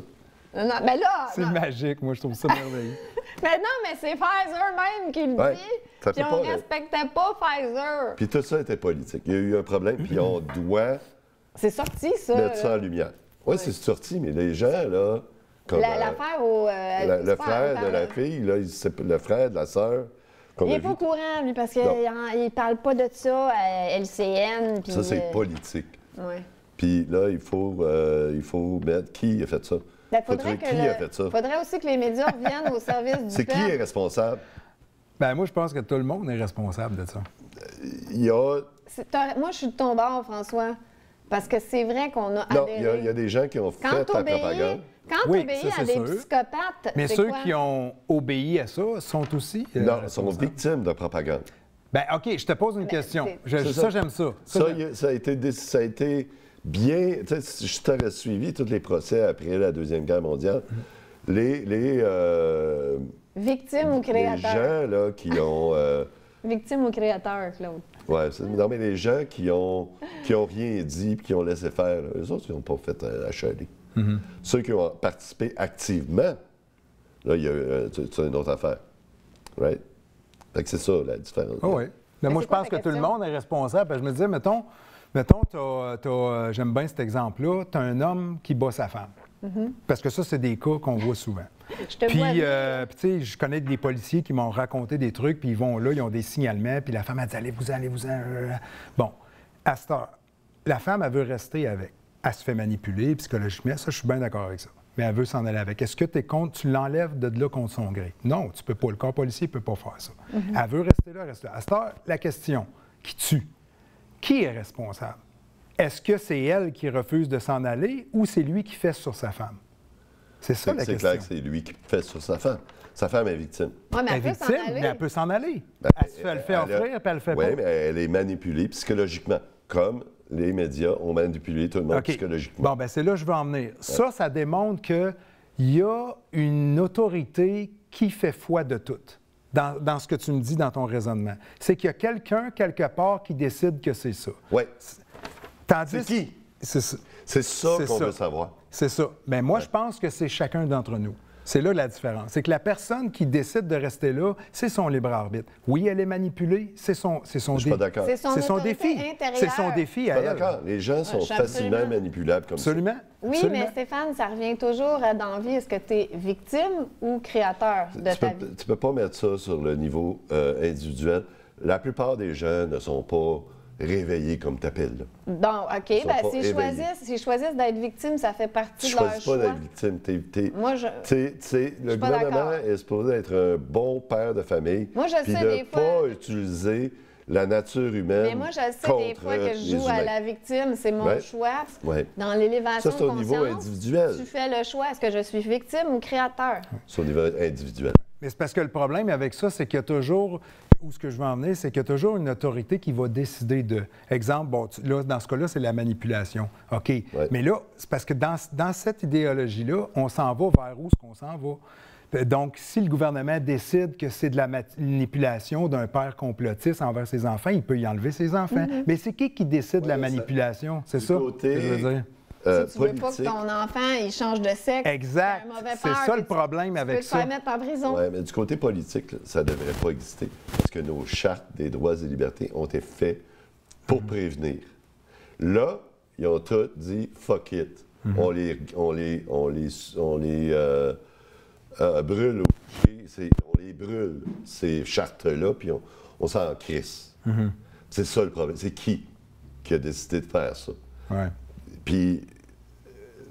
Speaker 1: Non, mais là...
Speaker 5: C'est magique, moi, je trouve ça merveilleux.
Speaker 1: Mais non, mais c'est Pfizer même qui le dit, puis on ne respectait pas Pfizer.
Speaker 3: Puis tout ça était politique. Il y a eu un problème, puis on doit...
Speaker 1: C'est sorti, ça.
Speaker 3: Mettre ça en lumière. Oui, c'est sorti, mais les gens, là... Comme
Speaker 1: l'affaire au...
Speaker 3: le frère de la fille, là, le frère de la sœur...
Speaker 1: Il n'est pas au courant, lui, parce qu'il ne parle pas de ça à LCN.
Speaker 3: Ça, c'est politique.
Speaker 1: Oui.
Speaker 3: Puis là, il faut mettre qui a fait ça.
Speaker 1: Il faudrait aussi que les médias reviennent au service du
Speaker 3: C'est qui est responsable?
Speaker 5: Ben moi, je pense que tout le monde est responsable de ça.
Speaker 1: Moi, je suis de ton bord, François, parce que c'est vrai qu'on a adhéré.
Speaker 3: Non, il y a des gens qui ont fait la propagande.
Speaker 1: Quand tu obéis à des psychopathes,
Speaker 5: mais ceux qui ont obéi à ça sont aussi
Speaker 3: non, sont victimes de propagande.
Speaker 5: Ben OK, je te pose une question. Ça, j'aime ça.
Speaker 3: Ça a été bien, tu sais, je t'aurais suivi tous les procès après la Deuxième Guerre mondiale. Les
Speaker 1: victimes ou créateurs?
Speaker 3: Les gens là, qui ont
Speaker 1: Victime ou créateur, Claude?
Speaker 3: Ouais, non, mais les gens qui ont rien dit et qui ont laissé faire, là, eux autres, ils n'ont pas fait achaler. Ceux qui ont participé activement, là, il y a une autre affaire. Right? Fait que c'est ça, la différence.
Speaker 5: Ah oui. Mais moi, je pense que tout le monde est responsable. Parce que je me disais, mettons j'aime bien cet exemple-là, tu as un homme qui bat sa femme. Parce que ça, c'est des cas qu'on voit souvent.
Speaker 1: Je te vois.
Speaker 5: Puis, tu sais, je connais des policiers qui m'ont raconté des trucs, puis ils vont là, ils ont des signalements, puis la femme a dit allez-vous-en. Bon, à cette heure, la femme, elle veut rester avec. Elle se fait manipuler psychologiquement, ça, je suis bien d'accord avec ça. Mais elle veut s'en aller avec. Est-ce que tu es contre, tu l'enlèves de là contre son gré? Non, tu peux pas. Le corps policier ne peut pas faire ça. Elle veut rester là, reste là. À cette heure, la question qui tue, qui est responsable? Est-ce que c'est elle qui refuse de s'en aller ou c'est lui qui fait sur sa femme? C'est ça la question.
Speaker 3: C'est clair que c'est lui qui fait sur sa femme. Sa femme est victime.
Speaker 1: Oui, mais
Speaker 5: Elle est victime, mais elle peut s'en aller. Elle fait offrir, puis elle le fait pas.
Speaker 3: Oui, mais elle est manipulée psychologiquement, comme les médias ont manipulé tout le monde psychologiquement.
Speaker 5: Bon, bien, c'est là que je veux en venir. Ça démontre qu'il y a une autorité qui fait foi de tout, dans ce que tu me dis dans ton raisonnement. C'est qu'il y a quelqu'un, quelque part, qui décide que c'est ça.
Speaker 3: Oui.
Speaker 5: Tandis...
Speaker 3: C'est qui?
Speaker 5: C'est ça.
Speaker 3: C'est ça qu'on veut savoir.
Speaker 5: C'est ça. Mais moi, je pense que c'est chacun d'entre nous. C'est là la différence. C'est que la personne qui décide de rester là, c'est son libre arbitre. Oui, elle est manipulée, c'est son
Speaker 3: Je suis pas d'accord.
Speaker 1: C'est son
Speaker 5: défi.
Speaker 1: intérieure.
Speaker 5: C'est son défi à
Speaker 3: Pas
Speaker 5: elle.
Speaker 3: d'accord. Les gens sont facilement manipulables comme
Speaker 5: Absolument.
Speaker 1: Oui,
Speaker 5: Absolument.
Speaker 1: mais Stéphane, ça revient toujours à dans la vie. Est-ce que tu es victime ou créateur de ta vie?
Speaker 3: Tu peux pas mettre ça sur le niveau individuel. La plupart des gens ne sont pas réveillés comme tu appelles.
Speaker 1: Bon, OK.
Speaker 3: Ils sont pas
Speaker 1: S'ils choisissent d'être victimes, ça fait partie
Speaker 3: Tu
Speaker 1: de leur
Speaker 3: choisis
Speaker 1: choix.
Speaker 3: pas d'être victime.
Speaker 1: Moi, je...
Speaker 3: Le
Speaker 1: pas
Speaker 3: gouvernement
Speaker 1: d'accord.
Speaker 3: est supposé être un bon père de famille.
Speaker 1: Moi, je
Speaker 3: puis
Speaker 1: sais
Speaker 3: de
Speaker 1: des fois-
Speaker 3: pas utiliser la nature humaine.
Speaker 1: Mais moi, je sais
Speaker 3: contre
Speaker 1: des fois que je
Speaker 3: les
Speaker 1: joue à
Speaker 3: humains.
Speaker 1: la victime. C'est mon
Speaker 3: Ouais.
Speaker 1: choix.
Speaker 3: Ouais.
Speaker 1: Dans l'élévation
Speaker 3: Ça,
Speaker 1: de
Speaker 3: c'est au
Speaker 1: conscience,
Speaker 3: niveau individuel.
Speaker 1: tu fais le choix. Est-ce que je suis victime ou créateur?
Speaker 3: C'est au niveau individuel.
Speaker 5: Mais c'est parce que le problème avec ça, c'est qu'il y a toujours, où ce que je veux en venir, c'est qu'il y a toujours une autorité qui va décider de. Exemple, bon, là, dans ce cas-là, c'est la manipulation. OK.
Speaker 3: Ouais.
Speaker 5: Mais là, c'est parce que dans cette idéologie-là, on s'en va vers où est-ce qu'on s'en va? Donc, si le gouvernement décide que c'est de la manipulation d'un père complotiste envers ses enfants, il peut y enlever ses enfants. Mais c'est qui décide de la manipulation? C'est ça
Speaker 3: côté,
Speaker 5: que je veux dire.
Speaker 1: Si tu veux pas que ton enfant il change de sexe,
Speaker 5: Exact.
Speaker 1: c'est un mauvais
Speaker 5: C'est
Speaker 1: père,
Speaker 5: ça
Speaker 1: puis
Speaker 5: le problème avec
Speaker 1: tu peux te
Speaker 5: ça.
Speaker 1: faire mettre en prison.
Speaker 3: Oui, mais du côté politique, là, ça ne devrait pas exister. Parce que nos chartes des droits et libertés ont été faites pour prévenir. Là, ils ont tous dit « fuck it ». On les brûle au pied, on les brûle, ces chartes-là, puis on s'en crisse. C'est ça le problème. C'est qui a décidé de faire ça?
Speaker 5: Ouais.
Speaker 3: Puis,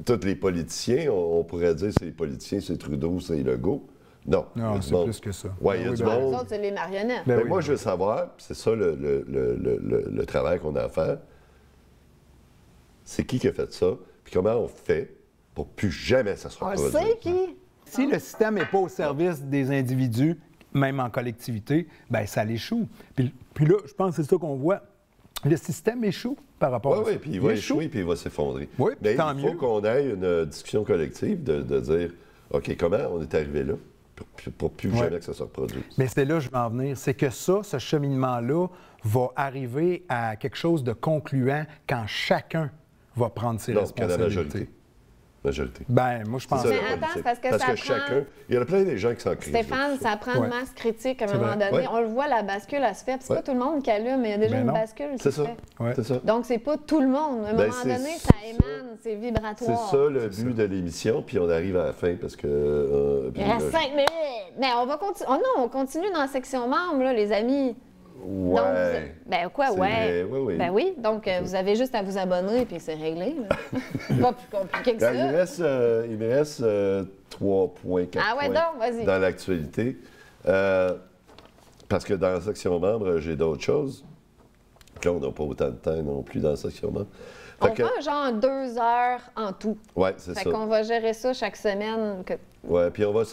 Speaker 3: tous les politiciens, on pourrait dire c'est les politiciens, c'est Trudeau, c'est Legault. Non. il y a
Speaker 5: Non,
Speaker 3: du
Speaker 5: c'est
Speaker 3: monde.
Speaker 5: plus que ça.
Speaker 3: Oui, il y a
Speaker 5: Oui,
Speaker 3: du
Speaker 5: ben,
Speaker 1: Les
Speaker 3: monde.
Speaker 1: autres, c'est les marionnettes.
Speaker 5: Ben
Speaker 3: Mais
Speaker 5: oui,
Speaker 3: moi,
Speaker 5: ben
Speaker 3: je veux savoir, puis c'est ça le travail qu'on a à faire, c'est qui a fait ça, puis comment on fait pour plus jamais ça se
Speaker 1: On le
Speaker 3: reproduise.
Speaker 1: sait qui?
Speaker 5: Si le système n'est pas au service des individus, même en collectivité, bien, ça l'échoue. Puis là, je pense que c'est ça qu'on voit. Le système échoue par rapport à ça.
Speaker 3: Oui, puis il va échouer, puis il va s'effondrer.
Speaker 5: Oui, puis
Speaker 3: mais
Speaker 5: tant
Speaker 3: il faut
Speaker 5: mieux.
Speaker 3: qu'on ait une discussion collective de dire, OK, comment on est arrivé là pour plus
Speaker 5: Ouais.
Speaker 3: jamais que ça se reproduise.
Speaker 5: Mais c'est là que je vais en venir. C'est que ça, ce cheminement-là, va arriver à quelque chose de concluant quand chacun va prendre ses
Speaker 3: Non, qu'à la
Speaker 5: responsabilités.
Speaker 3: majorité.
Speaker 5: Ben, moi, je pense
Speaker 3: C'est ça,
Speaker 1: Mais
Speaker 3: la
Speaker 1: attends,
Speaker 3: politique.
Speaker 1: c'est parce que ça prend-
Speaker 3: chacun... Il y en a plein des gens qui s'en crient.
Speaker 1: Stéphane, ça prend
Speaker 5: Ouais.
Speaker 1: une masse critique à un
Speaker 5: C'est
Speaker 1: moment
Speaker 5: vrai.
Speaker 1: donné.
Speaker 3: Ouais.
Speaker 1: On le voit, la bascule, elle se fait. Puis c'est
Speaker 3: Ouais.
Speaker 1: pas tout le monde qui allume, mais il y a déjà
Speaker 5: Ben
Speaker 1: une
Speaker 5: non.
Speaker 1: bascule qui
Speaker 3: C'est
Speaker 1: se
Speaker 3: ça.
Speaker 1: fait.
Speaker 5: Ouais.
Speaker 3: C'est ça.
Speaker 1: Donc, c'est pas tout le monde. À un
Speaker 3: Ben,
Speaker 1: moment
Speaker 3: c'est
Speaker 1: donné,
Speaker 3: ça.
Speaker 1: ça émane, c'est vibratoire.
Speaker 3: C'est ça le but de l'émission, puis on arrive à la fin parce que...
Speaker 1: Il reste 5 minutes. Mais on va continuer. Oh non, on continue dans la section membres, là, les amis.
Speaker 3: Ouais.
Speaker 1: Donc, ben quoi,
Speaker 3: C'est
Speaker 1: ouais.
Speaker 3: vrai, oui.
Speaker 1: Ben oui, donc vous avez juste à vous abonner puis c'est réglé. là. Pas plus compliqué que ça.
Speaker 3: Ben, il me reste 3 points, 4
Speaker 1: Ah ouais,
Speaker 3: points
Speaker 1: donc, vas-y.
Speaker 3: dans l'actualité. Parce que dans la section membres, j'ai d'autres choses. Là, on n'a pas autant de temps non plus dans la section membres.
Speaker 1: On
Speaker 3: Fait que-
Speaker 1: prend genre 2 heures en tout.
Speaker 3: Ouais, c'est
Speaker 1: Fait
Speaker 3: ça.
Speaker 1: qu'on va gérer ça chaque semaine.
Speaker 3: Ouais, puis on va...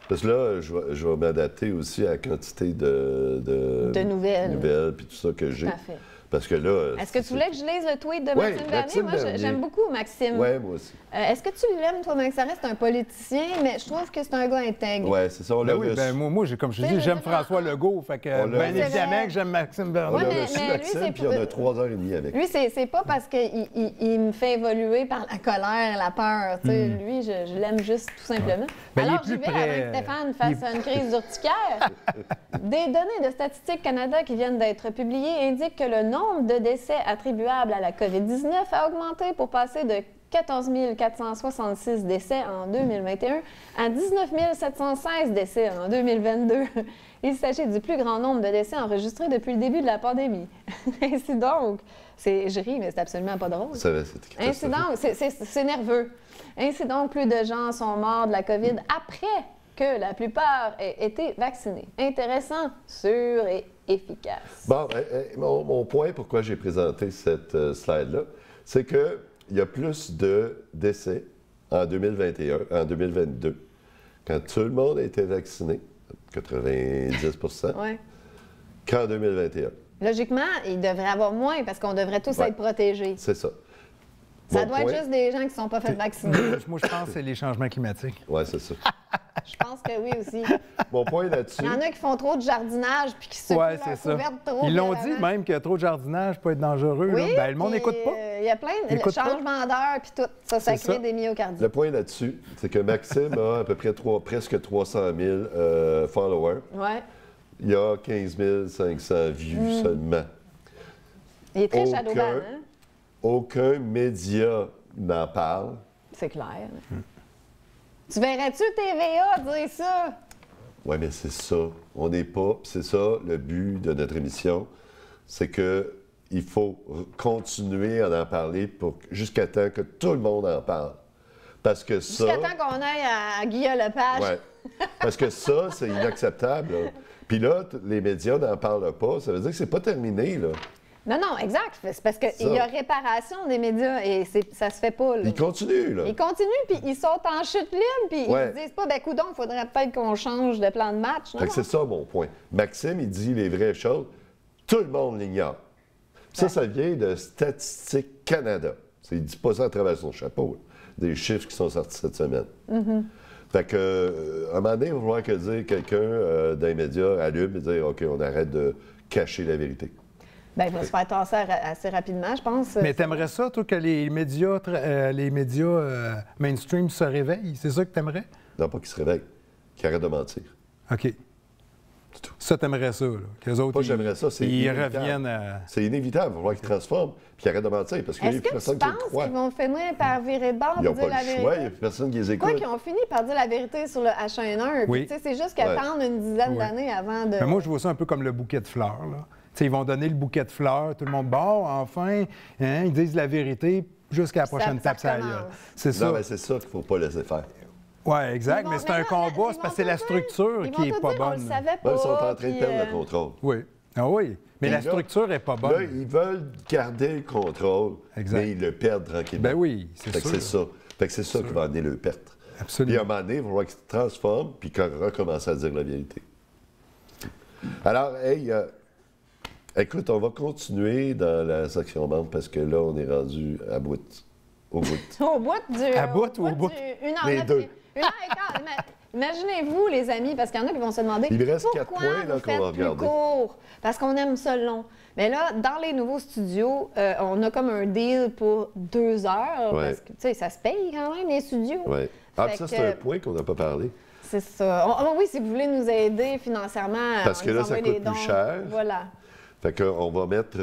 Speaker 3: Parce que là, je vais m'adapter aussi à la quantité de
Speaker 1: De nouvelles.
Speaker 3: puis tout ça que j'ai.
Speaker 1: Tout à fait.
Speaker 3: Parce que là...
Speaker 1: Est-ce que tu voulais que je lise le tweet de
Speaker 3: Ouais,
Speaker 1: Maxime
Speaker 3: Maxime
Speaker 1: Bernier? Moi,
Speaker 3: Bernier.
Speaker 1: j'aime beaucoup Maxime.
Speaker 3: Oui, moi aussi.
Speaker 1: Est-ce que tu l'aimes, toi, Max Sarret? C'est un politicien, mais je trouve que c'est un gars intègre.
Speaker 3: Oui, c'est ça, on l'a
Speaker 5: Ben oui,
Speaker 3: reçu.
Speaker 5: moi, comme je te dis, j'aime François Legault. Fait que,
Speaker 3: On l'a
Speaker 5: bien
Speaker 3: reçu.
Speaker 5: évidemment que j'aime Maxime Bernier.
Speaker 3: On a
Speaker 1: Ouais,
Speaker 3: reçu
Speaker 1: mais lui,
Speaker 3: Maxime,
Speaker 1: c'est
Speaker 3: puis
Speaker 1: pour-
Speaker 3: on a 3h30 avec.
Speaker 1: Lui, c'est pas parce qu'il me fait évoluer par la colère, la peur. Tu sais, lui, je l'aime juste tout simplement.
Speaker 5: Ben, il est
Speaker 1: Alors,
Speaker 5: plus
Speaker 1: j'y vais
Speaker 5: près,
Speaker 1: avant que Stéphane fasse une crise urticaire. Des données de Statistique Canada qui viennent d'être publiées indiquent que le nombre de décès attribuables à la COVID-19 a augmenté pour passer de 14 466 décès en 2021 à 19 716 décès en 2022. Il s'agit du plus grand nombre de décès enregistrés depuis le début de la pandémie. Ainsi donc, je ris, mais c'est absolument pas drôle. Ainsi donc, c'est nerveux. Ainsi donc, plus de gens sont morts de la COVID après que la plupart aient été vaccinés. Intéressant, sûr et efficace.
Speaker 3: Bon, mon point, pourquoi j'ai présenté cette slide-là, c'est qu'il y a plus de décès en 2021, en 2022, quand tout le monde a été vacciné, 90
Speaker 1: Ouais.
Speaker 3: qu'en 2021.
Speaker 1: Logiquement, il devrait y avoir moins parce qu'on devrait tous
Speaker 3: Ouais.
Speaker 1: être protégés.
Speaker 3: C'est ça.
Speaker 1: Ça
Speaker 3: Mon
Speaker 1: doit
Speaker 3: point-
Speaker 1: être juste des gens qui ne sont pas fait vacciner.
Speaker 5: Moi, je pense que c'est les changements climatiques.
Speaker 3: Oui, c'est ça.
Speaker 1: Je pense que oui aussi.
Speaker 3: Mon point là-dessus,
Speaker 1: Il y en a qui font trop de jardinage puis qui secouent
Speaker 5: Oui,
Speaker 1: leur
Speaker 5: c'est ça.
Speaker 1: couverte trop
Speaker 5: Ils l'ont dit
Speaker 1: violemment.
Speaker 5: même que trop de jardinage peut être dangereux.
Speaker 1: Oui,
Speaker 5: là. Ben, le monde
Speaker 1: puis,
Speaker 5: n'écoute pas.
Speaker 1: Il y a plein de
Speaker 5: Écoute pas.
Speaker 1: changements d'heure puis tout. Ça
Speaker 3: C'est
Speaker 1: crée
Speaker 3: ça.
Speaker 1: des myocardites.
Speaker 3: le point là-dessus, c'est que Maxime a à peu près presque 300 000 followers.
Speaker 1: Ouais.
Speaker 3: Il y a 15 500 vues seulement.
Speaker 1: Il est très
Speaker 3: Aucun-
Speaker 1: shadowban, hein?
Speaker 3: Aucun média n'en parle.
Speaker 1: C'est clair. Tu verrais-tu TVA dire ça?
Speaker 3: Oui, mais c'est ça. On n'est pas. C'est ça le but de notre émission. C'est que il faut continuer à en parler jusqu'à temps que tout le monde en parle. Parce que ça.
Speaker 1: Jusqu'à temps qu'on aille à Guillaume Lepage.
Speaker 3: Ouais. Parce que ça, c'est inacceptable. Là. Puis là, les médias n'en parlent pas. Ça veut dire que c'est pas terminé, là.
Speaker 1: Non, non, exact. C'est parce
Speaker 3: Ça.
Speaker 1: qu'il y a réparation des médias et ça se fait pas. Là.
Speaker 3: Ils continuent, là.
Speaker 1: Ils continuent, puis ils sont en chute libre, puis
Speaker 3: Ouais.
Speaker 1: ils disent pas, ben coudonc, il faudrait peut-être qu'on change de plan de match. Non,
Speaker 3: Fait que c'est ça mon point. Maxime, il dit les vraies choses. Tout le monde l'ignore. Ça, ça vient de Statistique Canada. Il ne dit pas ça à travers son chapeau. Des chiffres qui sont sortis cette semaine. Fait que, à un moment donné, il va falloir que dire quelqu'un dans les médias allume et dire OK, on arrête de cacher la vérité.
Speaker 1: Ben, il va se faire tasser assez rapidement, je pense.
Speaker 5: Mais t'aimerais ça, toi, que les médias mainstream se réveillent? C'est ça que t'aimerais?
Speaker 3: Non, pas qu'ils se réveillent, qu'ils arrêtent de mentir.
Speaker 5: OK.
Speaker 3: tout.
Speaker 5: Ça, t'aimerais ça, là. Qu'eux autres,
Speaker 3: Pas j'aimerais ça, c'est
Speaker 5: ils
Speaker 3: inévitable.
Speaker 5: reviennent à...
Speaker 3: C'est inévitable. Il va falloir qu'ils transforment puis qu'ils arrêtent de mentir parce qu'il y
Speaker 1: Est-ce
Speaker 3: a
Speaker 1: que
Speaker 3: personne
Speaker 1: tu
Speaker 3: qui le
Speaker 1: penses
Speaker 3: croit.
Speaker 1: qu'ils vont finir par virer de bord
Speaker 3: Ils
Speaker 1: et
Speaker 3: n'ont
Speaker 1: dire
Speaker 3: pas
Speaker 1: la
Speaker 3: le
Speaker 1: vérité?
Speaker 3: choix, il n'y a personne qui les écoute.
Speaker 1: Quoi qu'ils ont fini par dire la vérité sur le H1N1.
Speaker 5: Oui.
Speaker 1: Puis, tu sais, c'est juste qu'attendre une dizaine
Speaker 5: Oui.
Speaker 1: d'années avant de...
Speaker 5: Mais moi, je vois ça un peu comme le bouquet de fleurs, là. Tu sais, ils vont donner le bouquet de fleurs, tout le monde, bon, enfin, hein, ils disent la vérité jusqu'à la
Speaker 1: Puis
Speaker 5: prochaine
Speaker 1: ça
Speaker 5: tape sur la
Speaker 1: recommence.
Speaker 5: gueule. C'est ça.
Speaker 3: Non, mais c'est ça qu'il ne faut pas laisser faire.
Speaker 5: Oui, exact,
Speaker 1: Ils vont-
Speaker 5: mais c'est
Speaker 1: mais
Speaker 5: un
Speaker 1: là,
Speaker 5: combat,
Speaker 1: ils
Speaker 5: c'est
Speaker 1: vont
Speaker 5: parce que c'est
Speaker 1: tout
Speaker 5: la
Speaker 1: dire-
Speaker 5: structure
Speaker 1: ils
Speaker 5: qui
Speaker 1: vont
Speaker 5: n'est
Speaker 1: tout
Speaker 5: pas
Speaker 1: dire, on
Speaker 5: bonne.
Speaker 1: le savait pas.
Speaker 3: Là, ils sont en train de
Speaker 1: puis,
Speaker 3: perdre le contrôle.
Speaker 5: Oui. Ah oui. Mais
Speaker 3: Et
Speaker 5: la
Speaker 3: là-
Speaker 5: structure n'est pas bonne.
Speaker 3: Là, ils veulent garder le contrôle,
Speaker 5: Exact.
Speaker 3: mais ils le perdent tranquillement.
Speaker 5: Ben oui, c'est
Speaker 3: Fait que
Speaker 5: sûr.
Speaker 3: c'est ça. Fait que c'est ça qui va amener le perte. Puis à
Speaker 5: Absolument.
Speaker 3: un moment donné, il va falloir qu'ils se transforment puis qu'ils recommencent à dire la vérité. Alors, hey, écoute, on va continuer dans la section membre parce que là, on est rendu à bout. Au bout.
Speaker 1: Au bout du...
Speaker 5: À bout ou au bout?
Speaker 1: du- une heure
Speaker 3: Les
Speaker 1: neuf-
Speaker 3: deux.
Speaker 1: Une heure et quart. Imaginez-vous, les amis, parce qu'il y en a qui vont se demander
Speaker 3: Il reste 4
Speaker 1: pourquoi
Speaker 3: points, là,
Speaker 1: vous
Speaker 3: qu'on
Speaker 1: faites
Speaker 3: va
Speaker 1: plus
Speaker 3: regarder.
Speaker 1: court? Parce qu'on aime ça long. Mais là, dans les nouveaux studios, on a comme un deal pour 2 heures.
Speaker 3: Ouais.
Speaker 1: Parce que, tu sais, ça se paye quand même, les studios.
Speaker 3: Ouais. Ah,
Speaker 1: Fait
Speaker 3: puis ça,
Speaker 1: que-
Speaker 3: c'est un point qu'on n'a pas parlé.
Speaker 1: C'est ça. Oui, si vous voulez nous aider financièrement,
Speaker 3: Parce que
Speaker 1: on
Speaker 3: là,
Speaker 1: nous
Speaker 3: ça
Speaker 1: envoie des
Speaker 3: coûte plus
Speaker 1: dons.
Speaker 3: cher.
Speaker 1: Voilà.
Speaker 3: Fait qu'on va mettre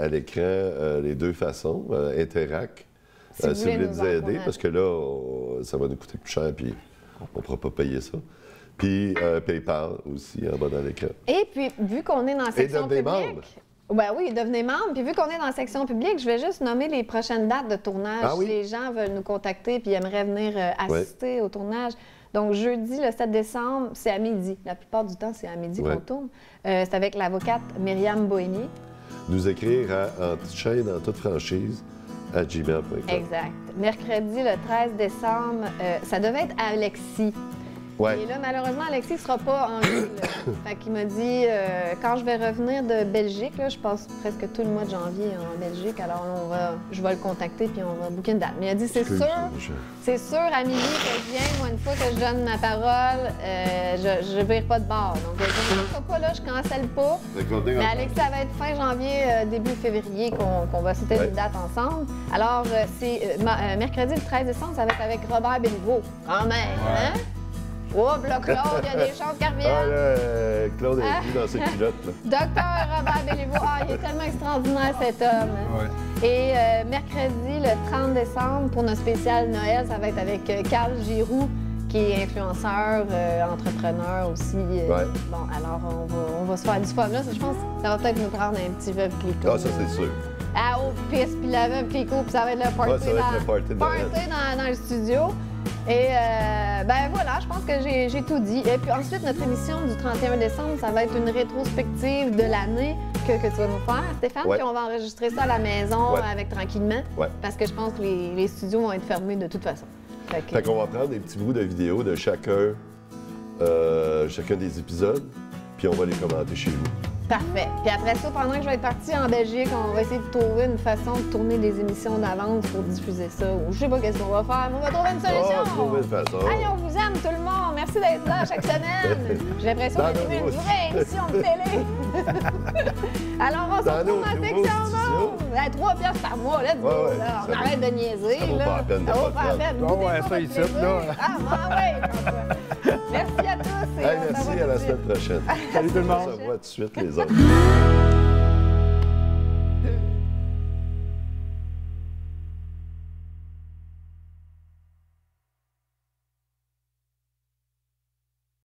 Speaker 3: à l'écran les deux façons, Interac,
Speaker 1: Si vous
Speaker 3: si
Speaker 1: voulez
Speaker 3: vous voulez
Speaker 1: nous
Speaker 3: nous aider,
Speaker 1: encourager.
Speaker 3: parce que là, ça va nous coûter plus cher, puis on ne pourra pas payer ça. Puis PayPal aussi, en bas dans l'écran.
Speaker 1: Et puis, vu qu'on est dans la section
Speaker 3: devenez
Speaker 1: publique...
Speaker 3: membre.
Speaker 1: Ben oui, devenez membre. Puis vu qu'on est dans la section publique, je vais juste nommer les prochaines dates de tournage.
Speaker 3: Ah oui?
Speaker 1: Si les gens veulent nous contacter puis aimeraient venir assister au tournage. Donc, jeudi, le 7 décembre, c'est à midi. La plupart du temps, c'est à midi
Speaker 3: Ouais.
Speaker 1: qu'on tourne. C'est avec l'avocate Myriam Bohémier.
Speaker 3: Nous écrire en chaîne, en toute franchise, à gmail.com.
Speaker 1: Exact. Mercredi, le 13 décembre, ça devait être Alexis.
Speaker 3: Ouais.
Speaker 1: Et là, malheureusement, Alexis ne sera pas en ville. Fait qu'il m'a dit, quand je vais revenir de Belgique, là, je passe presque tout le mois de janvier en Belgique, alors là, je vais le contacter puis on va booker une date. Mais il a dit, c'est sûr, Amélie, que je viens, moi, une fois que je donne ma parole, je ne vire pas de bord. Donc, je ne serai pas là, je ne cancelle pas. Mais Alexis, ça va être fin janvier, début février qu'on va citer une date ensemble. Alors, c'est mercredi le 13 décembre, ça va être avec Robert Béliveau. Quand même, hein? Oh, là, Claude, il y a des chances qu'il revienne.
Speaker 3: Ah, là, Claude est venu dans ses culottes. Là.
Speaker 1: Docteur Robert Béliveau, il est tellement extraordinaire, cet homme. Ouais. Et mercredi, le 30 décembre, pour notre spécial Noël, ça va être avec Carl Giroux, qui est influenceur, entrepreneur aussi.
Speaker 3: Ouais.
Speaker 1: Bon, alors, on va se faire du fun. Là, je pense que ça va peut-être nous prendre un petit Veuve Clicquot.
Speaker 3: Ah, ça, c'est sûr.
Speaker 1: À haute piste, puis la Veuve Clicquot, puis ça va être le party,
Speaker 3: ça va être le party
Speaker 1: dans le studio. Et ben voilà, je pense que j'ai tout dit. Et puis ensuite, notre émission du 31 décembre, ça va être une rétrospective de l'année que tu vas nous faire, Stéphane.
Speaker 3: Ouais.
Speaker 1: Puis on va enregistrer ça à la maison avec tranquillement.
Speaker 3: Ouais.
Speaker 1: Parce que je pense que les studios vont être fermés de toute façon.
Speaker 3: Fait qu'on va prendre des petits bouts de vidéos de chacun des épisodes, puis on va les commenter chez vous.
Speaker 1: Parfait. Puis après ça, pendant que je vais être partie en Belgique, on va essayer de trouver une façon de tourner des émissions d'avance pour diffuser ça. Ou je sais pas qu'est-ce qu'on va faire, mais on va trouver une solution.
Speaker 3: Trouver une façon.
Speaker 1: Allez, on vous aime tout le monde. Merci d'être là chaque semaine. J'ai l'impression d'animer une vraie émission de télé. Alors, on se retrouve en section 3 piastres par mois. Let's go.
Speaker 3: Ouais,
Speaker 1: là. On arrête de niaiser.
Speaker 3: Ça vaut pas la peine de
Speaker 1: vaut pas la peine.
Speaker 5: Bon, ouais, ça ici, là.
Speaker 1: Ah, ouais. Merci à tous.
Speaker 3: Merci, à la semaine prochaine.
Speaker 5: Salut tout le monde.
Speaker 3: On se revoit tout de suite les autres.